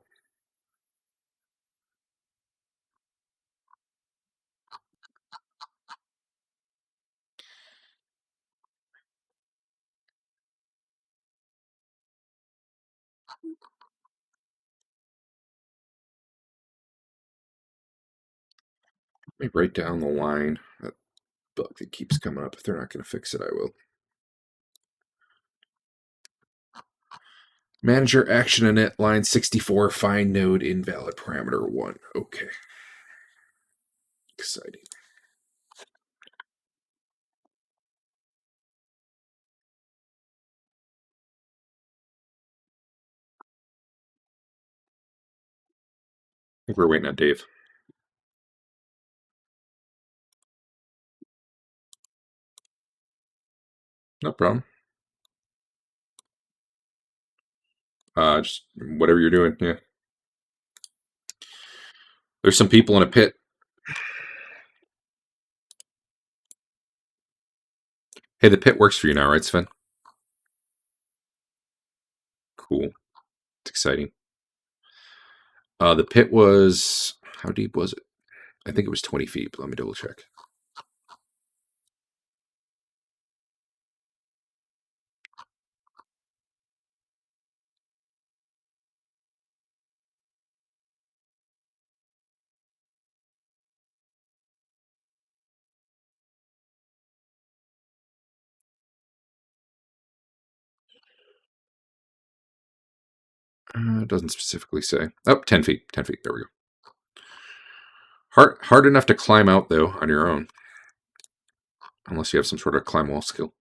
Let me write down the line. That bug that keeps coming up. If they're not going to fix it, I will. Manager action init line 64, find node invalid parameter 1. Okay. Exciting. I think we're waiting on Dave. No problem. Just whatever you're doing, yeah. There's some people in a pit. Hey, the pit works for you now, right, Sven? Cool. It's exciting. The pit was, how deep was it? I think it was 20 feet, but let me double check. It doesn't specifically say. Oh, 10 feet. 10 feet. There we go. Hard enough to climb out, though, on your own. Unless you have some sort of climb wall skill.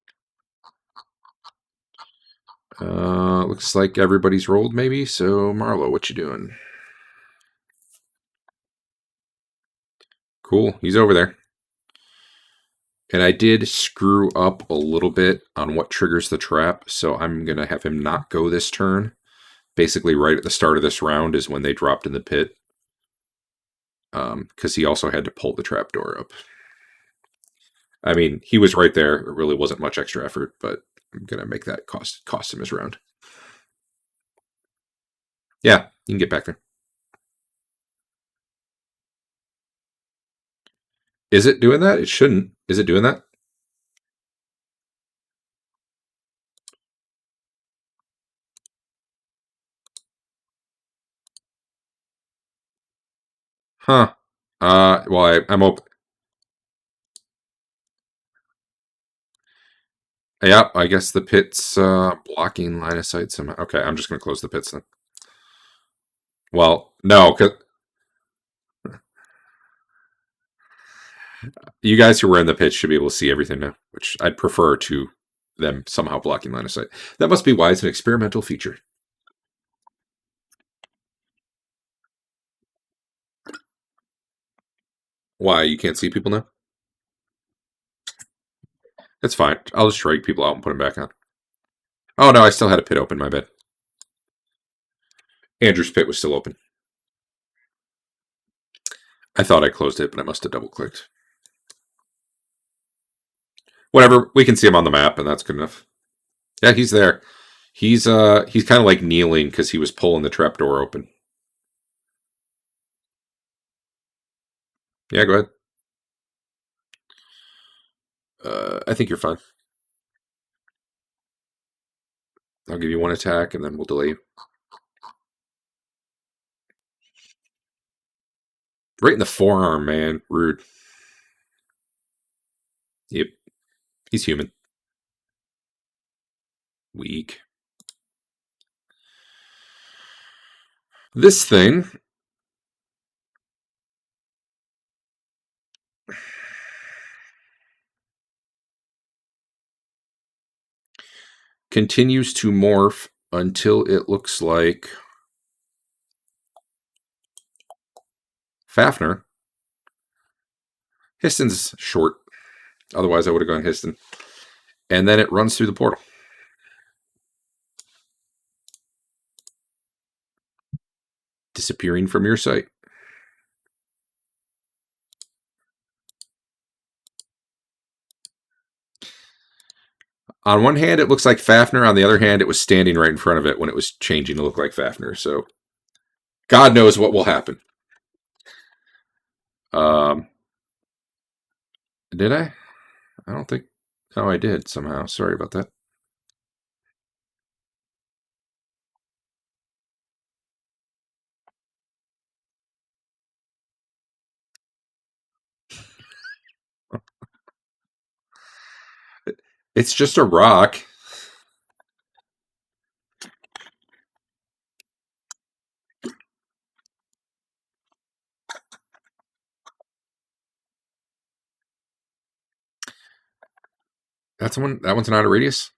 Looks like everybody's rolled, maybe. So, Marlo, what you doing? Cool. He's over there. And I did screw up a little bit on what triggers the trap, so I'm going to have him not go this turn. Basically, right at the start of this round is when they dropped in the pit. Because he also had to pull the trap door up. I mean, he was right there. It really wasn't much extra effort, but I'm going to make that cost him his round. Yeah, you can get back there. Is it doing that? It shouldn't. Is it doing that? Huh. Well, I'm open. Yeah, I guess the pit's blocking line of sight somehow. Okay, I'm just going to close the pits then. Well, no, because you guys who were in the pit should be able to see everything now, which I'd prefer to them somehow blocking line of sight. That must be why it's an experimental feature. Why? You can't see people now? That's fine. I'll just strike people out and put them back on. Oh, no, I still had a pit open, my bad. Andrew's pit was still open. I thought I closed it, but I must have double-clicked. Whatever, we can see him on the map, and that's good enough. Yeah, he's there. He's kind of like kneeling because he was pulling the trapdoor open. Yeah, go ahead. I think you're fine. I'll give you one attack, and then we'll delay you. Right in the forearm, man. Rude. Yep. He's human. Weak. This thing continues to morph until it looks like Fafnir. Histon's short. Otherwise, I would have gone Histon. And then it runs through the portal. Disappearing from your sight. On one hand, it looks like Fafnir. On the other hand, it was standing right in front of it when it was changing to look like Fafnir. So, God knows what will happen. Did I? I don't think. Oh, I did somehow. Sorry about that. It's just a rock. That's one. That one's not a radius.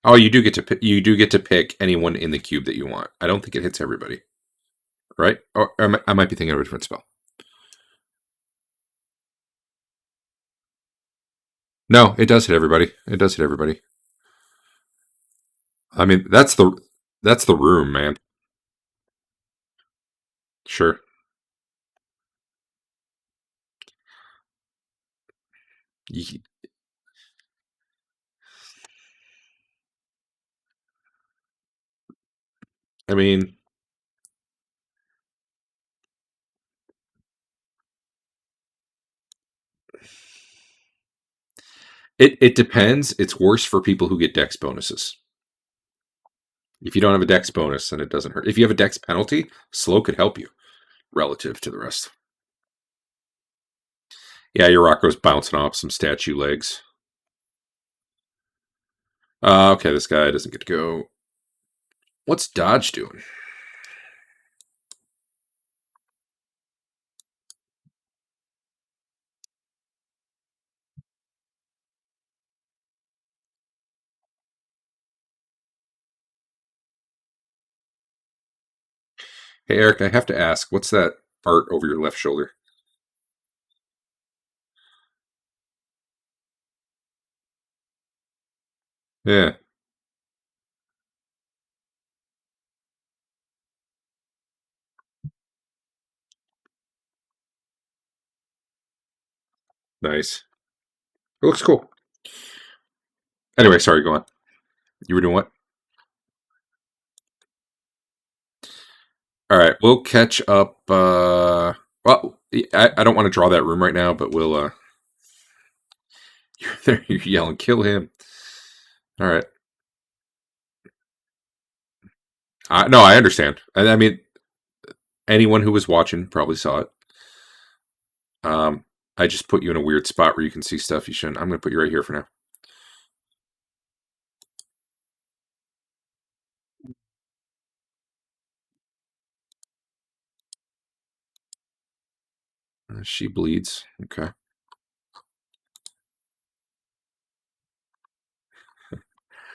Oh, you do get to pick anyone in the cube that you want. I don't think it hits everybody, right? Or I might be thinking of a different spell. No, it does hit everybody. It does hit everybody. I mean, that's the room, man. Sure. I mean, it depends. It's worse for people who get dex bonuses. If you don't have a dex bonus, then it doesn't hurt. If you have a dex penalty, slow could help you relative to the rest. Yeah, your rock goes bouncing off some statue legs. Okay, this guy doesn't get to go. What's Dodge doing? Hey, Eric, I have to ask, what's that art over your left shoulder? Yeah. Nice. It looks cool. Anyway, sorry, go on. You were doing what? All right, we'll catch up. Well, I don't want to draw that room right now, but we'll. You're there. You're yelling, "Kill him!" All right. No, I understand. I mean, anyone who was watching probably saw it. I just put you in a weird spot where you can see stuff you shouldn't. I'm going to put you right here for now. She bleeds. Okay.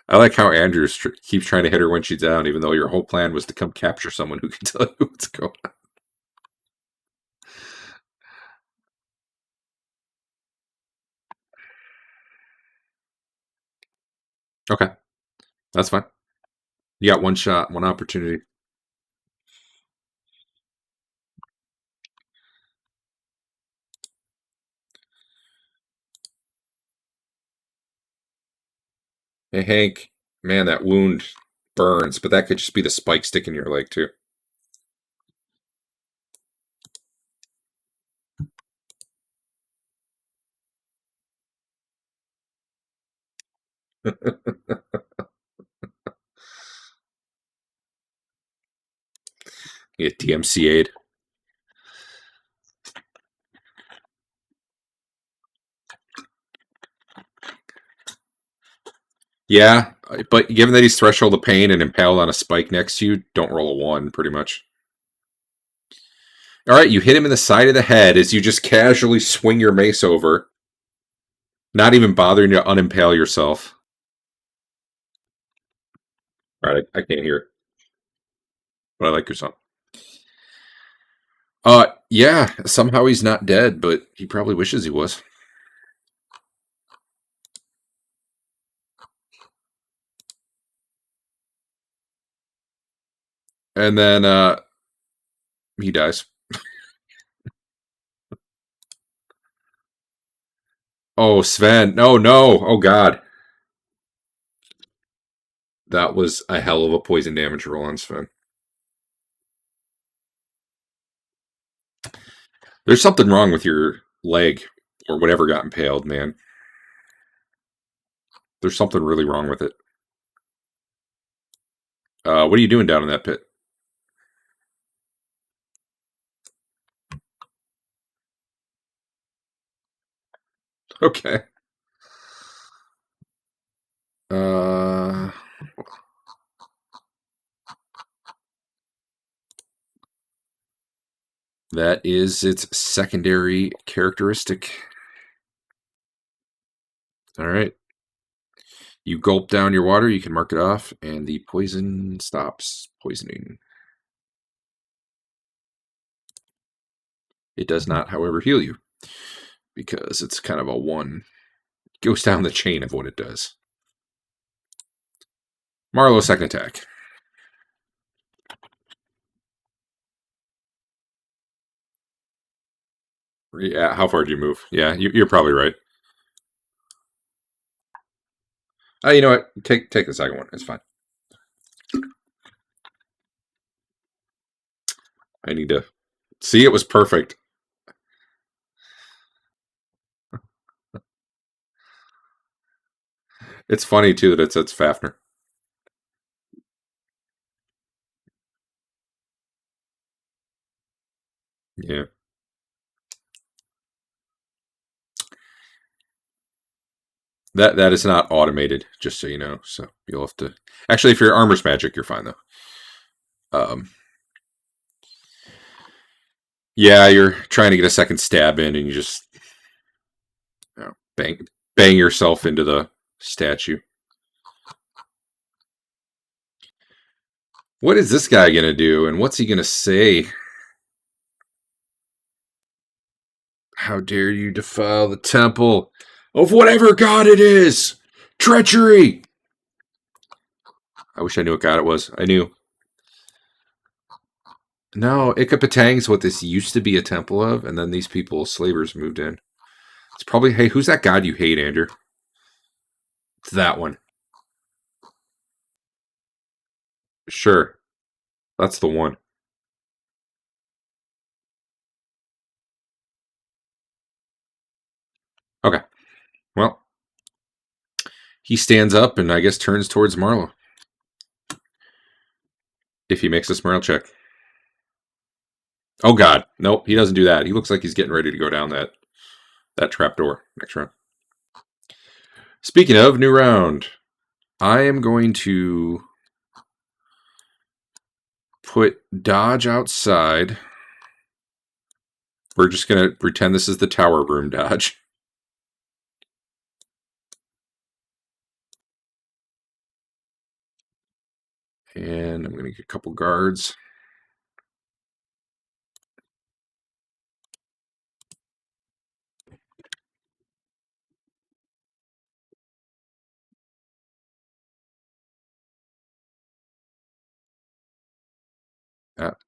I like how Andrew keeps trying to hit her when she's down, even though your whole plan was to come capture someone who can tell you what's going on. Okay, that's fine. You got one shot, one opportunity. Hey, Hank, man, that wound burns, but that could just be the spike sticking your leg, too. You get DMCA'd. Yeah, but given that he's threshold of pain and impaled on a spike next to you, don't roll a 1, pretty much. All right, you hit him in the side of the head as you just casually swing your mace over, not even bothering to unimpale yourself. All right, I can't hear it, but I like your song. Yeah, somehow he's not dead, but he probably wishes he was. And then he dies. Oh, Sven. No, no. Oh, God. That was a hell of a poison damage roll on Sven. There's something wrong with your leg or whatever got impaled, man. There's something really wrong with it. What are you doing down in that pit? Okay. That is its secondary characteristic. All right. You gulp down your water, you can mark it off, and the poison stops poisoning. It does not, however, heal you, because it's kind of a 1. It goes down the chain of what it does. Marlowe, second attack. Yeah, how far did you move? Yeah, you're probably right. You know what? Take the second one. It's fine. I need to see. It was perfect. It's funny too that it says Fafner. Yeah. That is not automated, just so you know. So you'll have to. Actually, if your armor's magic, you're fine though. Yeah, you're trying to get a second stab in, and you just bang yourself into the statue. What is this guy gonna do, and what's he gonna say? How dare you defile the temple of whatever god it is? Treachery! I wish I knew what god it was. I knew. No, Ikapatang's what this used to be a temple of, and then these people, slavers, moved in. It's probably, hey, who's that god you hate, Andrew? It's that one. Sure. That's the one. Okay. Well, he stands up and I guess turns towards Marlowe. If he makes a smile check. Oh, God. Nope, he doesn't do that. He looks like he's getting ready to go down that trap door next round. Speaking of, new round. I am going to put dodge outside. We're just going to pretend this is the tower room dodge. And I'm going to get a couple guards.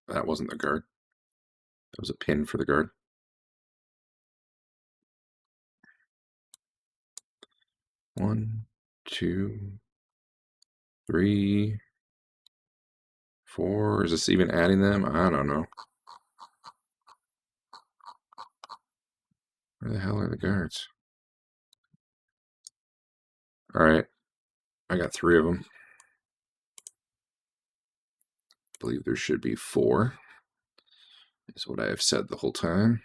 That wasn't the guard. That was a pin for the guard. One, 2, 3, 4. Is this even adding them? I don't know. Where the hell are the guards? All right. I got 3 of them. I believe there should be 4. Is what I have said the whole time.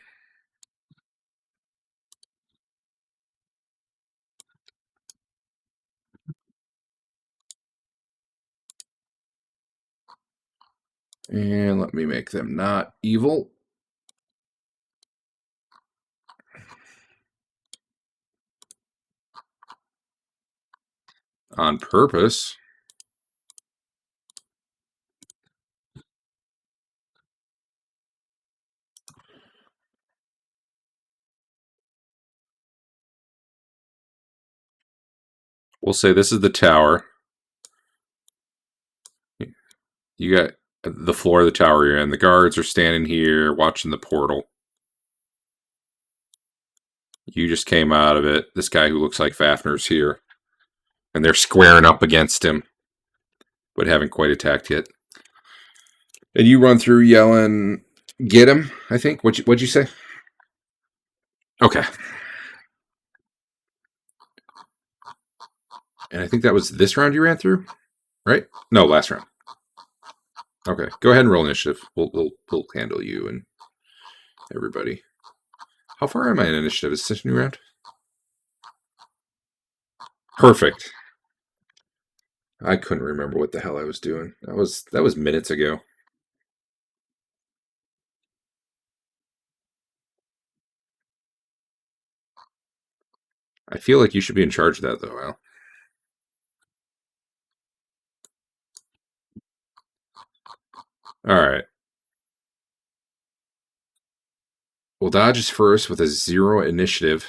And let me make them not evil. On purpose. We'll say this is the tower. You got the floor of the tower you're in. The guards are standing here watching the portal. You just came out of it. This guy who looks like Fafner's here. And they're squaring up against him, but haven't quite attacked yet. And you run through yelling, "Get him!" I think. What'd you say? Okay. And I think that was this round you ran through, right? No, last round. Okay, go ahead and roll initiative. We'll handle you and everybody. How far am I in initiative? Is this a new round? Perfect. I couldn't remember what the hell I was doing. That was minutes ago. I feel like you should be in charge of that, though, Al. All right. Well, Dodge is first with a 0 initiative.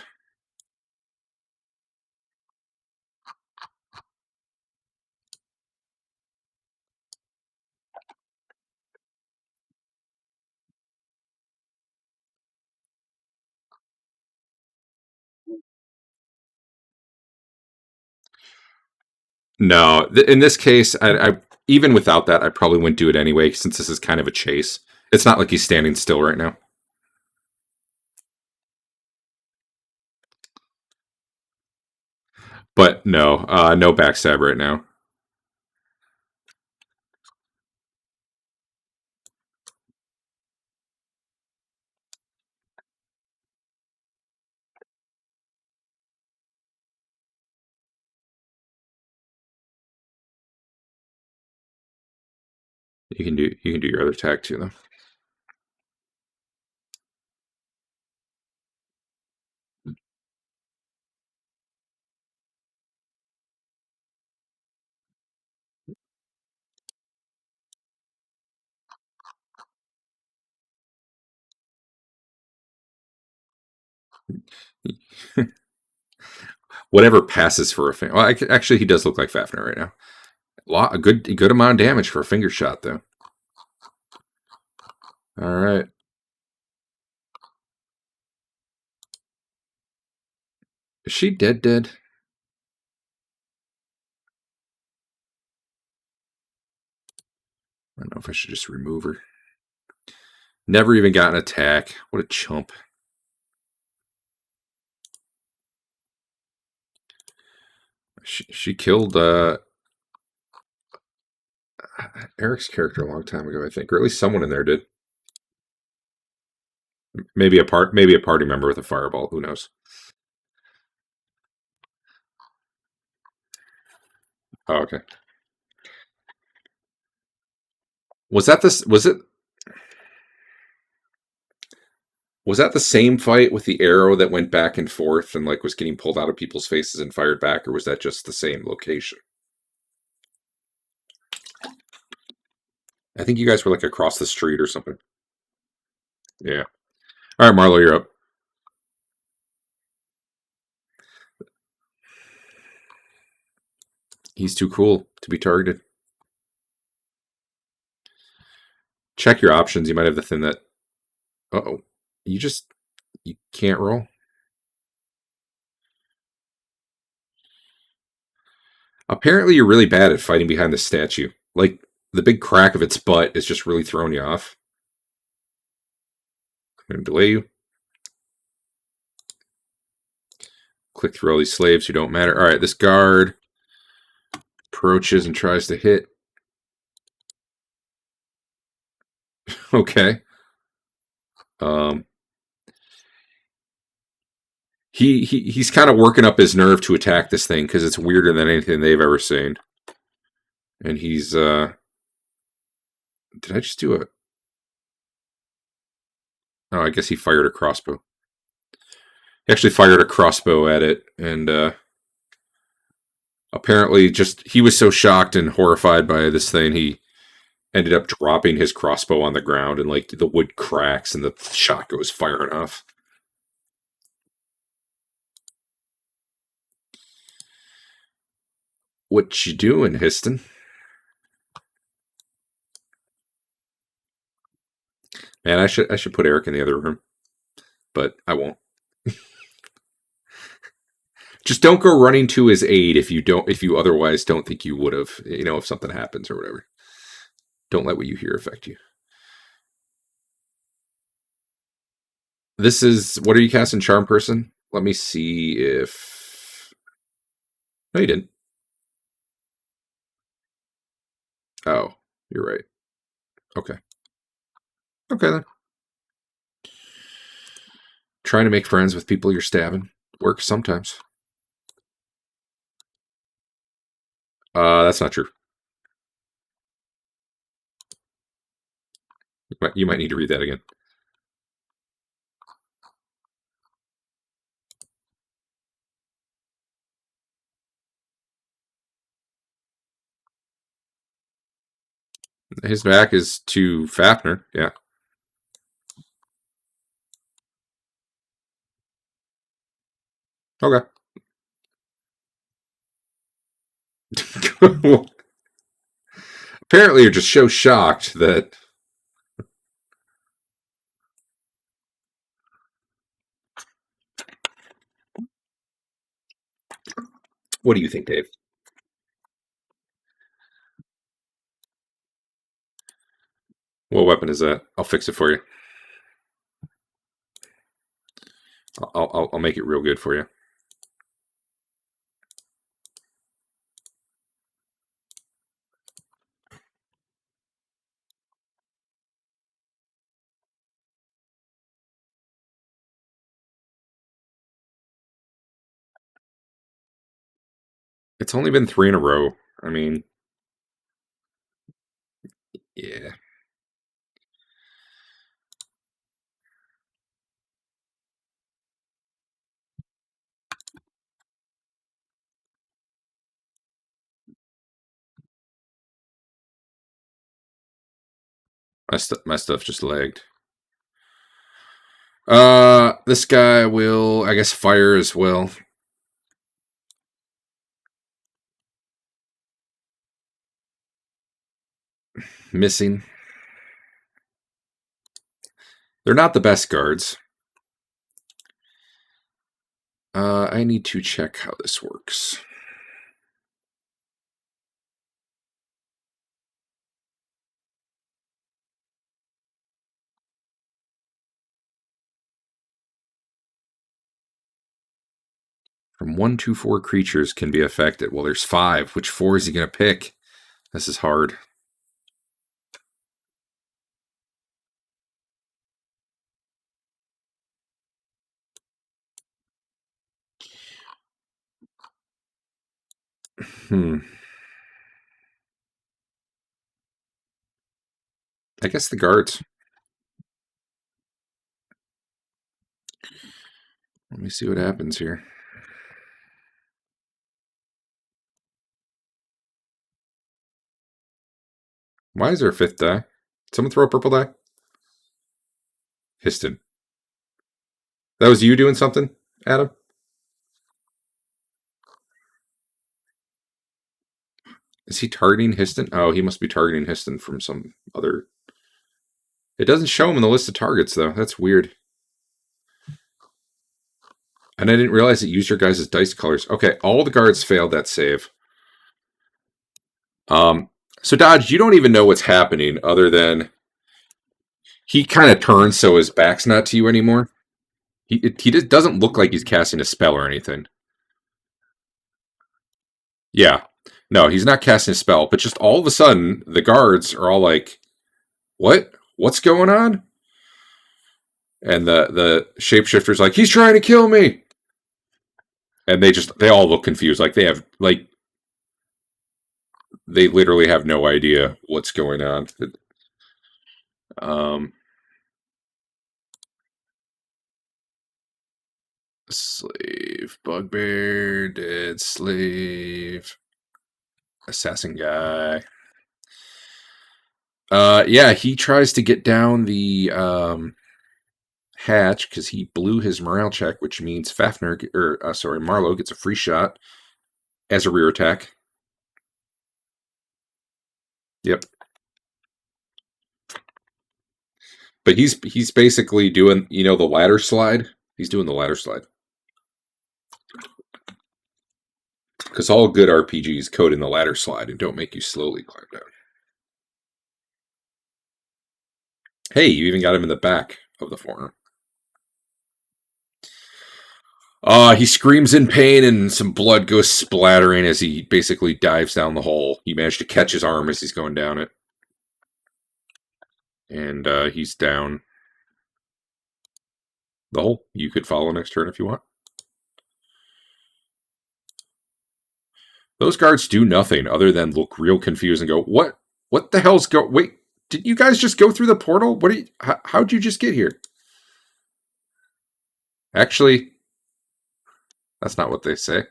No, in this case, I even without that, I probably wouldn't do it anyway, since this is kind of a chase. It's not like he's standing still right now. But no, no backstab right now. You can do your other attack too, though. Whatever passes for a finger. Well, actually, he does look like Fafner right now. A good amount of damage for a finger shot, though. All right. Is she dead? I don't know if I should just remove her. Never even got an attack. What a chump. She killed Eric's character a long time ago, I think, or at least someone in there did. Maybe a party member with a fireball. Who knows? Oh, okay. Was that the same fight with the arrow that went back and forth and like was getting pulled out of people's faces and fired back, or was that just the same location? I think you guys were like across the street or something. Yeah. All right, Marlo, you're up. He's too cool to be targeted. Check your options. You might have the thing that. Uh-oh. You can't roll. Apparently, you're really bad at fighting behind the statue. Like, the big crack of its butt is just really throwing you off. I'm going to delay you. Click through all these slaves who don't matter. All right, this guard approaches and tries to hit. Okay. He's kind of working up his nerve to attack this thing because it's weirder than anything they've ever seen. And he's did I just do a Oh, I guess he fired a crossbow. He actually fired a crossbow at it, and apparently he was so shocked and horrified by this thing, he ended up dropping his crossbow on the ground, and like the wood cracks and the shot goes firing off. What you doing, Histon? Man, I should put Eric in the other room, but I won't. Just don't go running to his aid if you otherwise don't think you would have. If something happens or whatever. Don't let what you hear affect you. This is what are you casting, Charm Person? Let me see if. No, you didn't. Oh, you're right. Okay. Okay then. Trying to make friends with people you're stabbing works sometimes. That's not true. You might need to read that again. His back is to Fafnir, yeah. Okay. Apparently, you're just so shocked that. What do you think, Dave? What weapon is that? I'll fix it for you. I'll make it real good for you. It's only been 3 in a row. I mean, yeah. My stuff just lagged. This guy will, I guess, fire as well. Missing. They're not the best guards. I need to check how this works. From 1 to 4 creatures can be affected. Well, there's 5. Which 4 is he going to pick? This is hard. I guess the guards. Let me see what happens here. Why is there a 5th die? Someone throw a purple die? Histon. That was you doing something, Adam? Is he targeting Histon? Oh, he must be targeting Histon from some other... It doesn't show him in the list of targets, though. That's weird. And I didn't realize it used your guys' dice colors. Okay, all the guards failed that save. So Dodge, you don't even know what's happening other than he kind of turns so his back's not to you anymore. He just doesn't look like he's casting a spell or anything. Yeah. No, he's not casting a spell, but just all of a sudden, the guards are all like, what? What's going on? And the shapeshifter's like, he's trying to kill me. And they all look confused. Like they literally have no idea what's going on. Slave, bugbear, dead slave, assassin guy. Yeah, he tries to get down the hatch because he blew his morale check, which means Marlowe gets a free shot as a rear attack. Yep. But he's basically doing, the ladder slide. He's doing the ladder slide. Because all good RPGs code in the ladder slide and don't make you slowly climb down. Hey, you even got him in the back of the forearm. He screams in pain and some blood goes splattering as he basically dives down the hole. You managed to catch his arm as he's going down it. And he's down the hole. You could follow next turn if you want. Those guards do nothing other than look real confused and go, what the hell's wait, did you guys just go through the portal? How'd you just get here? Actually, that's not what they say.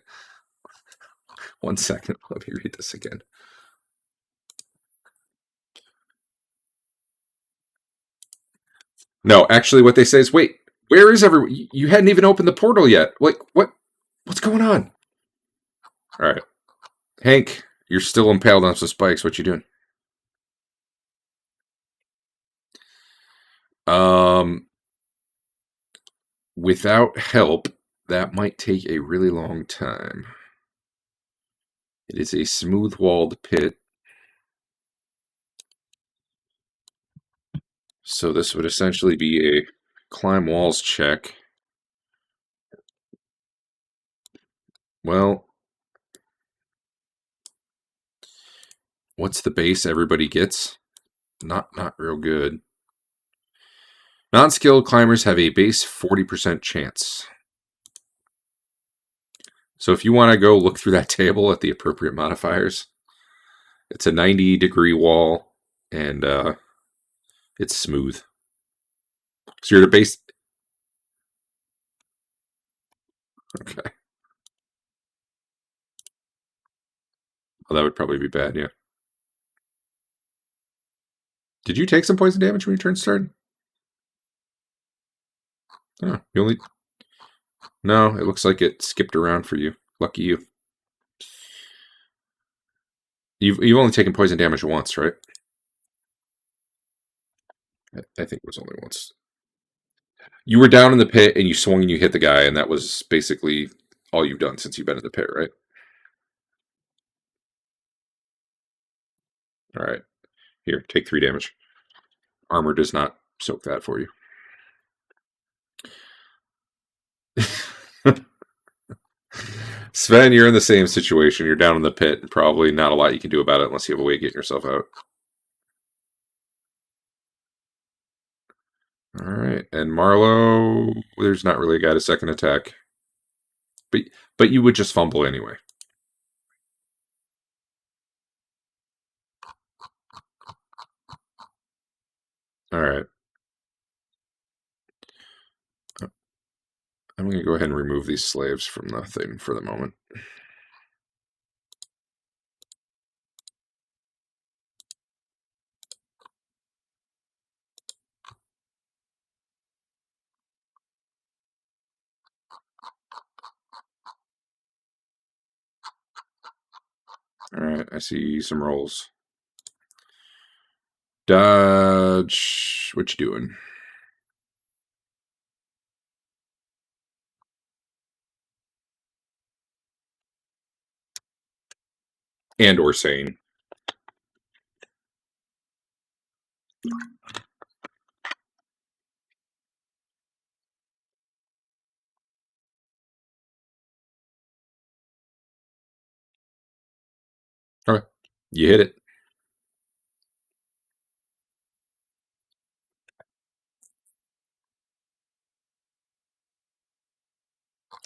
1 second, let me read this again. No, actually what they say is, wait, where is everyone? You hadn't even opened the portal yet. What's going on? All right. Hank, you're still impaled on some spikes. What you doing? Without help, that might take a really long time. It is a smooth-walled pit. So this would essentially be a climb walls check. Well, what's the base everybody gets? Not real good. Non-skilled climbers have a base 40% chance. So if you want to go look through that table at the appropriate modifiers, it's a 90-degree wall, and it's smooth. So you're the base... Okay. Well, that would probably be bad, yeah. Did you take some poison damage when your turn started? Oh, you only... No, it looks like it skipped around for you. Lucky you. You've only taken poison damage once, right? I think it was only once. You were down in the pit and you swung and you hit the guy, and that was basically all you've done since you've been in the pit, right? All right. Here, take 3 damage. Armor does not soak that for you. Sven, you're in the same situation. You're down in the pit, and probably not a lot you can do about it unless you have a way of getting yourself out. All right, and Marlowe, there's not really a guy to second attack, but you would just fumble anyway. All right. I'm going to go ahead and remove these slaves from the thing for the moment. All right, I see some rolls. Dodge. What you doing? And or sane. Okay. You hit it.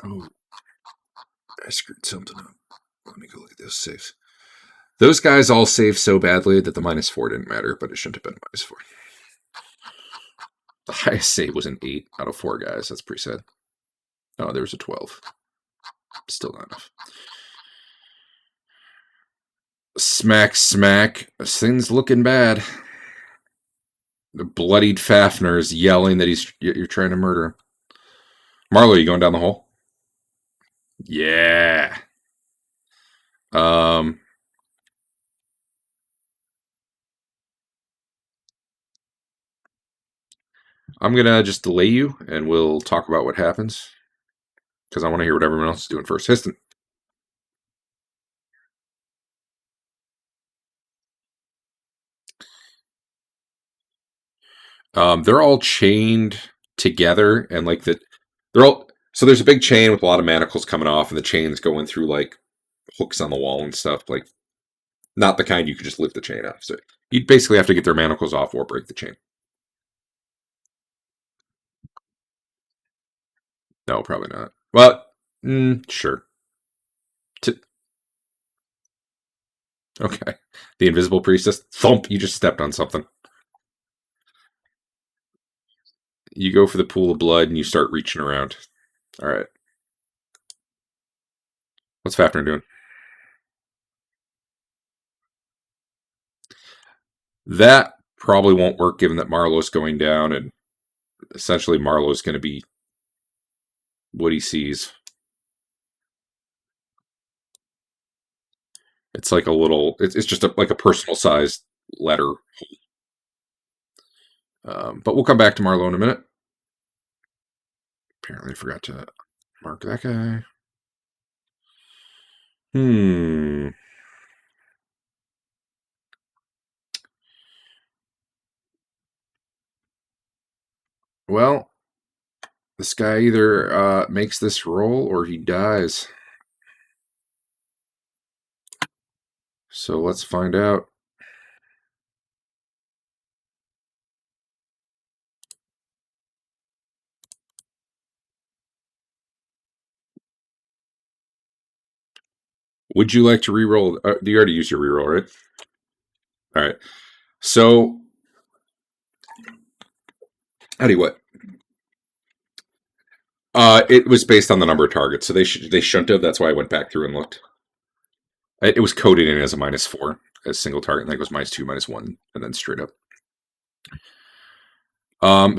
Oh, I screwed something up. Let me go look at those saves. Those guys all saved so badly that the -4 didn't matter, but it shouldn't have been -4. The highest save was an 8 out of 4 guys. That's pretty sad. Oh, there was a 12. Still not enough. Smack, smack. This thing's looking bad. The bloodied Fafner's yelling that you're trying to murder him. Marlo, you going down the hole? Yeah. I'm gonna just delay you, and we'll talk about what happens because I want to hear what everyone else is doing first. Histon. They're all chained together, and like they're all. So there's a big chain with a lot of manacles coming off, and the chain's going through like hooks on the wall and stuff. Like not the kind you could just lift the chain off. So you'd basically have to get their manacles off or break the chain. No, probably not. Well, sure. Okay. The invisible priestess. Thump! You just stepped on something. You go for the pool of blood and you start reaching around. All right. What's Fafner doing? That probably won't work given that Marlowe's going down, and essentially Marlowe's going to be what he sees. It's like a little. It's just like a personal sized letter. But we'll come back to Marlowe in a minute. Apparently, I forgot to mark that guy. Well, this guy either makes this roll or he dies. So let's find out. Would you like to re-roll? You already used your re-roll, right? All right. So, how do you what? It was based on the number of targets, so they shouldn't have. That's why I went back through and looked. It was coded in as a -4 as single target, and then it goes -2, -1, and then straight up.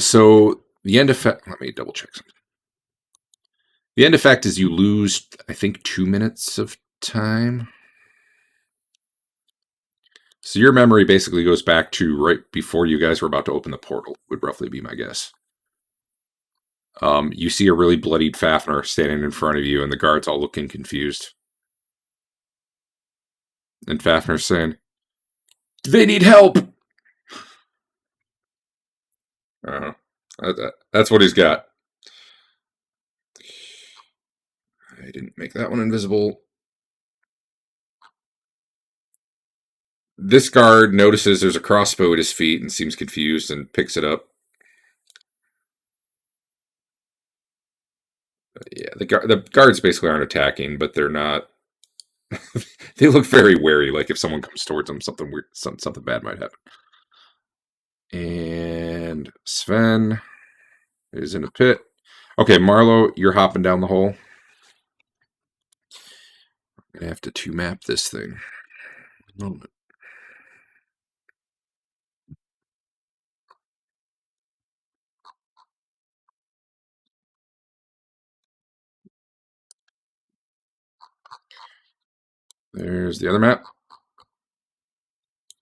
So the end effect. Let me double check something. The end effect is you lose, I think, 2 minutes of time. So your memory basically goes back to right before you guys were about to open the portal, would roughly be my guess. You see a really bloodied Fafner standing in front of you, and the guards all looking confused. And Fafner's saying, "They need help!" That's what he's got. I didn't make that one invisible. This guard notices there's a crossbow at his feet and seems confused and picks it up. Yeah, the guards basically aren't attacking, but they're not. They look very wary. Like if someone comes towards them, something weird, something bad might happen. And Sven is in a pit. Okay, Marlo, you're hopping down the hole. I'm gonna have to 2-map this thing. Moment. There's the other map.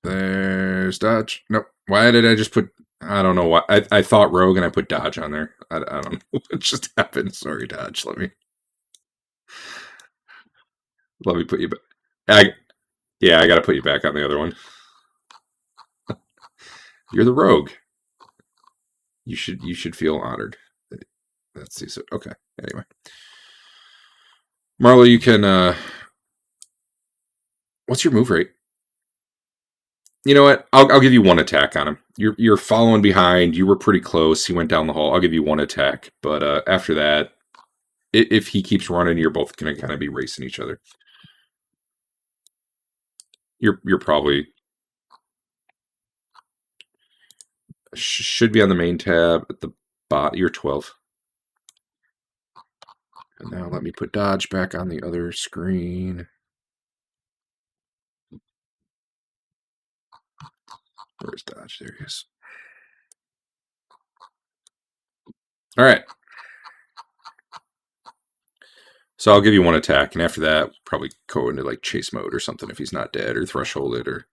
There's dodge. Nope. Why did I just put... I don't know why. I thought rogue and I put dodge on there. I don't know what just happened. Sorry, dodge. Let me put you back. Yeah, I got to put you back on the other one. You're the rogue. You should feel honored. Let's see. So okay. Anyway, Marlo, you can. What's your move rate? You know what? I'll give you one attack on him. You're following behind. You were pretty close. He went down the hall. I'll give you one attack. But after that, if he keeps running, you're both gonna kind of be racing each other. You're probably should be on the main tab at the bot. You're 12. And now let me put dodge back on the other screen. Where's dodge? There he is. All right. So I'll give you one attack, and after that, probably go into like chase mode or something if he's not dead, or thresholded, or...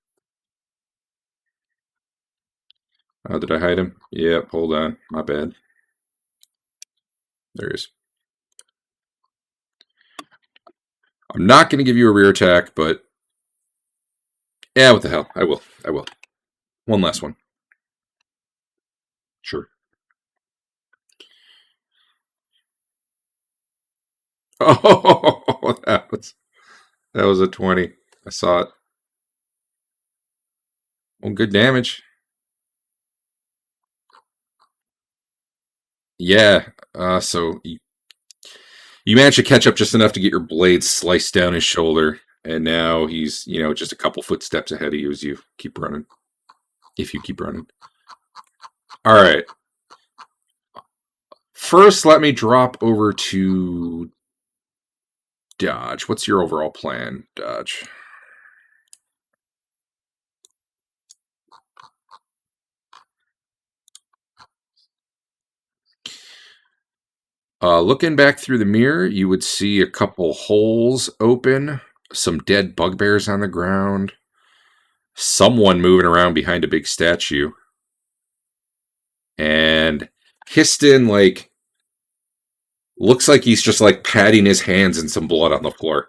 did I hide him? Yep, hold on. My bad. There he is. I'm not going to give you a rear attack, but... yeah, what the hell. I will. One last one. Sure. Oh, that was a 20. I saw it. Well, good damage. Yeah, so you managed to catch up just enough to get your blade sliced down his shoulder, and now he's, just a couple footsteps ahead of you as you keep running. If you keep running. All right. First, let me drop over to dodge. What's your overall plan, dodge? Looking back through the mirror, you would see a couple holes open, some dead bugbears on the ground, someone moving around behind a big statue, and Histon, looks like he's just, patting his hands in some blood on the floor.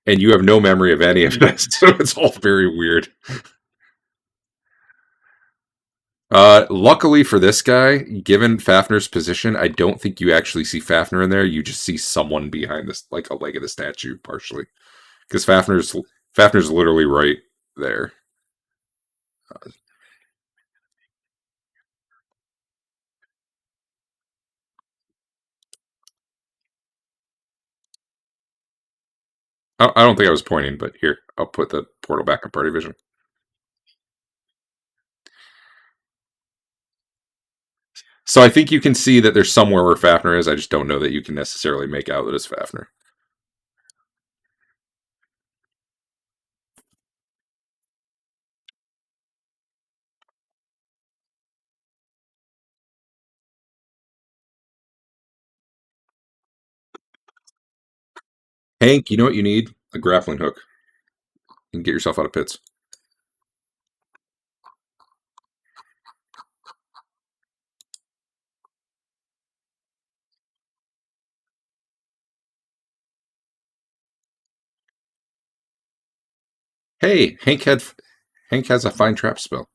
And you have no memory of any of this, so it's all very weird. Luckily for this guy, given Fafner's position, I don't think you actually see Fafner in there. You just see someone behind this, a leg of the statue, partially. Because Fafner's literally right there. I don't think I was pointing, but here, I'll put the portal back in party vision. So I think you can see that there's somewhere where Fafner is. I just don't know that you can necessarily make out that it's Fafner. Hank, you know what you need? A grappling hook. You can get yourself out of pits. Hey, Hank has a fine trap spell.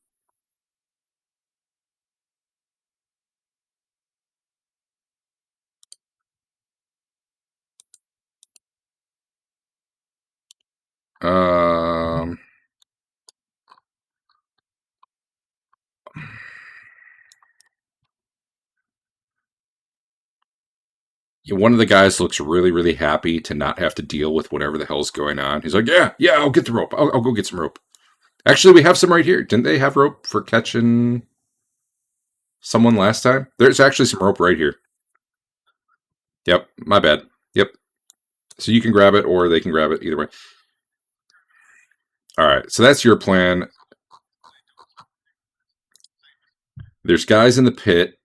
One of the guys looks really, really happy to not have to deal with whatever the hell's going on. He's like, yeah, I'll get the rope. I'll go get some rope. Actually, we have some right here. Didn't they have rope for catching someone last time? There's actually some rope right here. Yep, my bad. Yep. So you can grab it, or they can grab it, either way. All right, so that's your plan. There's guys in the pit.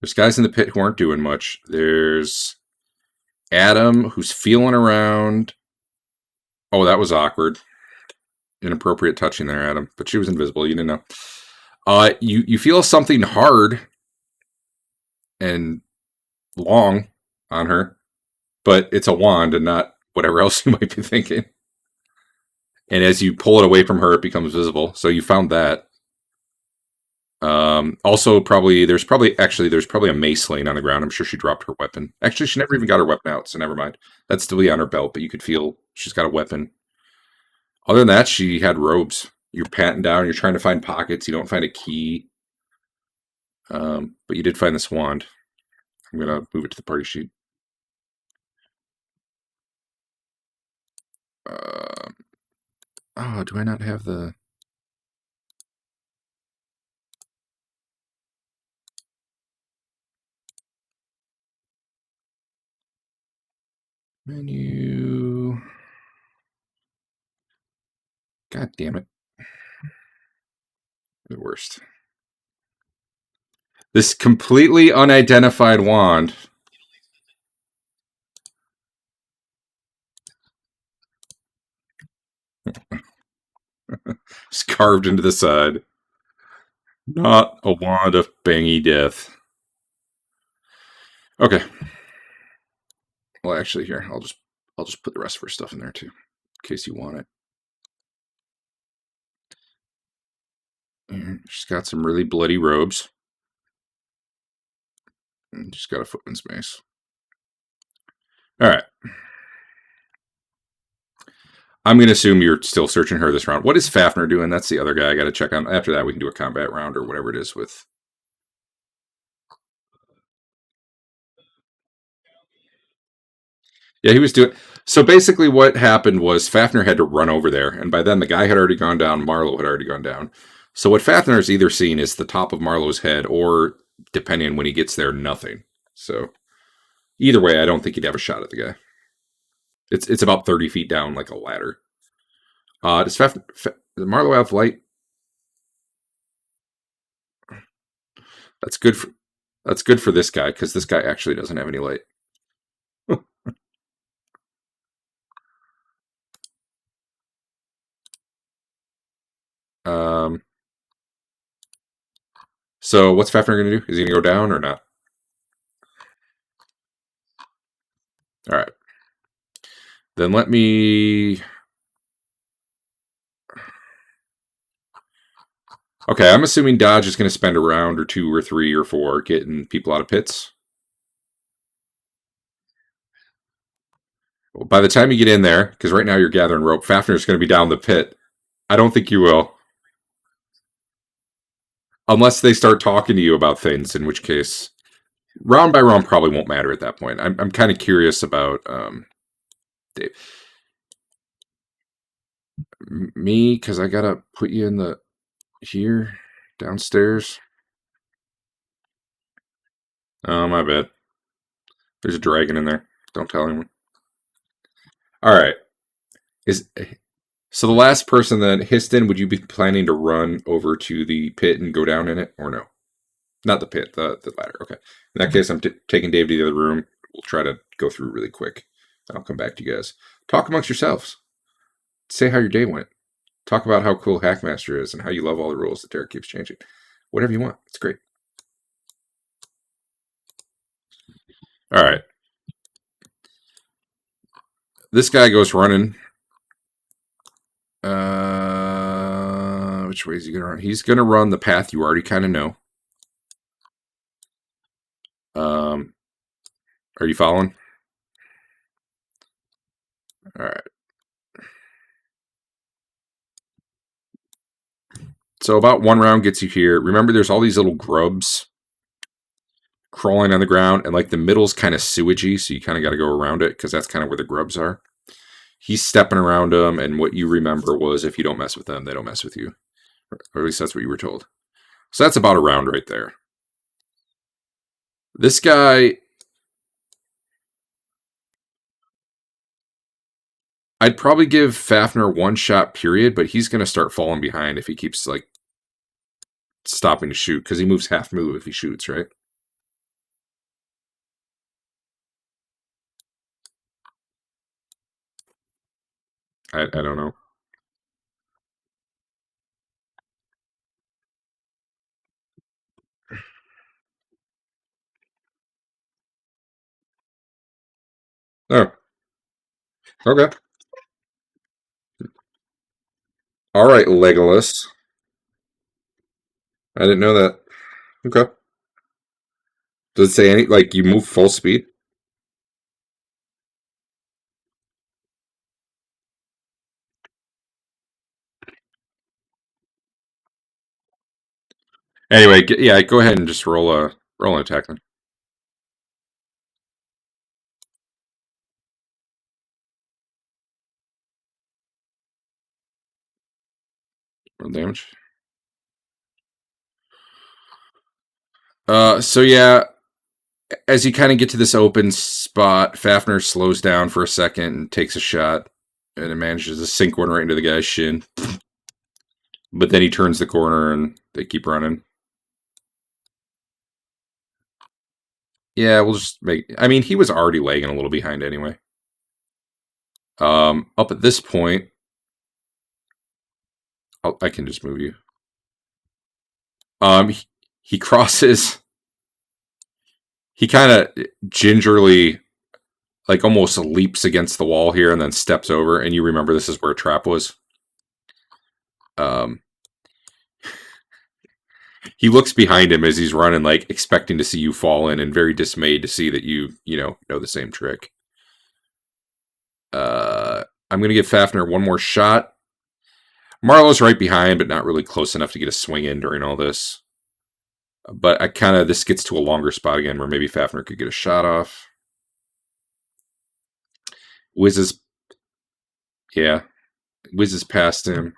There's guys in the pit who aren't doing much. There's Adam, who's feeling around. Oh, that was awkward. Inappropriate touching there, Adam. But she was invisible. You didn't know. You feel something hard and long on her, but it's a wand and not whatever else you might be thinking. And as you pull it away from her, it becomes visible. So you found that. Also, there's probably a mace laying on the ground. I'm sure she dropped her weapon. Actually, she never even got her weapon out, so never mind. That's still on her belt, but you could feel she's got a weapon. Other than that, she had robes. You're patting down. You're trying to find pockets. You don't find a key. But you did find this wand. I'm going to move it to the party sheet. Oh, do I not have the... menu? God damn it. The worst. This completely unidentified wand. It's carved into the side. Not a wand of bangy death. Okay. Well, actually, here I'll just put the rest of her stuff in there too, in case you want it. And she's got some really bloody robes. And she's got a footman's mace. All right. I'm going to assume you're still searching her this round. What is Fafnir doing? That's the other guy I got to check on. After that, we can do a combat round or whatever it is with. Yeah, he was doing... So basically what happened was Fafnir had to run over there, and by then the guy had already gone down, Marlowe had already gone down. So what Fafnir is either seeing is the top of Marlowe's head, or, depending on when he gets there, nothing. So either way, I don't think he'd have a shot at the guy. It's about 30 feet down, like a ladder. Does Marlowe have light? That's good for this guy, because this guy actually doesn't have any light. So what's Fafnir going to do? Is he going to go down or not? All right. Then let me... Okay, I'm assuming Dodge is going to spend a round or 2 or 3 or 4 getting people out of pits. Well, by the time you get in there, because right now you're gathering rope, Fafnir's going to be down the pit. I don't think you will. Unless they start talking to you about things, in which case, round by round probably won't matter at that point. I'm kind of curious about Dave. Me, because I got to put you in the... Here, downstairs. Oh, my bad. There's a dragon in there. Don't tell anyone. All right. So the last person then, Histon, would you be planning to run over to the pit and go down in it, or no? Not the pit, the ladder. Okay. In that case, I'm taking Dave to the other room. We'll try to go through really quick. I'll come back to you guys. Talk amongst yourselves. Say how your day went. Talk about how cool Hackmaster is and how you love all the rules that Derek keeps changing. Whatever you want. It's great. All right. This guy goes running. Which way is he going to run? He's going to run the path you already kind of know. Are you following? All right. So about 1 round gets you here. Remember, there's all these little grubs crawling on the ground, and like the middle's kind of sewagey, so you kind of got to go around it because that's kind of where the grubs are. He's stepping around them, and what you remember was if you don't mess with them, they don't mess with you. Or at least that's what you were told. So that's about a round right there. This guy... I'd probably give Fafnir 1 shot, period, but he's going to start falling behind if he keeps, like, stopping to shoot, because he moves half move if he shoots, right? I don't know. Oh. Okay. All right, Legolas. I didn't know that. Okay. Does it say any like you move full speed? Anyway, yeah, go ahead and just roll an attack then. Roll damage. So yeah, as you kind of get to this open spot, Fafnir slows down for a second and takes a shot, and it manages to sink one right into the guy's shin. But then he turns the corner and they keep running. Yeah, we'll just make. I mean, he was already lagging a little behind anyway. Up at this point, I can just move you. He crosses. He kind of gingerly, like almost leaps against the wall here and then steps over. And you remember this is where a trap was. He looks behind him as he's running, like expecting to see you fall in, and very dismayed to see that you know the same trick. I'm gonna give Fafnir one more shot. Marlowe's right behind, but not really close enough to get a swing in during all this. But this gets to a longer spot again where maybe Fafnir could get a shot off. Whizzes past him.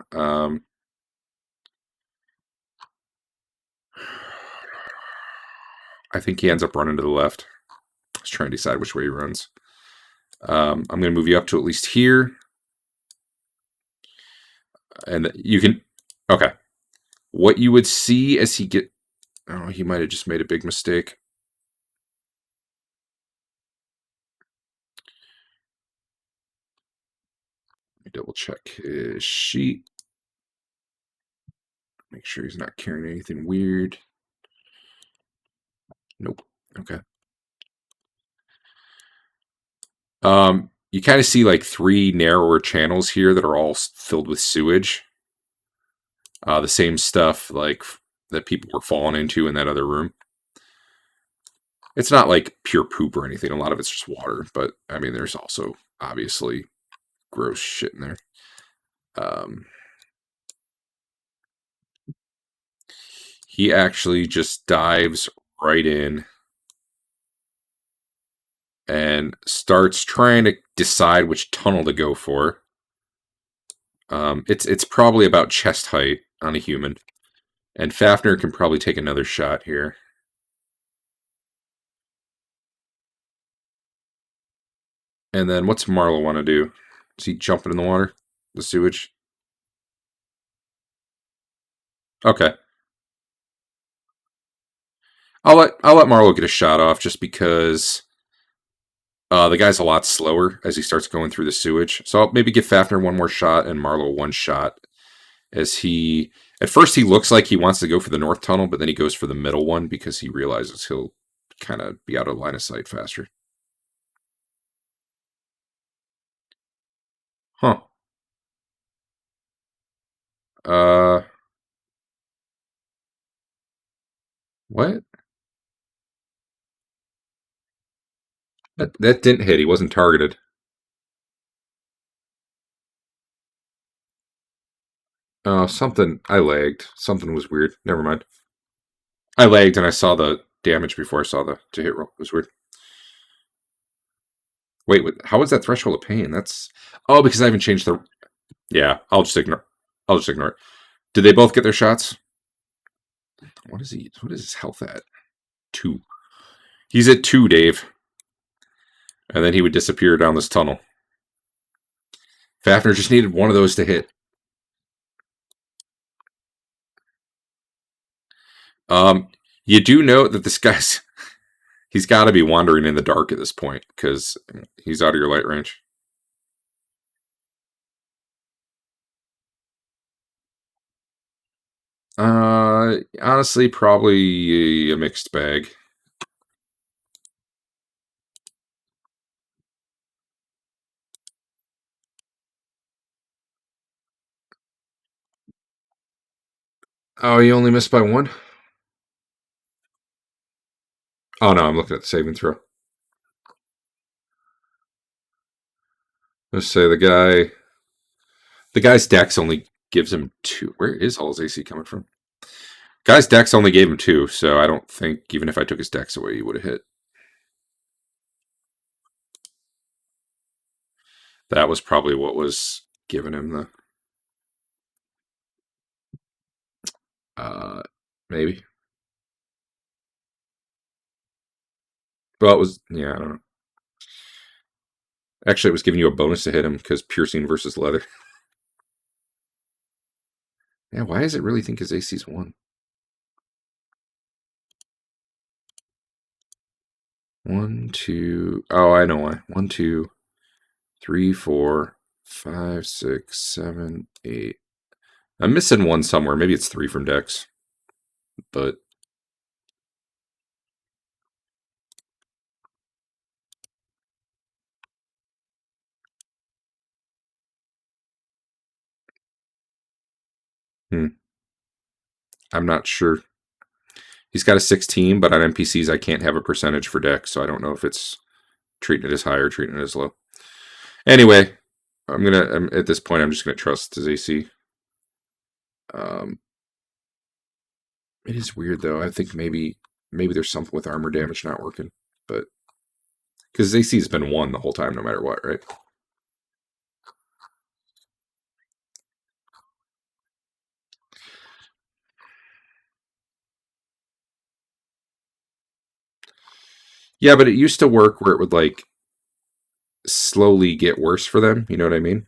I think he ends up running to the left. I was trying to decide which way he runs. I'm going to move you up to at least here. And you can... Okay. What you would see as he get... Oh, he might have just made a big mistake. Let me double check his sheet. Make sure he's not carrying anything weird. Nope. Okay. You kind of see like 3 narrower channels here that are all filled with sewage. The same stuff like that people were falling into in that other room. It's not like pure poop or anything. A lot of it's just water, but I mean, there's also obviously gross shit in there. He actually just dives right in and starts trying to decide which tunnel to go for. It's probably about chest height on a human, and Fafnir can probably take another shot here. And then what's Marlowe want to do? Is he jumping in the water? The sewage? Okay. I'll let Marlowe get a shot off just because the guy's a lot slower as he starts going through the sewage. So I'll maybe give Fafnir one more shot and Marlowe one shot. As he at first he looks like he wants to go for the north tunnel, but then he goes for the middle one because he realizes he'll kind of be out of line of sight faster. Huh. What? That didn't hit. He wasn't targeted. Something. I lagged. Something was weird. Never mind. I lagged and I saw the damage before I saw the to hit roll. It was weird. Wait, how was that threshold of pain? That's because I haven't changed the. Yeah, I'll just ignore it. Did they both get their shots? What is he? What is his health at? 2. He's at 2, Dave. And then he would disappear down this tunnel. Fafnir just needed one of those to hit. You do note that this guy's he's got to be wandering in the dark at this point because he's out of your light range. Honestly, probably a mixed bag. Oh, you only missed by 1? Oh no, I'm looking at the saving throw. Let's say the guy's dex only gives him 2. Where is all his AC coming from? Guy's dex only gave him 2, so I don't think even if I took his dex away, he would have hit. That was probably what was giving him the. Maybe. Well, it was. Yeah, I don't know. Actually, it was giving you a bonus to hit him because piercing versus leather. Yeah, why does it really think his AC's 1? 1, 2. Oh, I know why. 1, 2, 3, 4, 5, 6, 7, 8. I'm missing 1 somewhere. Maybe it's 3 from Dex. But I'm not sure. He's got a 16, but on NPCs I can't have a percentage for Dex, so I don't know if it's treating it as high or treating it as low. Anyway, at this point I'm just gonna trust his AC. It is weird though. I think maybe there's something with armor damage not working, but because his AC has been 1 the whole time, no matter what, right? Yeah, but it used to work where it would like slowly get worse for them. You know what I mean?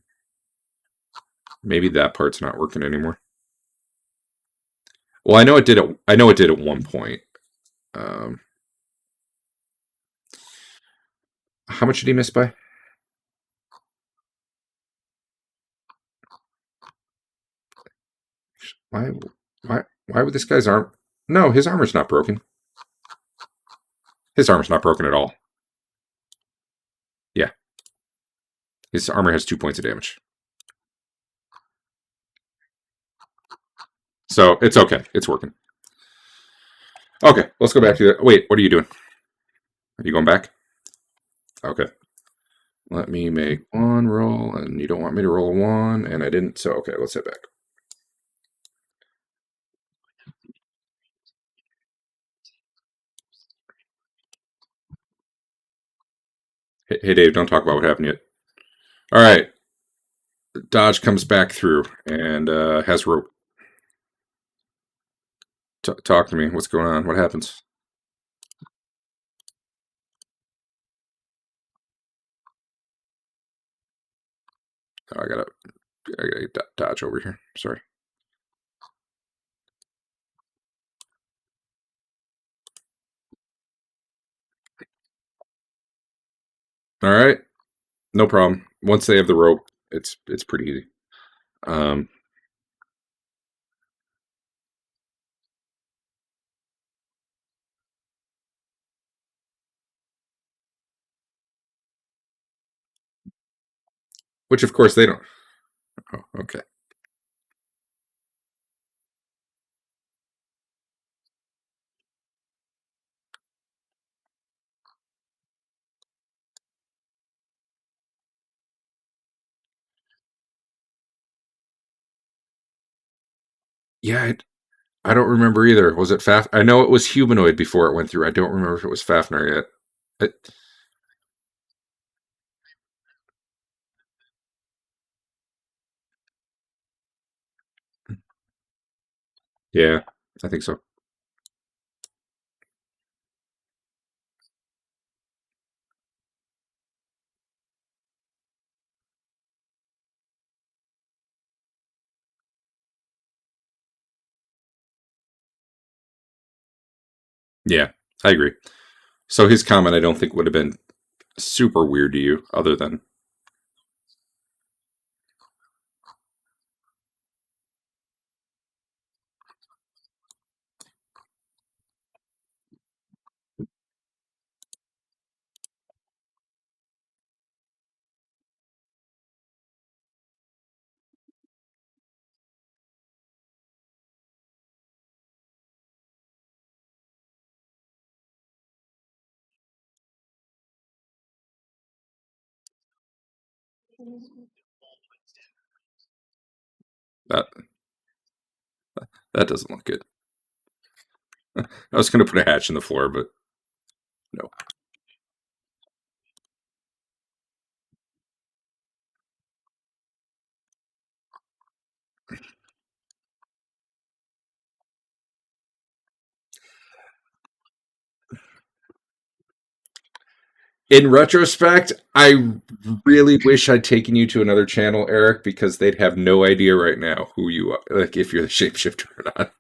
Maybe that part's not working anymore. Well, I know it did. I know it did at one point. How much did he miss by? Why? Why would this guy's arm? No, his armor's not broken. His armor's not broken at all. Yeah, his armor has 2 points of damage. So it's okay. It's working. Okay, let's go back to the. Wait, what are you doing? Are you going back? Okay. Let me make 1 roll, and you don't want me to roll a 1, and I didn't. So okay, let's head back. Hey, Dave, don't talk about what happened yet. All right. Dodge comes back through and has rope. Talk to me. What's going on? What happens? Oh, I gotta dodge over here. Sorry. All right. No problem. Once they have the rope, it's pretty easy. Which of course they don't. Oh, okay. Yeah, I don't remember either. Was it Faf? I know it was humanoid before it went through. I don't remember if it was Fafnir yet. Yeah, I think so. Yeah, I agree. So his comment, I don't think would have been super weird to you, other than That that doesn't look good. I was going to put a hatch in the floor, but no. In retrospect, I really wish I'd taken you to another channel, Eric, because they'd have no idea right now who you are, like if you're the shapeshifter or not.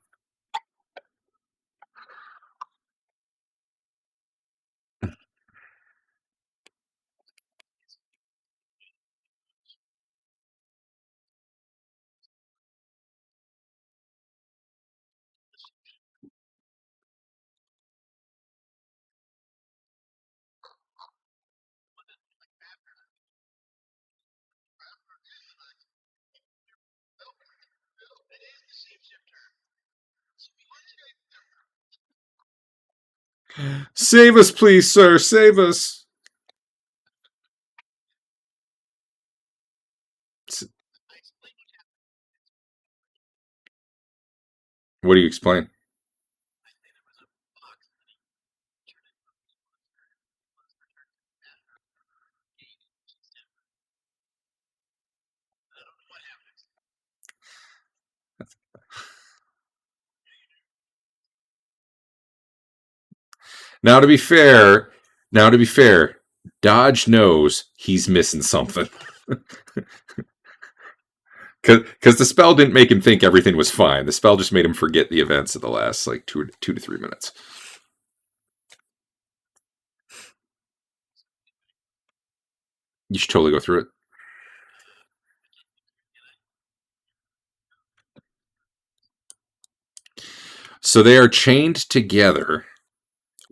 Save us, please, sir. Save us. What do you explain? Now to be fair, Dodge knows he's missing something. Because the spell didn't make him think everything was fine. The spell just made him forget the events of the last like 2 to 3 minutes. You should totally go through it. So they are chained together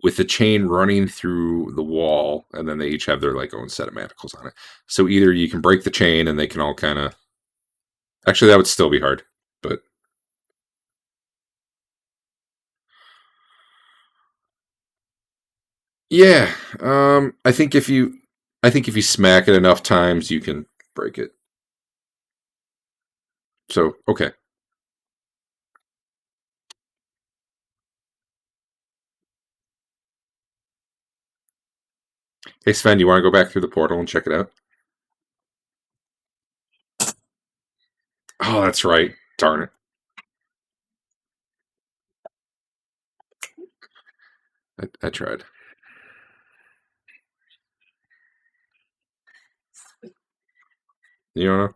with the chain running through the wall, and then they each have their like own set of manacles on it. So either you can break the chain and they can all kind of... Actually, that would still be hard, but... Yeah, I think if you smack it enough times, you can break it. So, okay. Hey, Sven, you want to go back through the portal and check it out? Oh, that's right. Darn it. I tried. You know?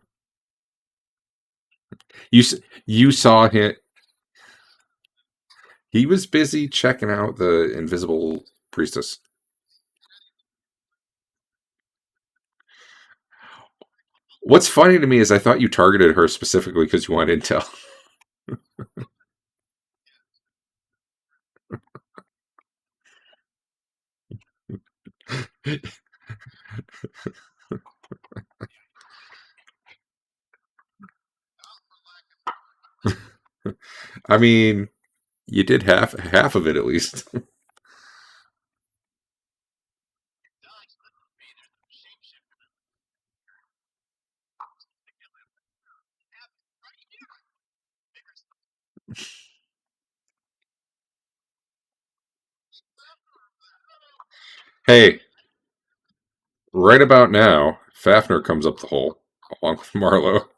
You saw him. He was busy checking out the invisible priestess. What's funny to me is I thought you targeted her specifically because you wanted intel. I mean, you did half of it at least. Hey, right about now, Fafnir comes up the hole along with Marlowe.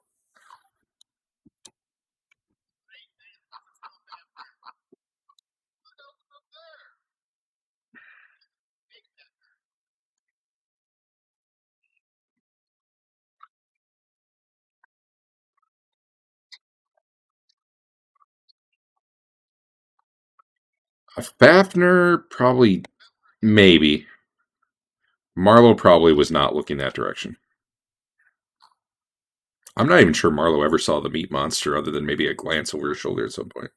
Fafnir probably, maybe. Marlowe probably was not looking that direction. I'm not even sure Marlowe ever saw the meat monster other than maybe a glance over his shoulder at some point.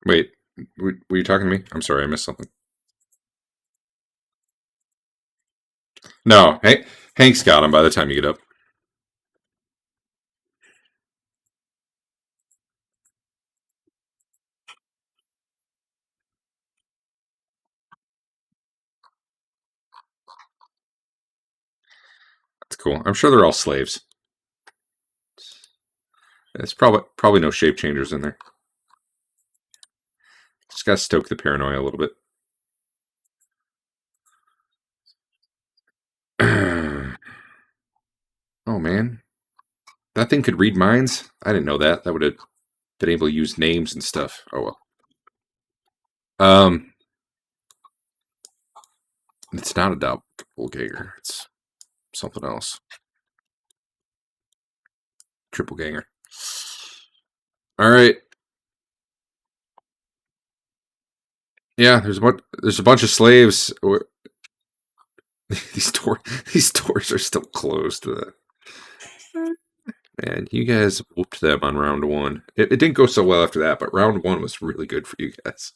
Wait, were you talking to me? I'm sorry, I missed something. No, Hank's got him by the time you get up. That's cool. I'm sure they're all slaves. It's probably no shape changers in there. Just gotta stoke the paranoia a little bit. Oh man, that thing could read minds. I didn't know that. That would have been able to use names and stuff. Oh well. It's not a doppelganger. It's something else. Triple ganger. All right. Yeah, there's a bunch of slaves. These doors are still closed. Man, you guys whooped them on round one. It didn't go so well after that, but round one was really good for you guys.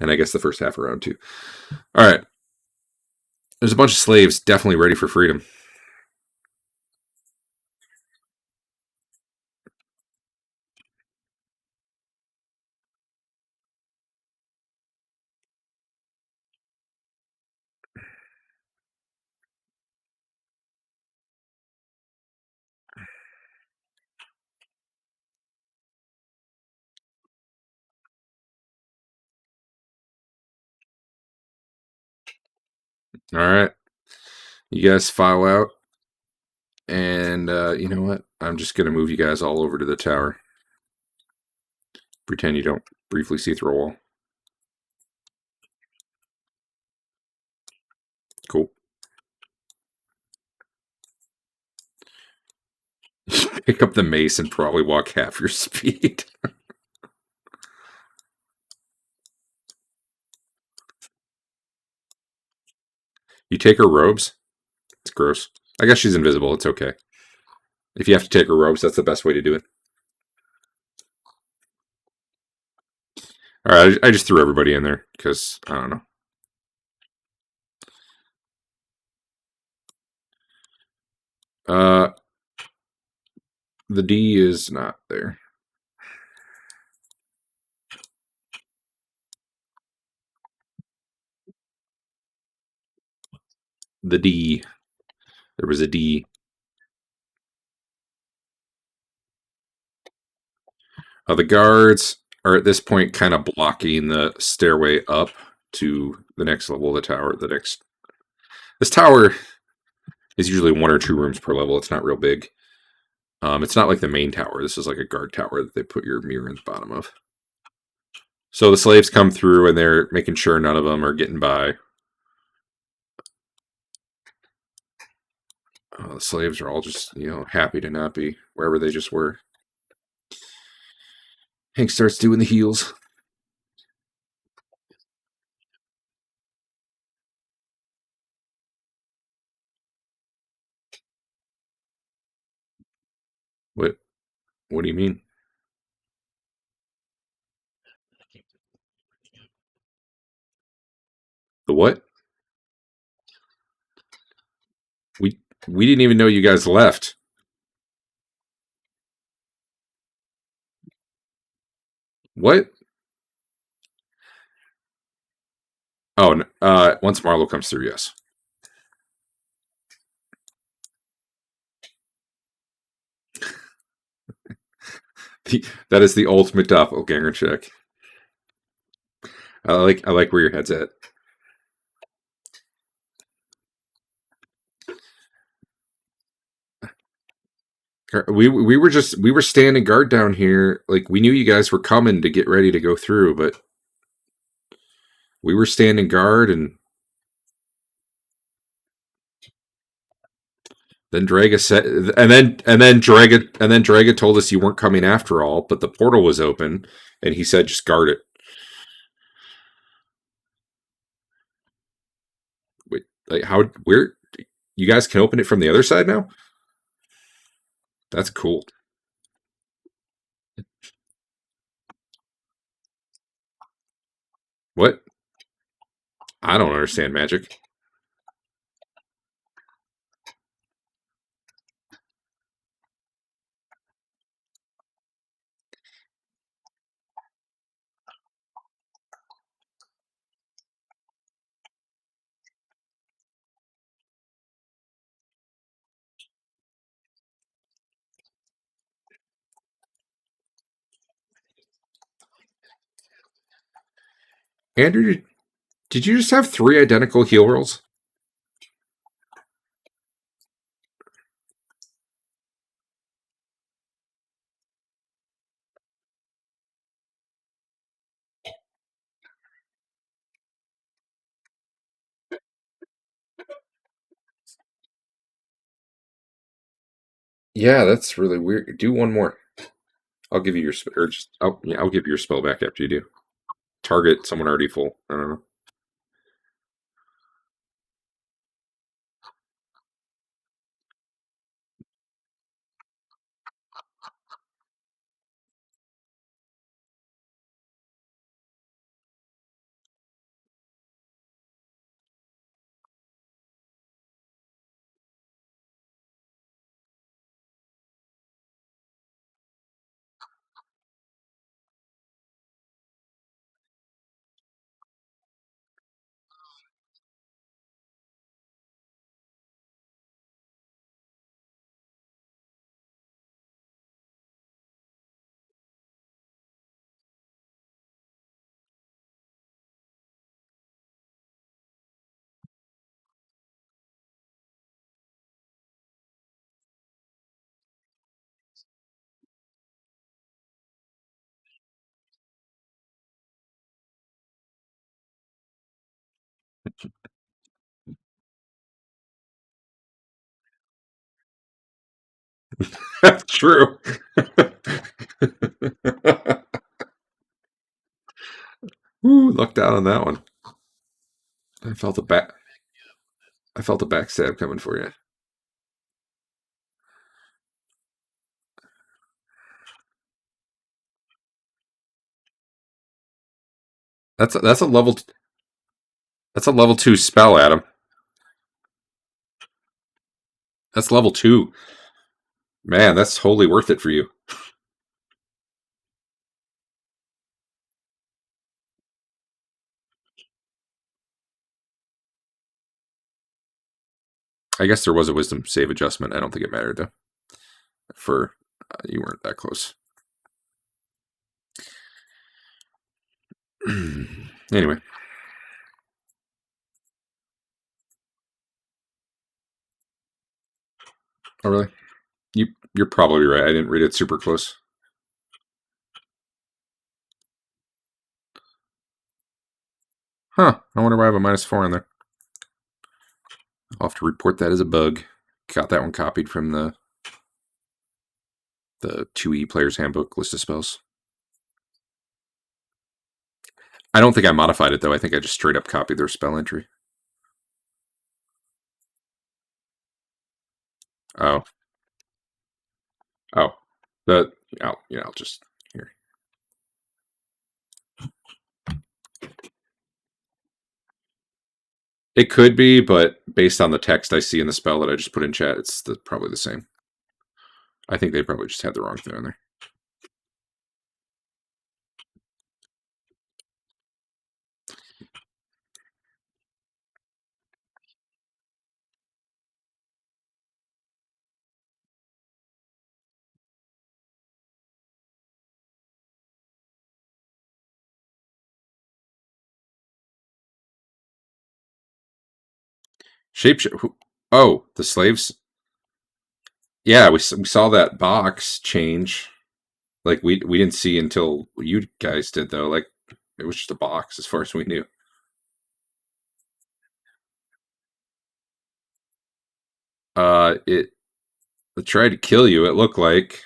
And I guess the first half of round two. All right. There's a bunch of slaves definitely ready for freedom. All right. You guys file out. And you know what? I'm just going to move you guys all over to the tower. Pretend you don't briefly see through a wall. Cool. Pick up the mace and probably walk half your speed. You take her robes? It's gross. I guess she's invisible. It's okay. If you have to take her robes, that's the best way to do it. All right, I just threw everybody in there because I don't know. The D is not there. The D. There was a D. The guards are at this point kind of blocking the stairway up to the next level of the tower. This tower is usually 1 or 2 rooms per level. It's not real big. It's not like the main tower. This is like a guard tower that they put your mirror in the bottom of. So the slaves come through and they're making sure none of them are getting by. The slaves are all just, happy to not be wherever they just were. Hank starts doing the heals. What do you mean? The what? We didn't even know you guys left. What? Oh, once Marlo comes through, yes. That is the ultimate doppelganger check. I like where your head's at. We were standing guard down here. Like, we knew you guys were coming to get ready to go through, but we were standing guard, and then Draga said, and then Draga told us you weren't coming after all, but the portal was open, and he said just guard it. Wait, like where you guys can open it from the other side now? That's cool. What? I don't understand magic. Andrew, did you just have 3 identical heal rolls? Yeah, that's really weird. Do one more. I'll give you your I'll give you your spell back after you do. Target someone already full. I don't know. True. Ooh, lucked out on that one. I felt a backstab coming for you. That's a level 2 spell, Adam. That's level 2. Man, that's wholly worth it for you. I guess there was a wisdom save adjustment. I don't think it mattered though. For you weren't that close. Anyway. Oh really? You're probably right. I didn't read it super close. Huh. I wonder why I have a -4 on there. I'll have to report that as a bug. Got that one copied from the 2E Player's Handbook list of spells. I don't think I modified it, though. I think I just straight up copied their spell entry. Oh. Oh. I'll just... Here. It could be, but based on the text I see in the spell that I just put in chat, it's probably the same. I think they probably just had the wrong thing in there. Oh, the slaves? Yeah, we saw that box change. Like, we didn't see until you guys did, though. Like, it was just a box as far as we knew. It tried to kill you, it looked like.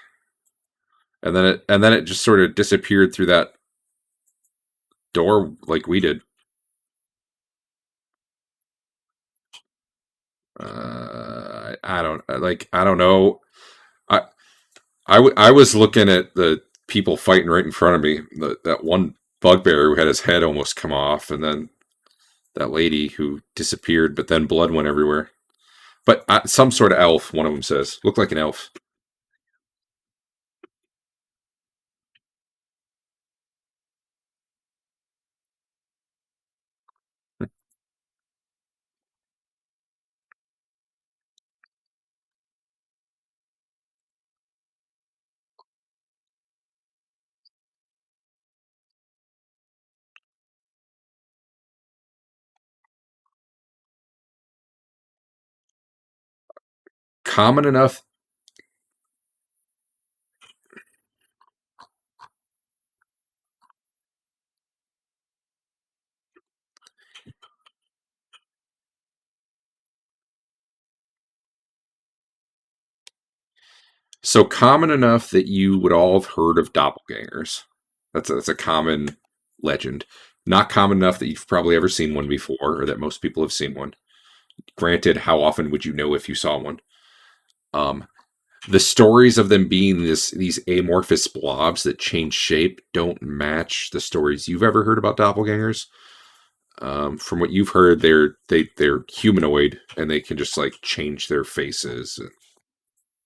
And then it just sort of disappeared through that door like we did. I don't know. I was looking at the people fighting right in front of me. That one bugbear who had his head almost come off, and then that lady who disappeared, but then blood went everywhere. But some sort of elf, one of them says. Looked like an elf. Common enough. So common enough that you would all have heard of doppelgangers. That's a common legend. Not common enough that you've probably ever seen one before, or that most people have seen one. Granted, how often would you know if you saw one? The stories of them being these amorphous blobs that change shape don't match the stories you've ever heard about doppelgangers. From what you've heard, they're humanoid and they can just like change their faces and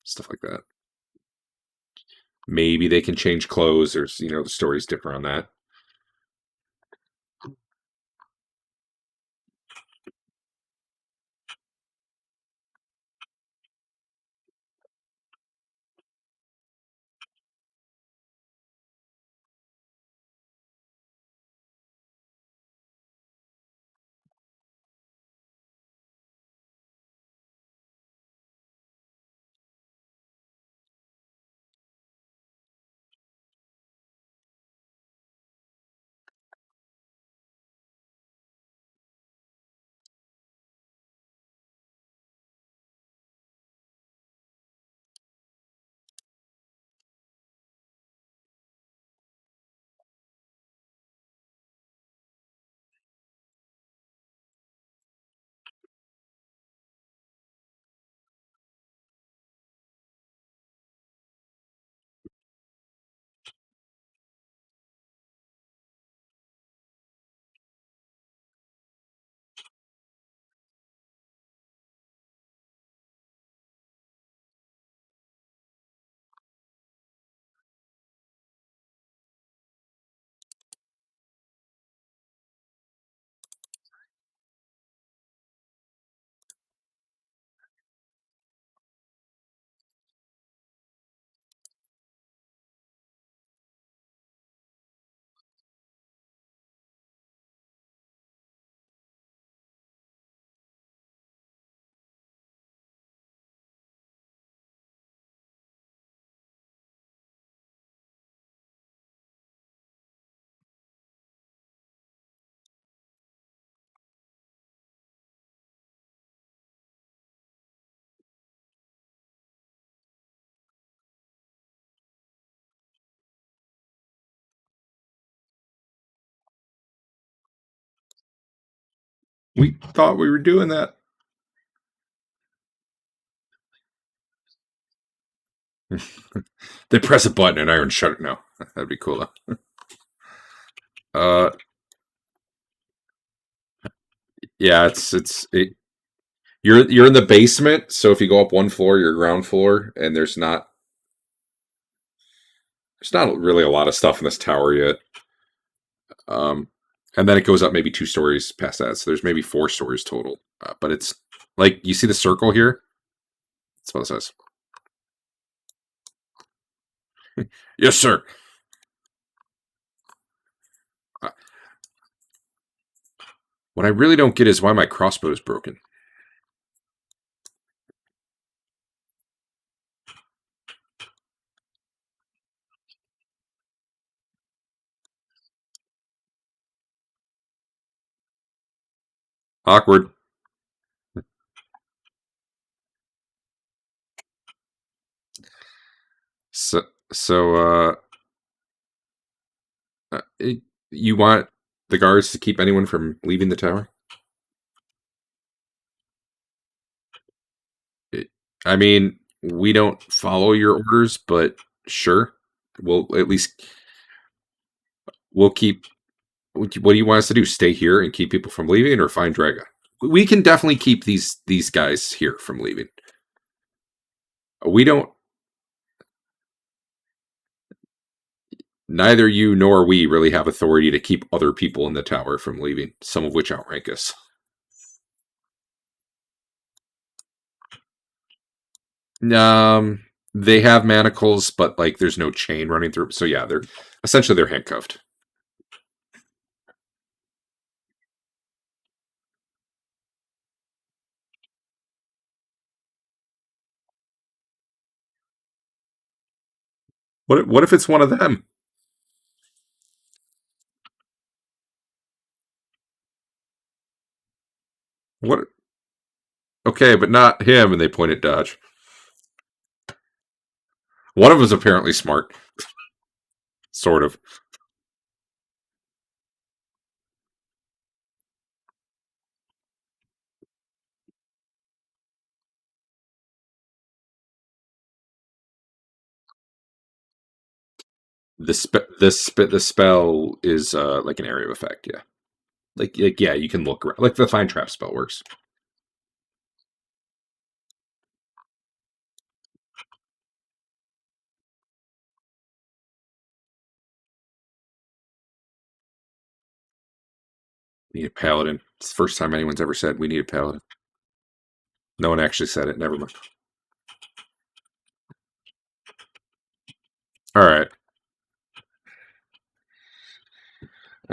stuff like that. Maybe they can change clothes. There's the stories differ on that. We thought we were doing that. They press a button and Iron shut it. No, that'd be cool though. Yeah, you're in the basement, so if you go up one floor, you're ground floor, and there's not really a lot of stuff in this tower yet. And then it goes up maybe 2 stories past that, so there's maybe 4 stories total. But it's like you see the circle here. That's what it says. Yes, sir. What I really don't get is why my crossbow is broken. Awkward. So, you want the guards to keep anyone from leaving the tower? I mean, we don't follow your orders, but sure, we'll keep What do you want us to do? Stay here and keep people from leaving, or find Draga? We can definitely keep these guys here from leaving. We don't. Neither you nor we really have authority to keep other people in the tower from leaving, some of which outrank us. They have manacles, but like there's no chain running through. So yeah, they're essentially handcuffed. What if it's one of them? What? Okay, but not him. And they point at Dodge. One of them's apparently smart. Sort of. The spell is like an area of effect. Yeah. Like yeah, you can look around. Like the find trap spell works. We need a paladin. It's the first time anyone's ever said we need a paladin. No one actually said it. Never mind. All right.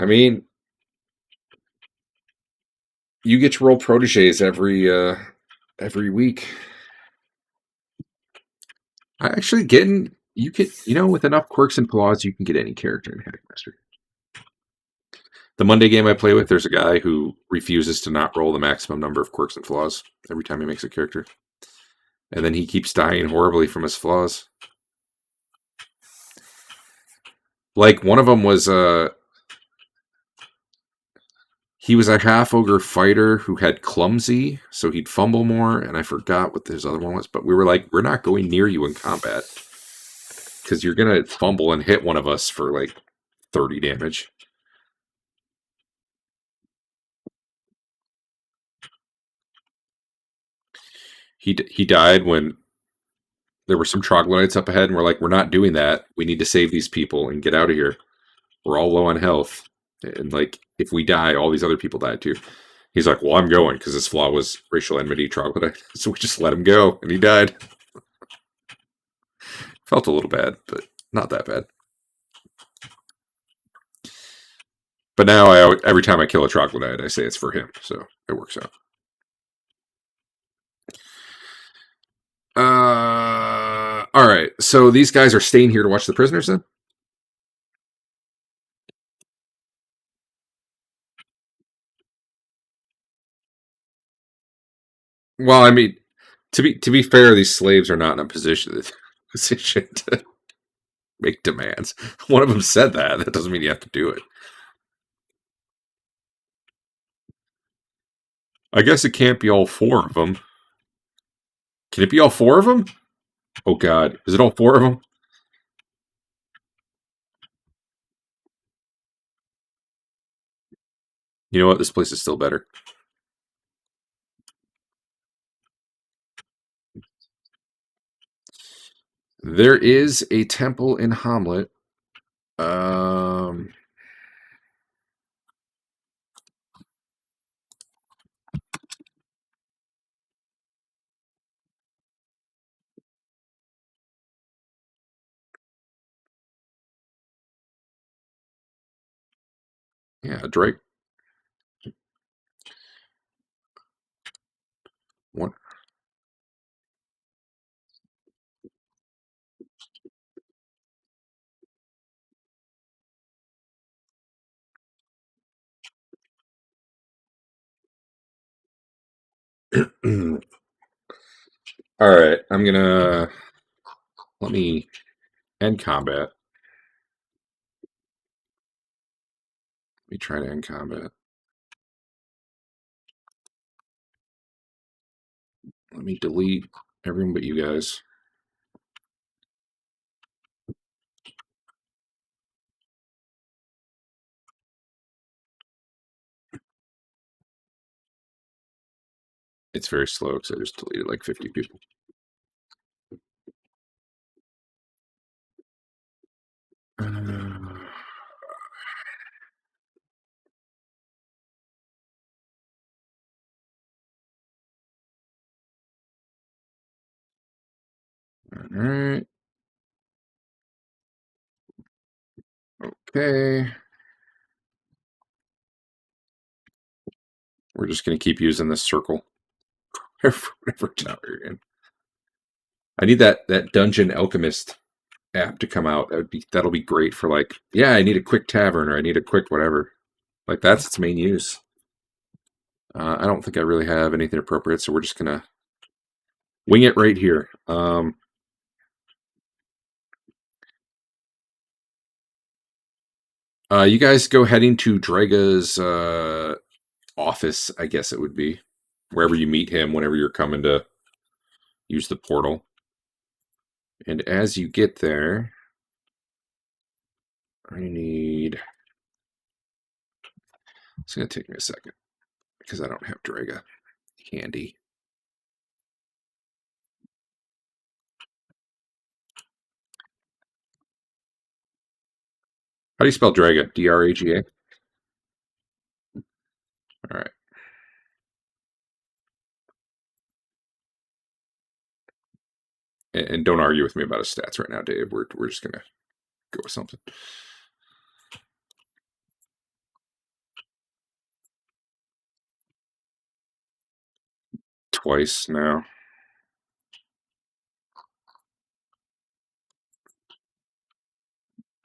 I mean, you get to roll proteges every week. I actually getting you could with enough quirks and flaws you can get any character in Hackmaster. The Monday game I play with, there's a guy who refuses to not roll the maximum number of quirks and flaws every time he makes a character. And then he keeps dying horribly from his flaws. Like one of them was he was a half ogre fighter who had clumsy, so he'd fumble more, and I forgot what his other one was, but we were like, we're not going near you in combat because you're gonna fumble and hit one of us for like 30 damage. He died when there were some troglodytes up ahead, and we're like, we're not doing that. We need to save these people and get out of here. We're all low on health, and like if we die, all these other people died too. He's like, well, I'm going because his flaw was racial enmity troglodyte, so we just let him go, and he died. Felt a little bad, but not that bad. But now every time I kill a troglodyte, I say it's for him, so it works out. All right. So these guys are staying here to watch the prisoners then? Well, I mean, to be fair, these slaves are not in a position to make demands. One of them said that. That doesn't mean you have to do it. I guess it can't be all four of them. Can it be all four of them? Oh, God. Is it all four of them? You know what? This place is still better. There is a temple in Hamlet. Yeah, Drake. What? All right, I'm gonna let me end combat. Let me try to end combat. Let me delete everyone but you guys. It's very slow because I just deleted like 50 people. All right. Okay. We're just going to keep using this circle for whatever tower you're in. I need that Dungeon Alchemist app to come out. That'll be great for like, yeah, I need a quick tavern or I need a quick whatever. Like that's its main use. I don't think I really have anything appropriate, so we're just gonna wing it right here. You guys go heading to Draga's office, I guess it would be, wherever you meet him whenever you're coming to use the portal. And as you get there, I need... It's going to take me a second because I don't have Draga handy. How do you spell Draga? D-R-A-G-A? All right. And don't argue with me about his stats right now, Dave. We're just going to go with something. Twice now.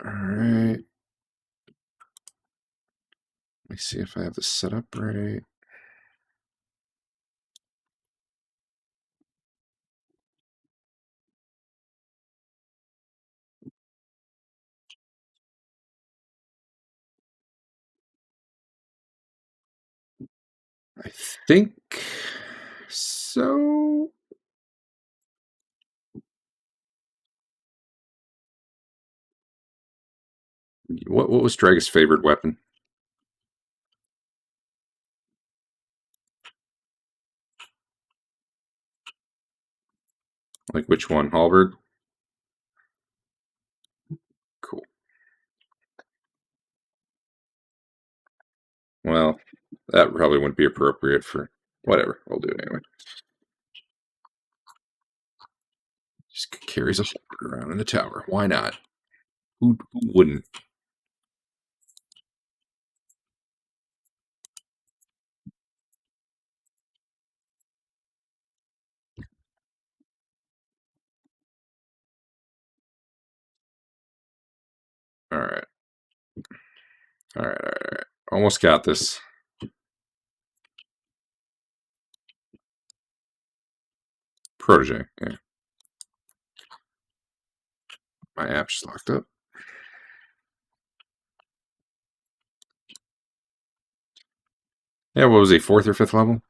All right. Let me see if I have this set up right. I think so. What was Draga's favorite weapon? Like which one? Halberd? Cool. Well, that probably wouldn't be appropriate for whatever. We'll do it anyway. Just carries a halberd around in the tower. Why not? Who wouldn't? All right. All right. Almost got this. Protege, yeah. My app's just locked up. Yeah, what was he, 4th or 5th level?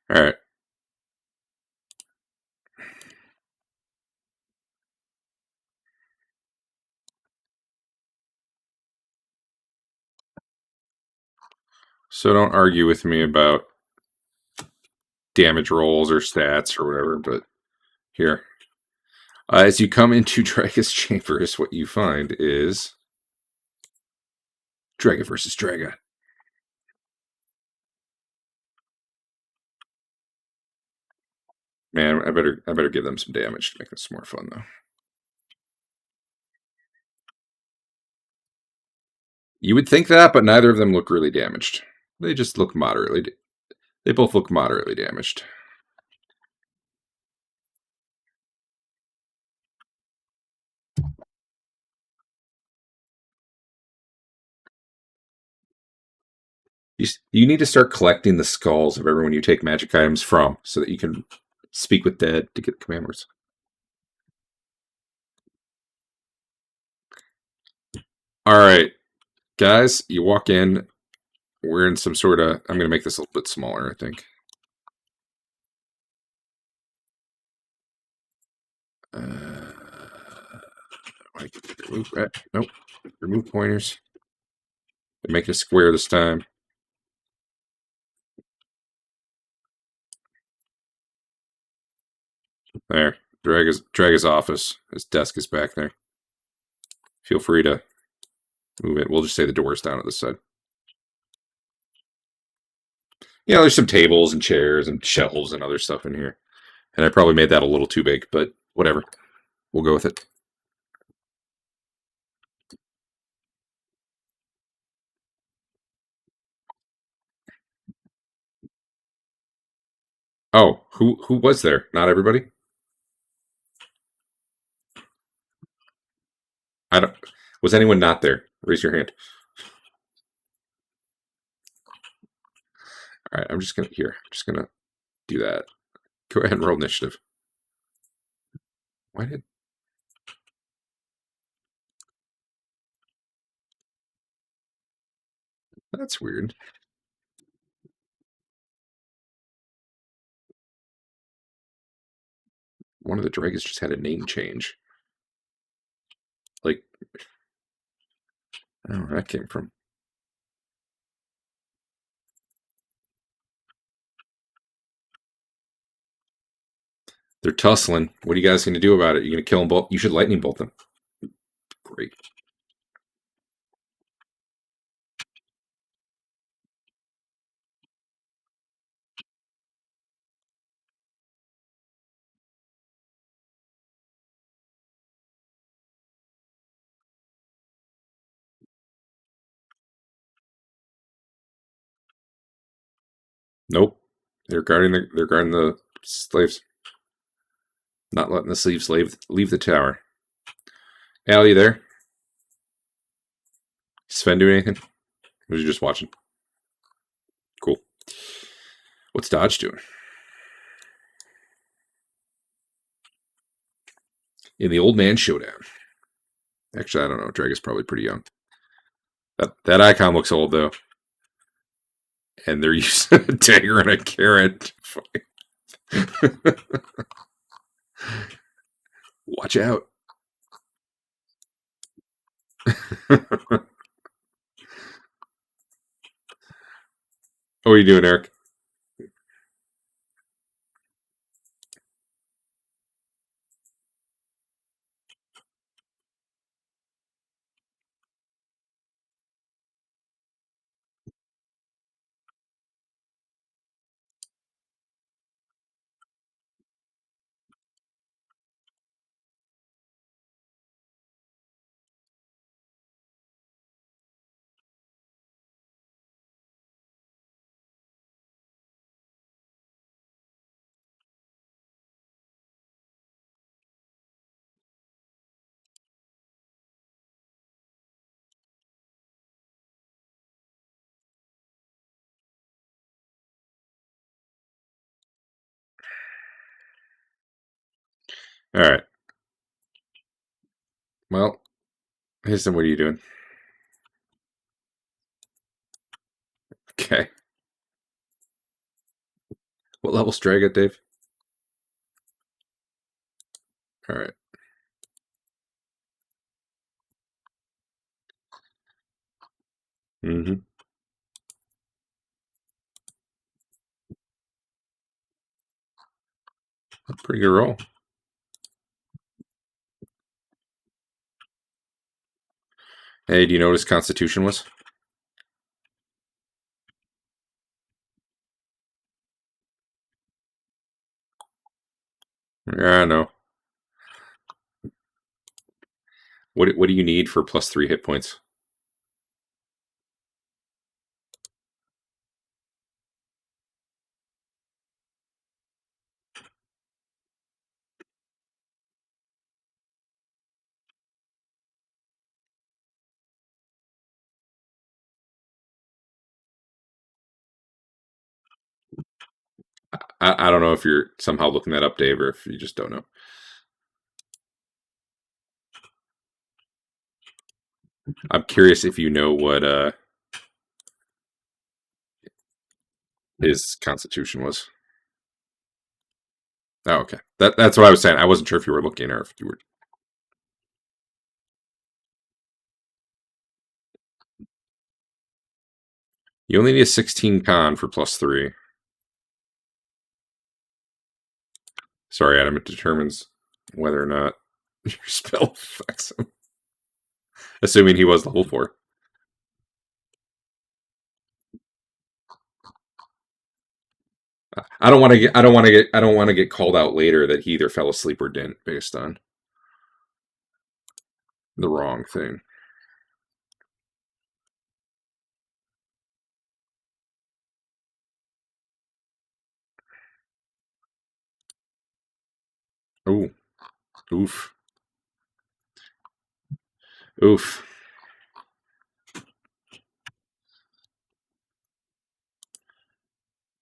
All right. So don't argue with me about damage rolls or stats or whatever, but here. As you come into Draga's chambers, what you find is Draga versus Draga. Man, I better give them some damage to make this more fun, though. You would think that, but neither of them look really damaged. They just look moderately. They both look moderately damaged. You need to start collecting the skulls of everyone you take magic items from so that you can speak with dead to get command words. All right, guys, you walk in. We're in some sort of... I'm going to make this a little bit smaller, I think. Nope. Remove pointers. Make it a square this time. There. Drag his office. His desk is back there. Feel free to move it. We'll just say the door's down at this side. Yeah, there's some tables and chairs and shelves and other stuff in here. And I probably made that a little too big, but whatever. We'll go with it. Oh, who was there? Not everybody? I don't. Was anyone not there? Raise your hand. All right, I'm just gonna do that. Go ahead and roll initiative. Why did? That's weird. One of the dragons just had a name change. Like, I don't know where that came from. They're tussling. What are you guys going to do about it? You're going to kill them both? You should lightning bolt them. Great. Nope. They're guarding the slaves. Not letting the slaves leave the tower. Al, you there? Sven doing anything? Or was you just watching? Cool. What's Dodge doing? In the old man showdown. Actually, I don't know. Dragon's probably pretty young. That icon looks old though. And they're using a dagger and a carrot. Watch out. What are you doing, Eric? All right. Well, Hasten, what are you doing? Okay. What level's Drag at, Dave? All right. Mm-hmm. Pretty good roll. Hey, do you know what his constitution was? Yeah, I know. What do you need for +3 hit points? I don't know if you're somehow looking that up, Dave, or if you just don't know. I'm curious if you know what his constitution was. Oh, okay. That's what I was saying. I wasn't sure if you were looking or if you were. You only need a 16 con for +3. Sorry, Adam. It determines whether or not your spell affects him. Assuming he was level 4. I don't want to get called out later that he either fell asleep or didn't based on the wrong thing. Ooh. Oof. Oof.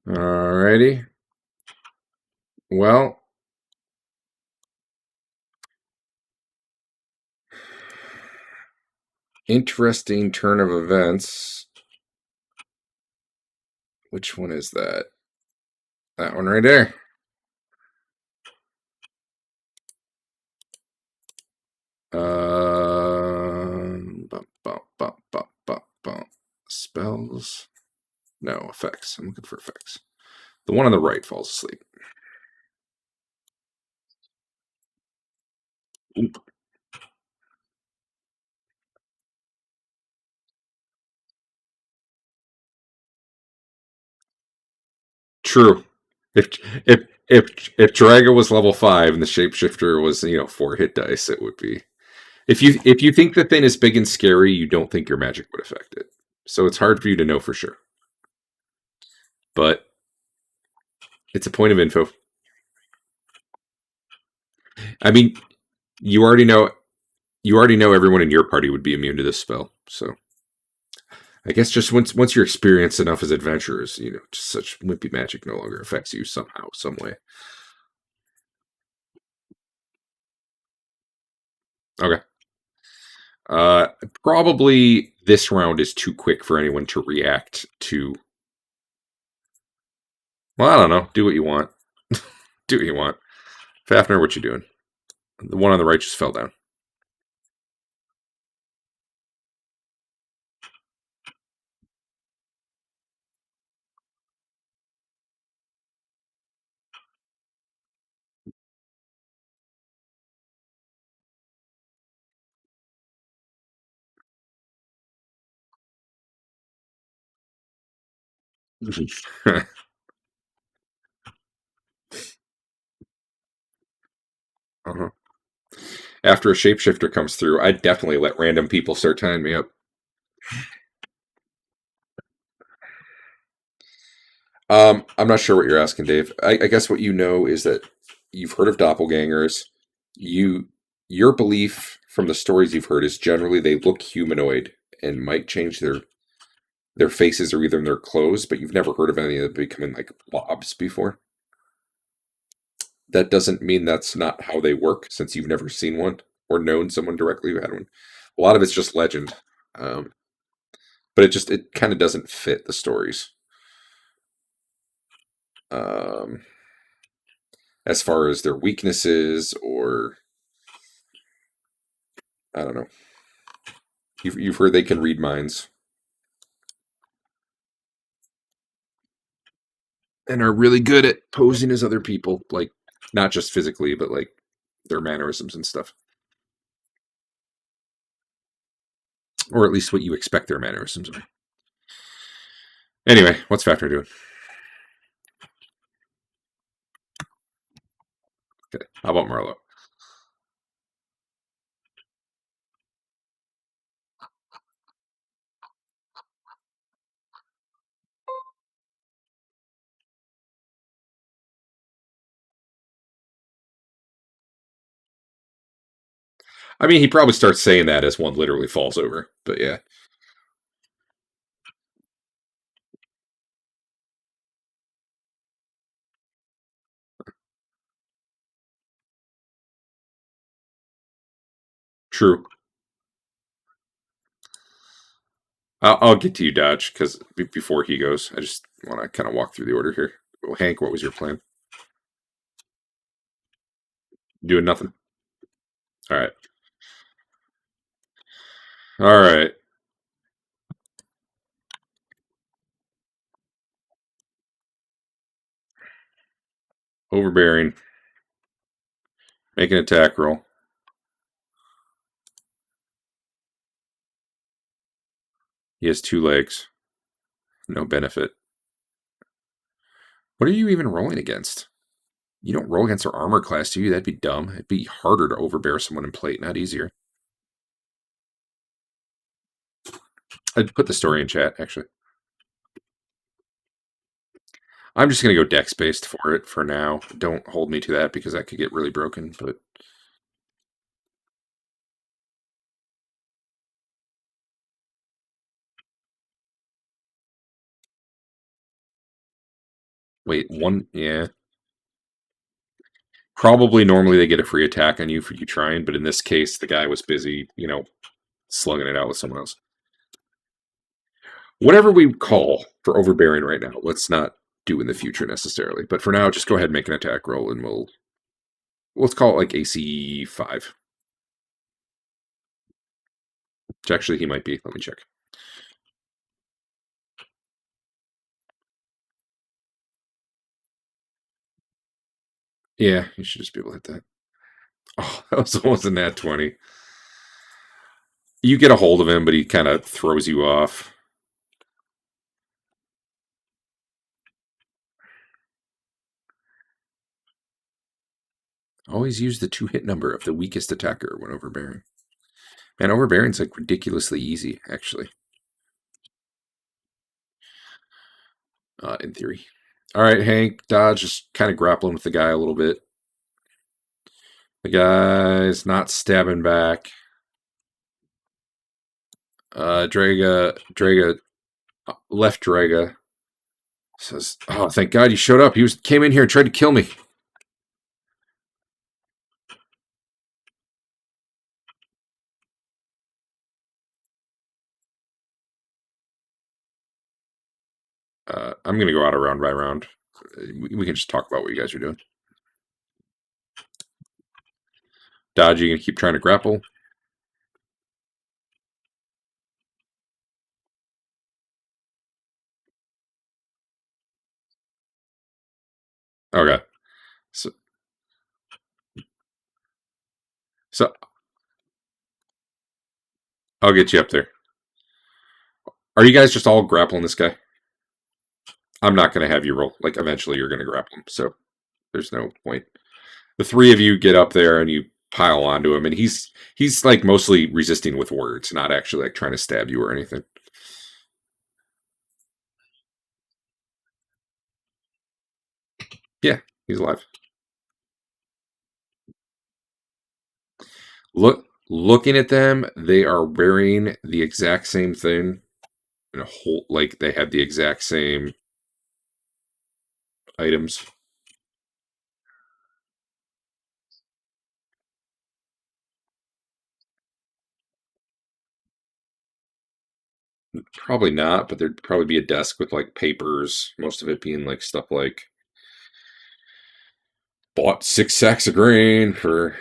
Alrighty. Well, interesting turn of events. Which one is that? That one right there. Spells. No, effects. I'm looking for effects. The one on the right falls asleep. Oop. True. If Draga was level 5 and the shapeshifter was 4 hit dice, it would be. If you think the thing is big and scary, you don't think your magic would affect it. So it's hard for you to know for sure. But it's a point of info. I mean, you already know everyone in your party would be immune to this spell. So I guess just once you're experienced enough as adventurers, just such wimpy magic no longer affects you somehow, some way. Okay. Probably this round is too quick for anyone to react to. Well, I don't know. Do what you want. Do what you want. Fafnir, what you doing? The one on the right just fell down. Uh-huh. After a shapeshifter comes through, I'd definitely let random people start tying me up. I'm not sure what you're asking, Dave. I guess what you know is that you've heard of doppelgangers. Your belief from the stories you've heard is generally they look humanoid and might change their faces or either in their clothes, but you've never heard of any of them becoming like blobs before. That doesn't mean that's not how they work, since you've never seen one or known someone directly who had one. A lot of it's just legend, but it kind of doesn't fit the stories. As far as their weaknesses, or I don't know. You've heard they can read minds and are really good at posing as other people, like not just physically, but like their mannerisms and stuff. Or at least what you expect their mannerisms are. Anyway, what's Fafnir doing? Okay, how about Marlo? I mean, he probably starts saying that as one literally falls over, but yeah. True. I'll get to you, Dodge, because before he goes, I just want to kind of walk through the order here. Well, Hank, what was your plan? Doing nothing. All right. All right. Overbearing. Make an attack roll. He has 2 legs. No benefit. What are you even rolling against? You don't roll against their armor class, do you? That'd be dumb. It'd be harder to overbear someone in plate, not easier. I'd put the story in chat, actually. I'm just going to go dex based for it for now. Don't hold me to that because that could get really broken, but... Wait, one... Yeah. Probably normally they get a free attack on you for you trying, but in this case, the guy was busy, slugging it out with someone else. Whatever we call for overbearing right now, let's not do in the future necessarily. But for now, just go ahead and make an attack roll, and let's call it like AC 5. Which actually he might be. Let me check. Yeah, you should just be able to hit that. Oh, that was almost a nat 20. You get a hold of him, but he kind of throws you off. Always use the 2-hit number of the weakest attacker when overbearing. And overbearing's like ridiculously easy, actually. In theory. All right, Hank, dodge, just kind of grappling with the guy a little bit. The guy's not stabbing back. Draga, left Draga says, "Oh, thank God you showed up. He came in here and tried to kill me." I'm going to go out of round by round. We can just talk about what you guys are doing. Dodge, you going to keep trying to grapple? Okay. So I'll get you up there. Are you guys just all grappling this guy? I'm not going to have you roll. Like, eventually you're going to grapple him, so there's no point. The 3 of you get up there and you pile onto him, and he's like mostly resisting with words, not actually like trying to stab you or anything. Yeah, he's alive. Looking at them, they are wearing the exact same thing in a whole, like they had the exact same items. Probably not, but there'd probably be a desk with like papers, most of it being like stuff like bought 6 sacks of grain for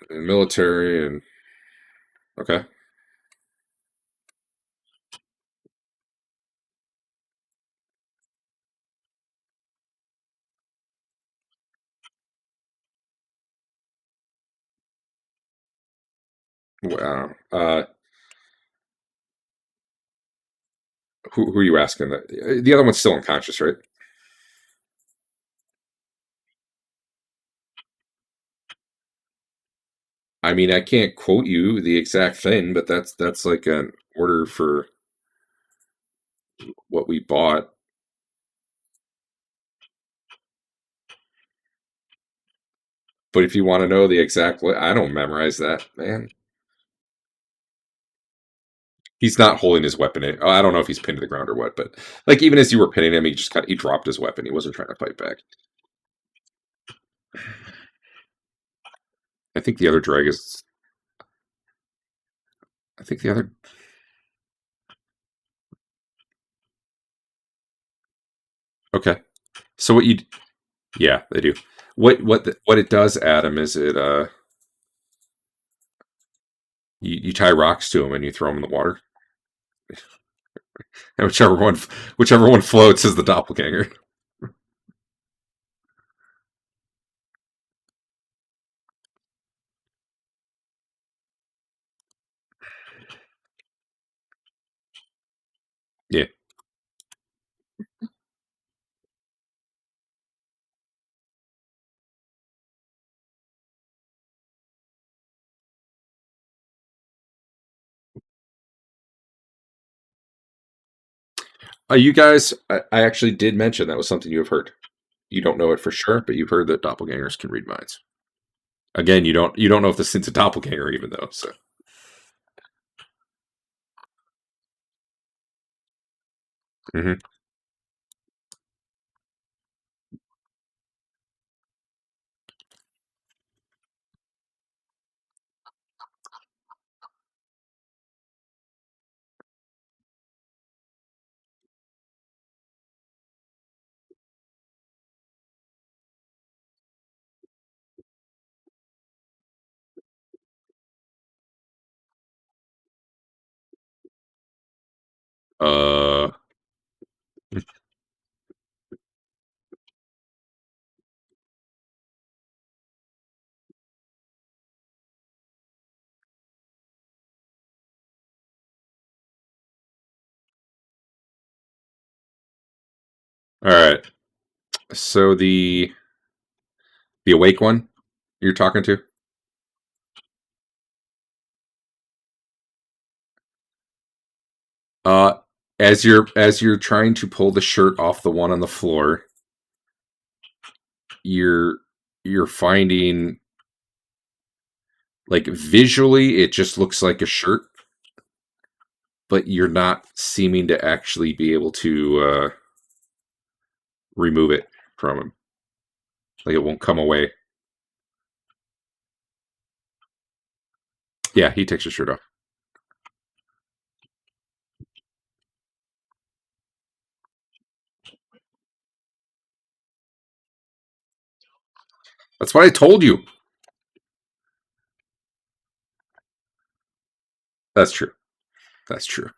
the military and okay. Wow. Who are you asking? The other one's still unconscious, right? I mean, I can't quote you the exact thing, but that's like an order for what we bought. But if you want to know the exact, I don't memorize that, man. He's not holding his weapon. I don't know if he's pinned to the ground or what, but like even as you were pinning him, he dropped his weapon. He wasn't trying to fight back. I think the other drag is. I think the other. Okay, so what you? Yeah, they do. what it does, Adam, is you tie rocks to them and you throw them in the water, and whichever one floats is the doppelganger. Yeah. You guys, I actually did mention that was something you have heard. You don't know it for sure, but you've heard that doppelgangers can read minds. Again, you don't know if this thing's a doppelganger, even though. So. Mm-hmm. All right. So the awake one you're talking to. Uh, as you're trying to pull the shirt off the one on the floor, you're finding, like, visually it just looks like a shirt, but you're not seeming to actually be able to remove it from him. Like, it won't come away. Yeah, he takes his shirt off. That's what I told you. That's true. That's true.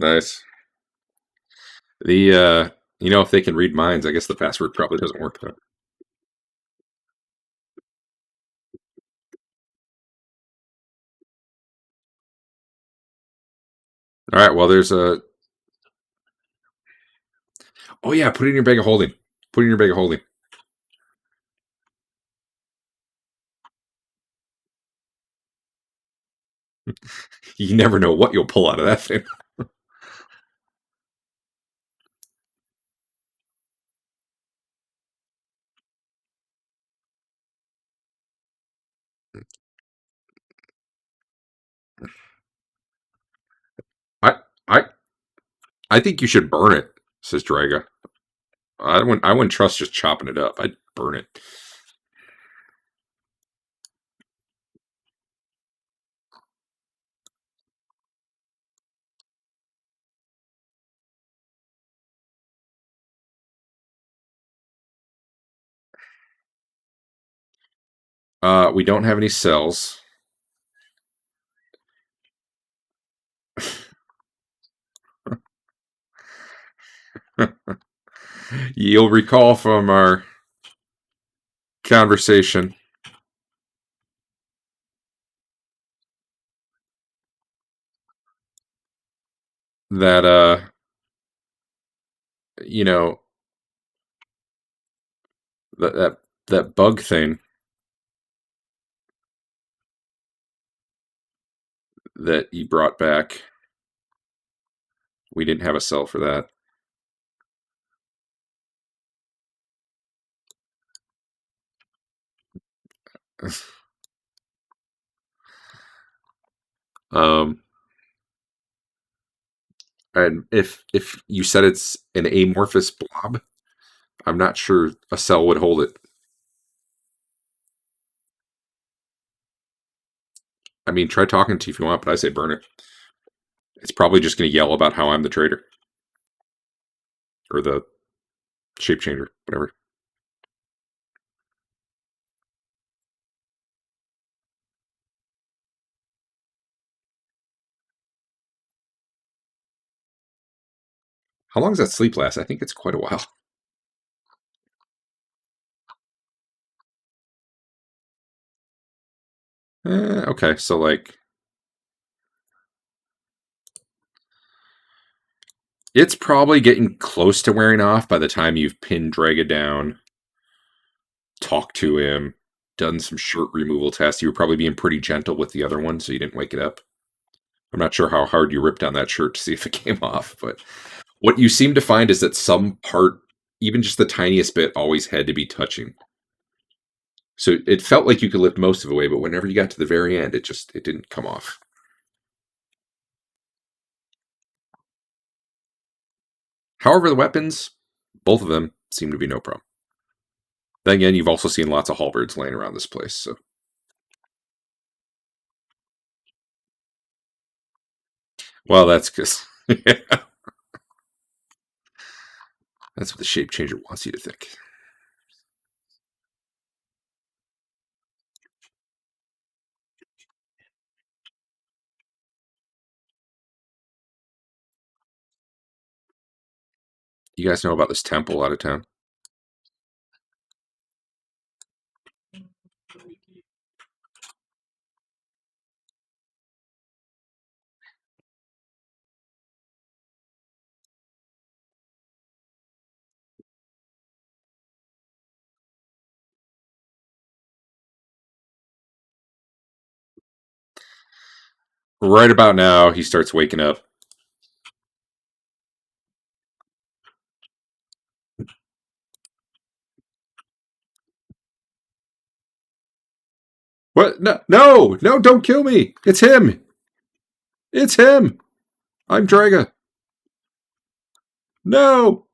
Nice. The if they can read minds, I guess the password probably doesn't work though. All right. Well, there's a. Oh yeah, put it in your bag of holding. Put it in your bag of holding. You never know what you'll pull out of that thing. I I I think you should burn it, says Draga. I wouldn't trust just chopping it up. I'd burn it. We don't have any cells. You'll recall from our conversation that you know that bug thing that you brought back. We didn't have a cell for that. And if you said it's an amorphous blob, I'm not sure a cell would hold it. I mean, try talking to you if you want, but I say burn it. It's probably just going to yell about how I'm the traitor. Or the shape changer, whatever. How long does that sleep last? I think it's quite a while. Okay, so like... It's probably getting close to wearing off by the time you've pinned Draga down, talked to him, done some shirt removal tests. You were probably being pretty gentle with the other one, so you didn't wake it up. I'm not sure how hard you ripped down that shirt to see if it came off, but what you seem to find is that some part, even just the tiniest bit, always had to be touching. So it felt like you could lift most of it away, but whenever you got to the very end, it didn't come off. However, the weapons, both of them, seem to be no problem. Then again, you've also seen lots of halberds laying around this place, so. Well, that's because... yeah. That's what the shape changer wants you to think. You guys know about this temple out of town? Right about now, he starts waking up. What? No, no, no, don't kill me. It's him. It's him. I'm Draga. No.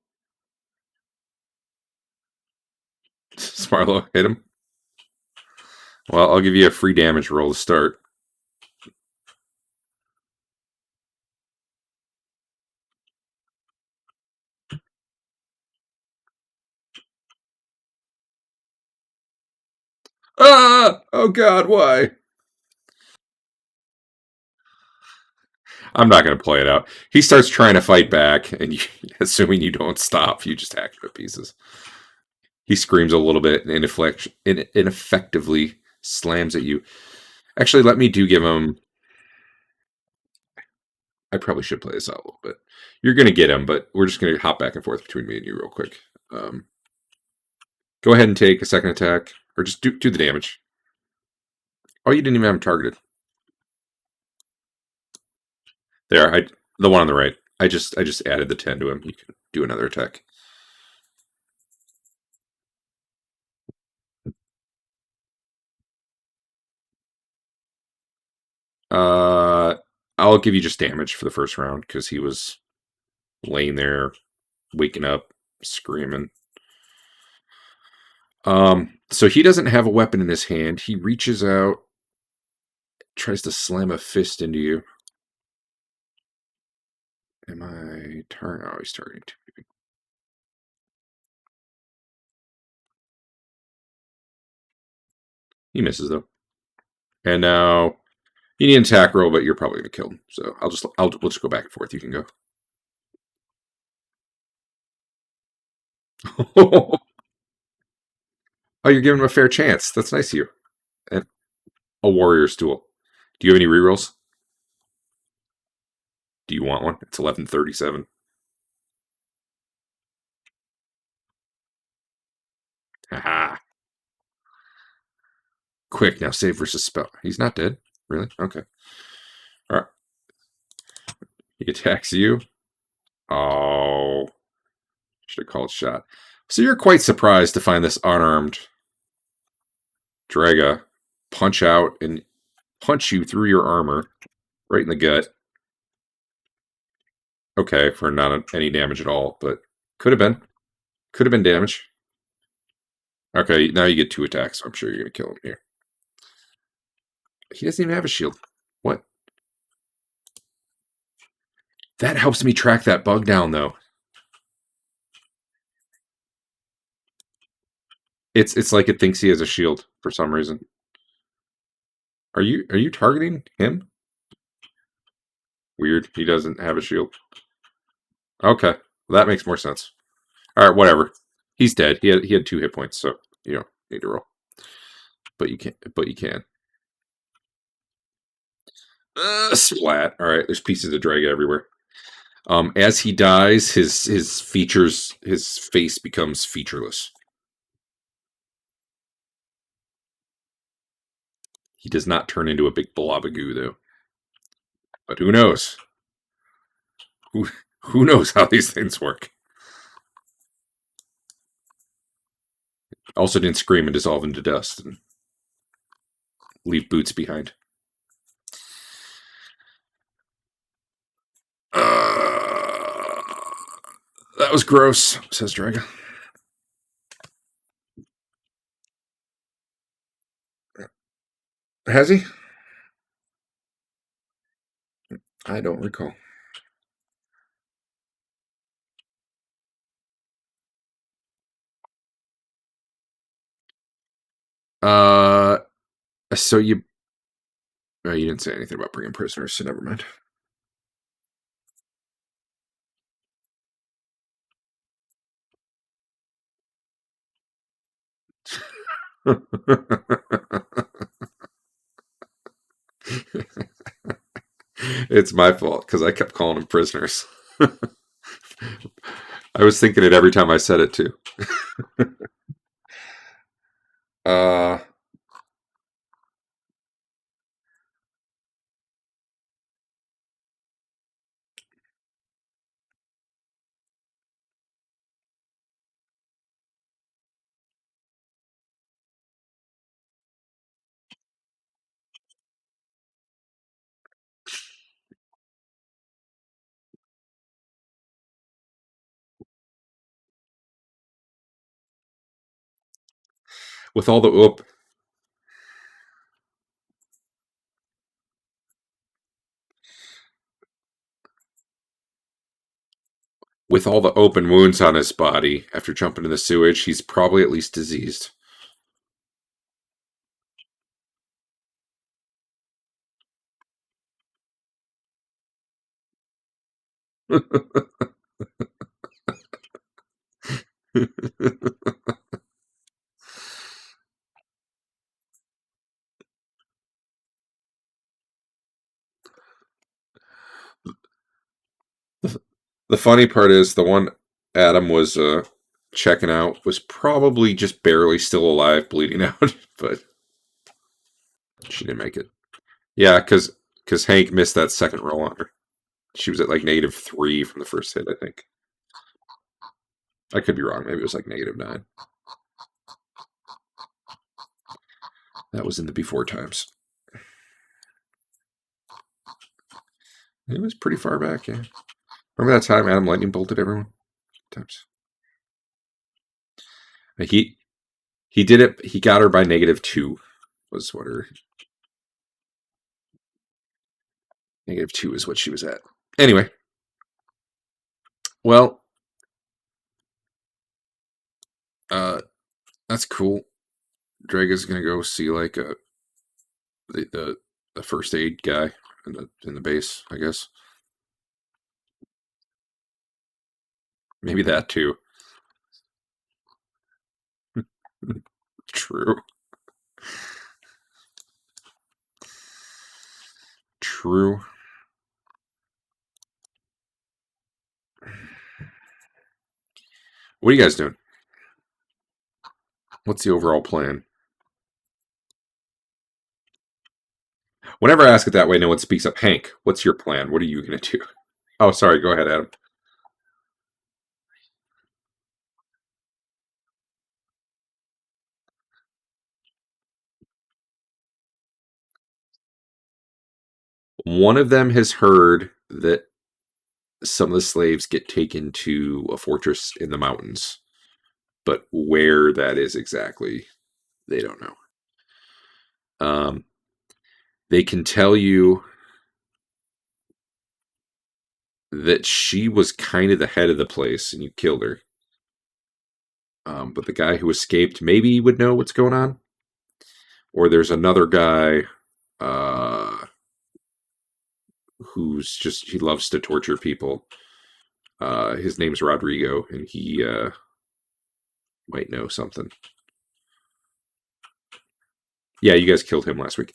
Smarlo, hit him. Well, I'll give you a free damage roll to start. Ah! Oh God, why? I'm not going to play it out. He starts trying to fight back, and you, assuming you don't stop, you just hack him to pieces. He screams a little bit and ineffectively slams at you. Actually, let me give him... I probably should play this out a little bit. You're going to get him, but we're just going to hop back and forth between me and you real quick. Go ahead and take a second attack, or just do the damage. Oh, you didn't even have him targeted. There, the one on the right. I just added the 10 to him. You can do another attack. I'll give you just damage for the first round because he was laying there, waking up, screaming. So he doesn't have a weapon in his hand. He reaches out, tries to slam a fist into you. Am I turn? Oh, he's targeting two. He misses though. And now you need an attack roll, but you're probably gonna kill him. So we'll just go back and forth. You can go. Oh, you're giving him a fair chance. That's nice of you. And a warrior's duel. Do you have any rerolls? Do you want one? It's 1137. Haha. Quick, now save versus spell. He's not dead. Really? Okay. All right. He attacks you. Oh. Should have called shot. So you're quite surprised to find this unarmed Draga punch out and punch you through your armor, right in the gut. Okay, for not any damage at all, but could have been damage. Okay, now you get 2 attacks. So I'm sure you're gonna kill him here. He doesn't even have a shield. What? That helps me track that bug down, though. It's like it thinks he has a shield for some reason. Are you targeting him? Weird. He doesn't have a shield. Okay, that makes more sense. All right, whatever. He's dead. He had 2 hit points, so you don't need to roll. But you can. Splat. All right, there's pieces of Draga everywhere. As he dies, his face becomes featureless. He does not turn into a big blob of goo, though. But who knows? Who knows how these things work? Also didn't scream and dissolve into dust and leave boots behind. That was gross, says Draga. Has he? I don't recall. So you didn't say anything about bringing prisoners, so never mind. It's my fault because I kept calling them prisoners. I was thinking it every time I said it too. With all the open wounds on his body after jumping in the sewage, he's probably at least diseased. The funny part is the one Adam was checking out was probably just barely still alive, bleeding out, but she didn't make it. Yeah, because Hank missed that second roll on her. She was at like -3 from the first hit, I think. I could be wrong. Maybe it was like -9. That was in the before times. It was pretty far back, yeah. Remember that time Adam lightning bolted everyone? Times. He did it. He got her by -2. Was what her -2 is what she was at. Anyway, well, that's cool. Draga's gonna go see like the first aid guy in the base, I guess. Maybe that too. True. True. What are you guys doing? What's the overall plan? Whenever I ask it that way, no one speaks up. Hank, what's your plan? What are you going to do? Oh, sorry. Go ahead, Adam. One of them has heard that some of the slaves get taken to a fortress in the mountains, but where that is exactly, they don't know. They can tell you that she was kind of the head of the place and you killed her. But the guy who escaped maybe would know what's going on. Or there's another guy who's just, he loves to torture people. His name's Rodrigo, and he might know something. Yeah, you guys killed him last week.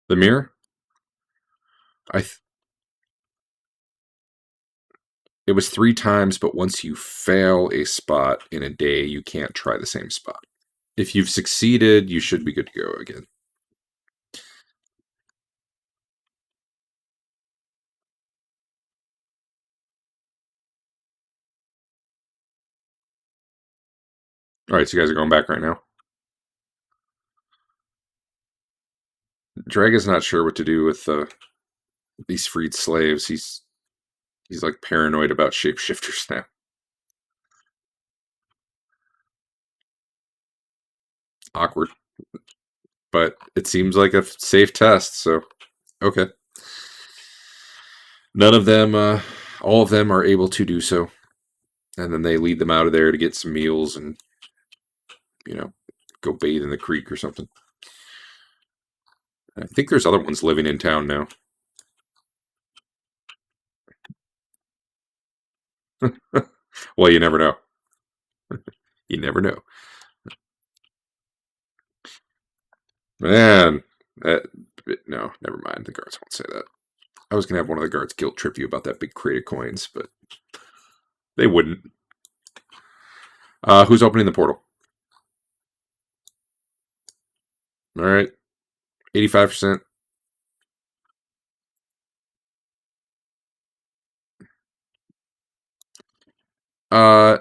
The mirror? It was 3 times, but once you fail a spot in a day, you can't try the same spot. If you've succeeded, you should be good to go again. All right, so you guys are going back right now. Draga's not sure what to do with these freed slaves. He's like paranoid about shapeshifters now. Awkward. But it seems like a safe test, so okay. None of them, all of them are able to do so. And then they lead them out of there to get some meals and, go bathe in the creek or something. I think there's other ones living in town now. Well, you never know. You never know. Man, no, never mind. The guards won't say that. I was going to have one of the guards guilt trip you about that big crate of coins, but they wouldn't. Who's opening the portal? All right. 85%.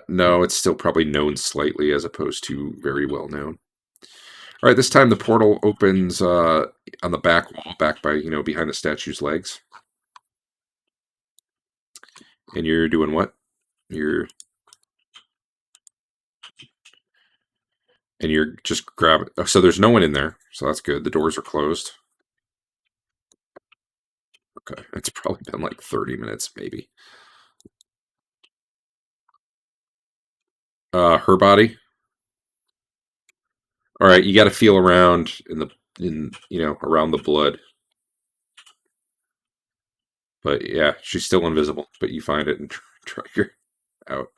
No, it's still probably known slightly as opposed to very well known. All right, this time the portal opens on the back wall, back by, behind the statue's legs. And you're doing what? You're just grabbing. Oh, so there's no one in there, so that's good. The doors are closed. Okay, it's probably been like 30 minutes, maybe. Her body. All right, you got to feel around around the blood. But yeah, she's still invisible. But you find it and try her out.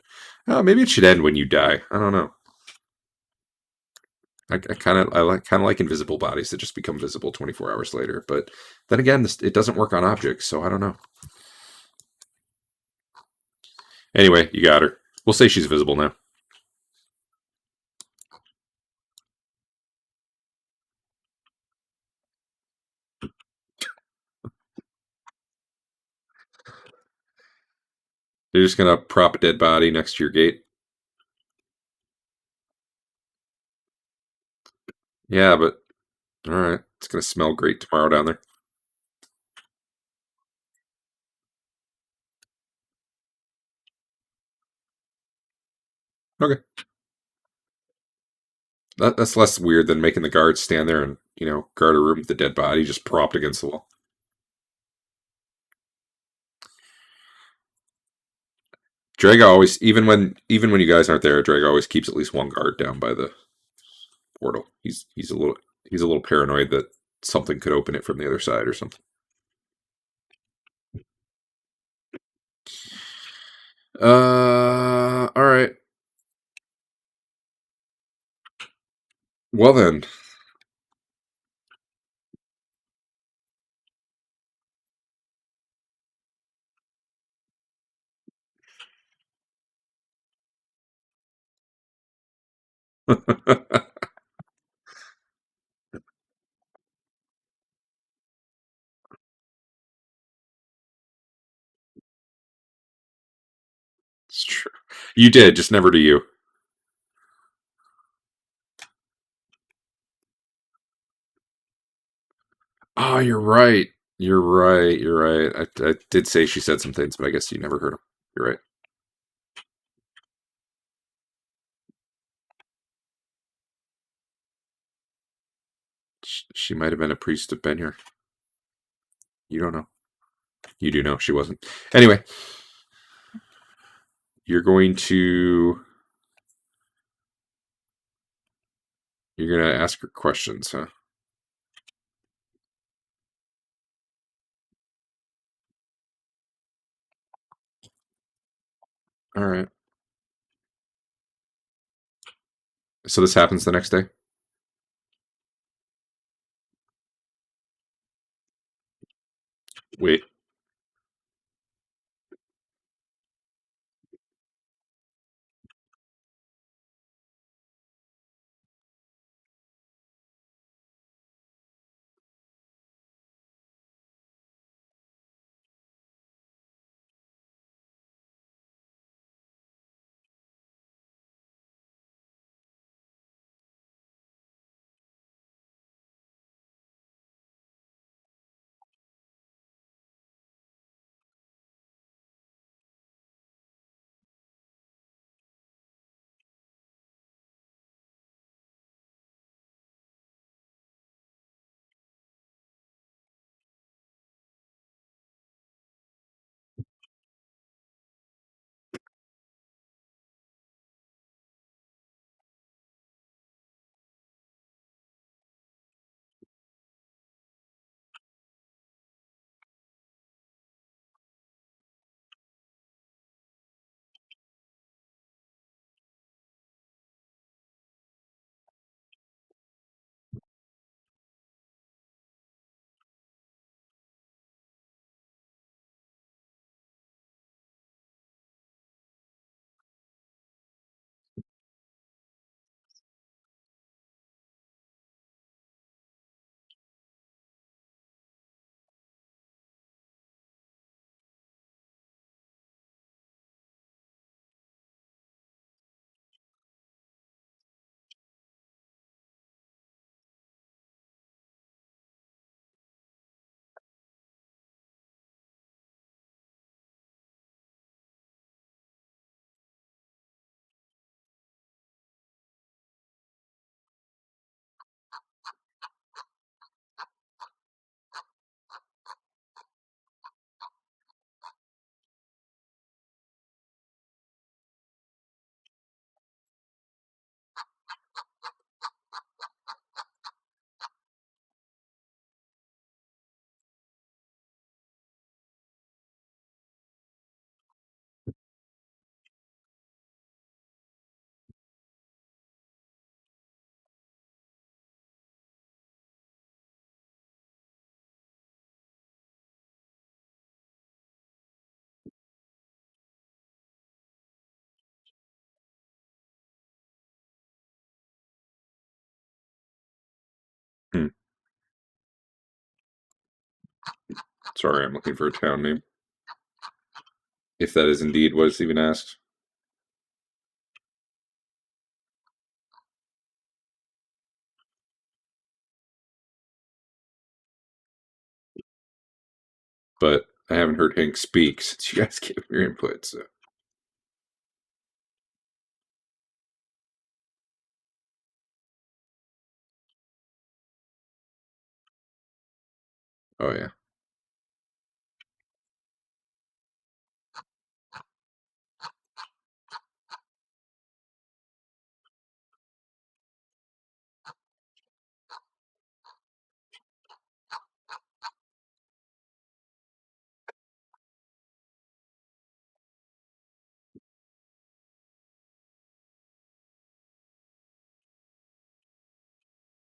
Maybe it should end when you die. I don't know. I kind of like invisible bodies that just become visible 24 hours later. But then again, it doesn't work on objects, so I don't know. Anyway, you got her. We'll say she's visible now. They're just gonna prop a dead body next to your gate. Yeah, but all right, it's gonna smell great tomorrow down there. Okay, that's less weird than making the guards stand there and guard a room with the dead body just propped against the wall. Draga always, even when you guys aren't there, Draga always keeps at least one guard down by the portal. He's a little paranoid that something could open it from the other side or something. All right. Well then. It's true. You did, just never to you. Oh, you're right. You're right. You're right. I did say she said some things, but I guess you never heard them. You're right. She might have been a priest of Ben-Hur. You don't know. You do know she wasn't. Anyway, you're going to ask her questions, huh? All right. So this happens the next day? Wait. Hmm. Sorry, I'm looking for a town name. If that is indeed what is even asked. But I haven't heard Hank speak since you guys gave your input, so. Oh, yeah.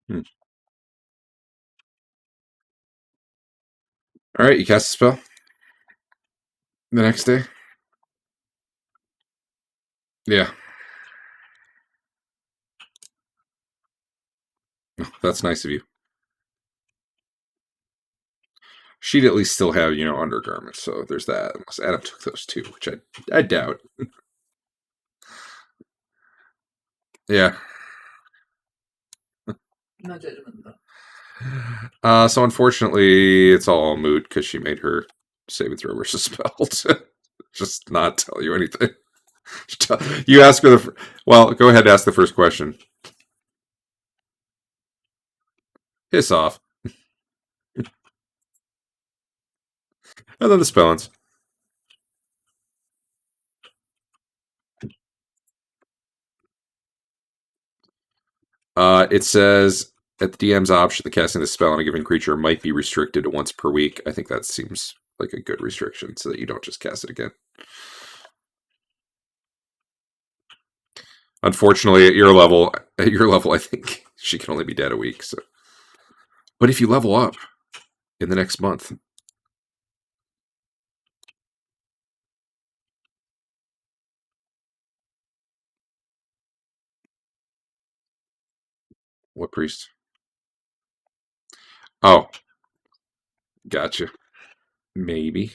All right, you cast a spell the next day. Yeah. Oh, that's nice of you. She'd at least still have, undergarments, so there's that. Unless Adam took those too, which I doubt. Yeah. No judgment, though. So unfortunately, it's all moot because she made her saving throw versus spelled. Just not tell you anything. You ask her well, go ahead and ask the first question. Hiss off. And then the spellings. It says at the DM's option, the casting of the spell on a given creature might be restricted to once per week. I think that seems like a good restriction so that you don't just cast it again. Unfortunately, at your level, I think she can only be dead a week. So, but if you level up in the next month, what priest? Oh, gotcha. Maybe.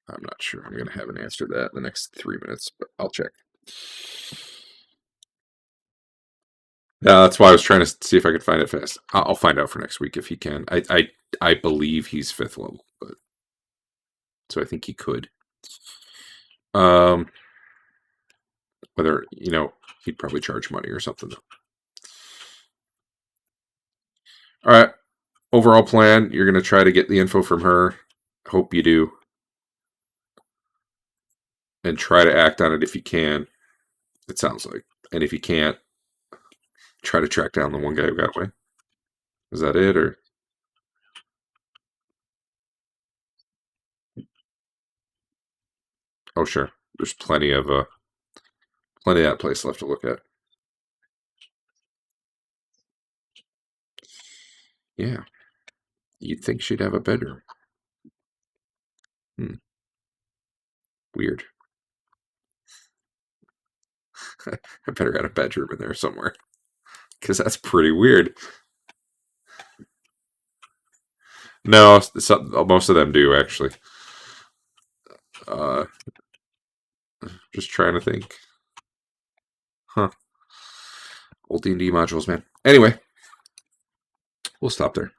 I'm not sure. I'm going to have an answer to that in the next 3 minutes, but I'll check. Yeah, that's why I was trying to see if I could find it fast. I'll find out for next week if he can. I believe he's 5th level, but so I think he could. Whether he'd probably charge money or something. All right. Overall plan: you're going to try to get the info from her. Hope you do, and try to act on it if you can. It sounds like, and if you can't, try to track down the one guy who got away. Is that it, or? Oh, sure. There's plenty of that place left to look at. Yeah. You'd think she'd have a bedroom. Weird. I better got a bedroom in there somewhere. Because that's pretty weird. No, most of them do, actually. Just trying to think. Huh. Old D&D modules, man. Anyway, we'll stop there.